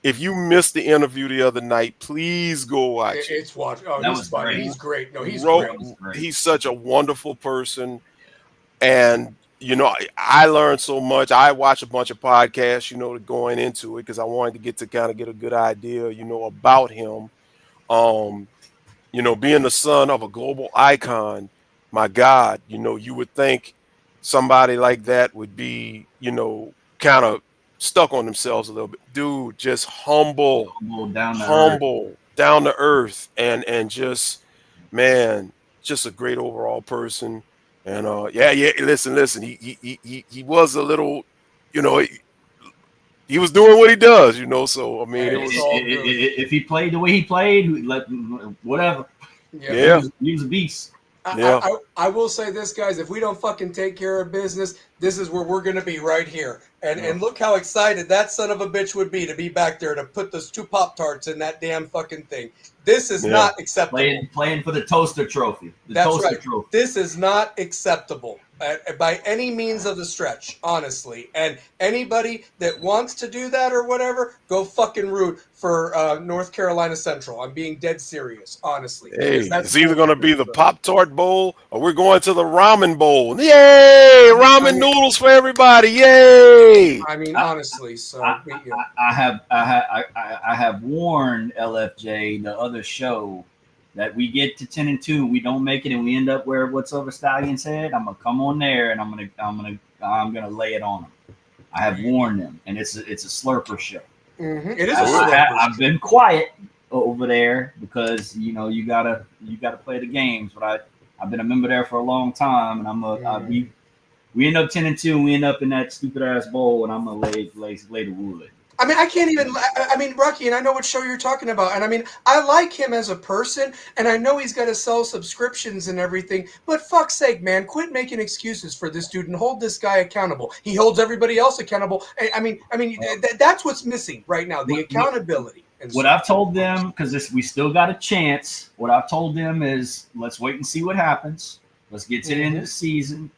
If you missed the interview the other night, please go watch it. It's watch. Oh, he's funny. He's great. No, he's great. great. He's such a wonderful person. And, I learned so much. I watched a bunch of podcasts, going into it because I wanted to get a good idea, about him. Being the son of a global icon, my God, you would think somebody like that would be, kind of stuck on themselves a little bit. Dude, just humble, down to earth, and just, man, just a great overall person. And listen. He was a little, you know, he was doing what he does, you know. So I mean, Hey, it it's was all good. If he played the way he played, whatever. Yeah. He was a beast. Yeah. I will say this, guys. If we don't fucking take care of business, this is where we're going to be right here. And look how excited that son of a bitch would be to be back there to put those 2 Pop-Tarts in that damn fucking thing. This is not acceptable. Playing for the toaster trophy. That's toaster right. trophy. This is not acceptable by any means of the stretch, honestly. And anybody that wants to do that or whatever, go fucking root for North Carolina Central. I'm being dead serious, honestly. Hey, That's it's either going to be the bullshit. Pop-Tart Bowl or we're going to the Ramen Bowl. Yay! Ramen noodles for everybody. Yay! I mean, honestly. So I have warned LFJ, the other show, that we get to 10-2, we don't make it, and we end up where What's Over Stallion's head. I'm gonna come on there and I'm gonna lay it on them. I have warned them, and it's a slurper show. Mm-hmm. It is a slurper. I've been quiet over there because you gotta play the games, but I've been a member there for a long time, and we end up 10-2, and we end up in that stupid ass bowl, and I'm gonna lay the wood. I mean, I can't even. I mean, Rocky, and I know what show you're talking about, and I mean, I like him as a person, and I know he's got to sell subscriptions and everything. But fuck's sake, man, quit making excuses for this dude and hold this guy accountable. He holds everybody else accountable. I mean, that's what's missing right now: the accountability. What I've told them, because we still got a chance. What I've told them is, let's wait and see what happens. Let's get to the end of the season.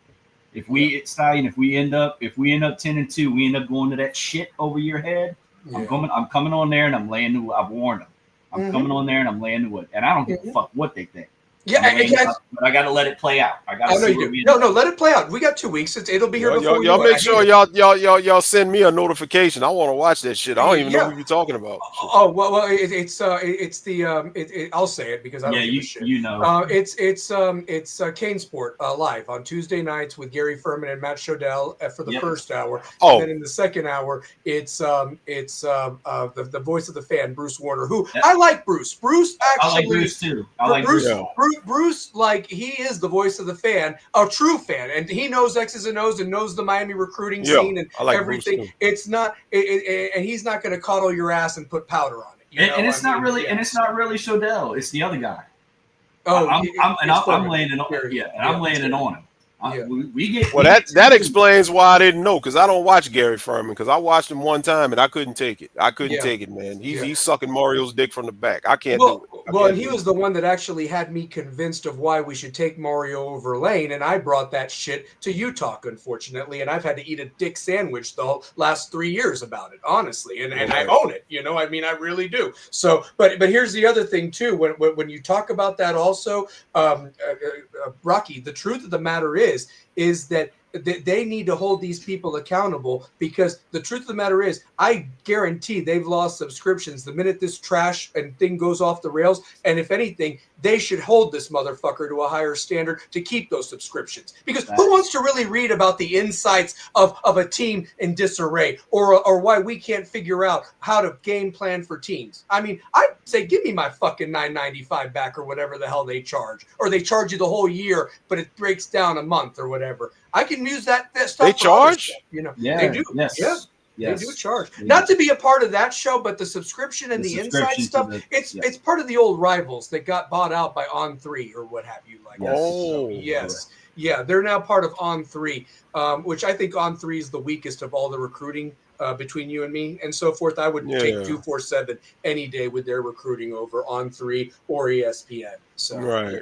If we end up 10-2, we end up going to that shit over your head. Yeah. I'm coming on there and I'm laying the wood. I've warned them. I'm coming on there and I'm laying the wood. And I don't give a fuck what they think. Yeah, but I got to let it play out. I got to see. No, let it play out. We got 2 weeks. It'll be here before y'all make sure y'all send me a notification. I want to watch that shit. I don't even know what you're talking about. Oh well, it's the I'll say it because I don't give a shit. You know, it's Kane Sport live on Tuesday nights with Gary Furman and Matt Shodell for the first hour. Oh, and then in the second hour, it's the voice of the fan, Bruce Warner, who I like. Bruce actually, I like Bruce too. I like Bruce. Bruce, like, he is the voice of the fan, a true fan, and he knows X's and O's and knows the Miami recruiting scene and everything. It's not, and he's not going to coddle your ass and put powder on it. And it's not really Shodell. It's the other guy. Oh, I'm laying it on. Yeah, and I'm laying it on him. That explains why I didn't know, because I don't watch Gary Furman, because I watched him one time and I couldn't take it. I couldn't take it, man. He's sucking Mario's dick from the back. I can't do it. And he was the one that actually had me convinced of why we should take Mario over Lane, and I brought that shit to Utah, unfortunately, and I've had to eat a dick sandwich the last 3 years about it, honestly, and I own it. You know, I mean, I really do. So, but here's the other thing too. When you talk about that, also, Rocky, the truth of the matter is that they need to hold these people accountable, because the truth of the matter is, I guarantee they've lost subscriptions the minute this trash and thing goes off the rails. And if anything, they should hold this motherfucker to a higher standard to keep those subscriptions. Because who wants to really read about the insights of a team in disarray, or why we can't figure out how to game plan for teams? I mean, I'd say give me my fucking $9.95 back, or whatever the hell they charge. Or they charge you the whole year, but it breaks down a month or whatever. I can use that stuff. They charge? Stuff, you know, yeah, they do. Yes. Yeah. Yes. They do charge. Not to be a part of that show, but the subscription and the inside stuff, it's part of the old Rivals that got bought out by On3 or what have you. Like that. Oh, yes. Yeah, they're now part of On3, which I think On3 is the weakest of all the recruiting between you and me and so forth. I would take 247 any day with their recruiting over On3 or ESPN. So right.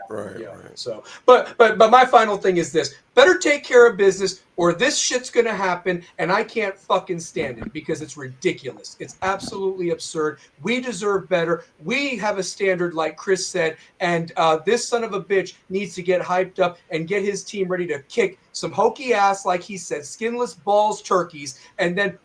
So, but my final thing is this: better take care of business, or this shit's gonna happen, and I can't fucking stand it, because it's ridiculous. It's absolutely absurd. We deserve better. We have a standard, like Chris said, and this son of a bitch needs to get hyped up and get his team ready to kick some hokey ass, like he said, skinless balls turkeys, and then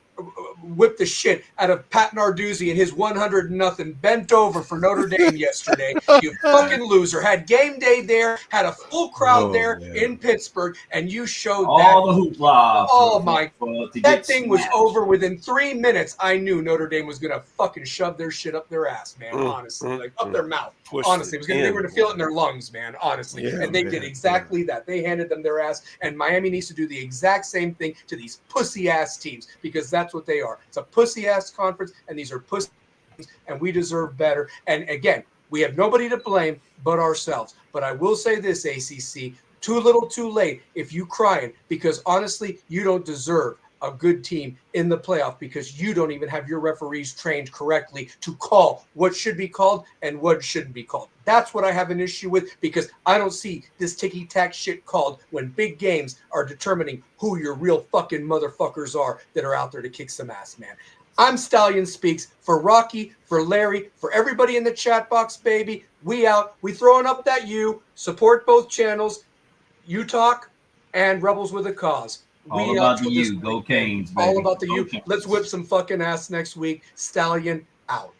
whipped the shit out of Pat Narduzzi and his 100-0 bent over for Notre Dame yesterday. You fucking loser. Had game day there, had a full crowd there in Pittsburgh, and you showed all the hoopla. Oh my! To That get thing was smashed. over within 3 minutes. I knew Notre Dame was gonna fucking shove their shit up their ass, man. Honestly, like up their mouth. Honestly, they were gonna feel it in their lungs, man. Honestly, Yeah, and they man. did exactly that. They handed them their ass, and Miami needs to do the exact same thing to these pussy ass teams because that's what they are. It's a pussy ass conference, and these are pussy teams, and we deserve better. And again, we have nobody to blame but ourselves. But I will say this, ACC. Too little, too late if you crying, because honestly, you don't deserve a good team in the playoff because you don't even have your referees trained correctly to call what should be called and what shouldn't be called. That's what I have an issue with because I don't see this ticky-tack shit called when big games are determining who your real fucking motherfuckers are that are out there to kick some ass, man. I'm Stallion Speaks for Rocky, for Larry, for everybody in the chat box, baby. We out. We throwing up that U. Support both channels. You Talk and Rebels with a Cause. All We about out the till this U. Go week, baby. Canes, All baby. about the Go U. Canes. Let's whip some fucking ass next week. Stallion out.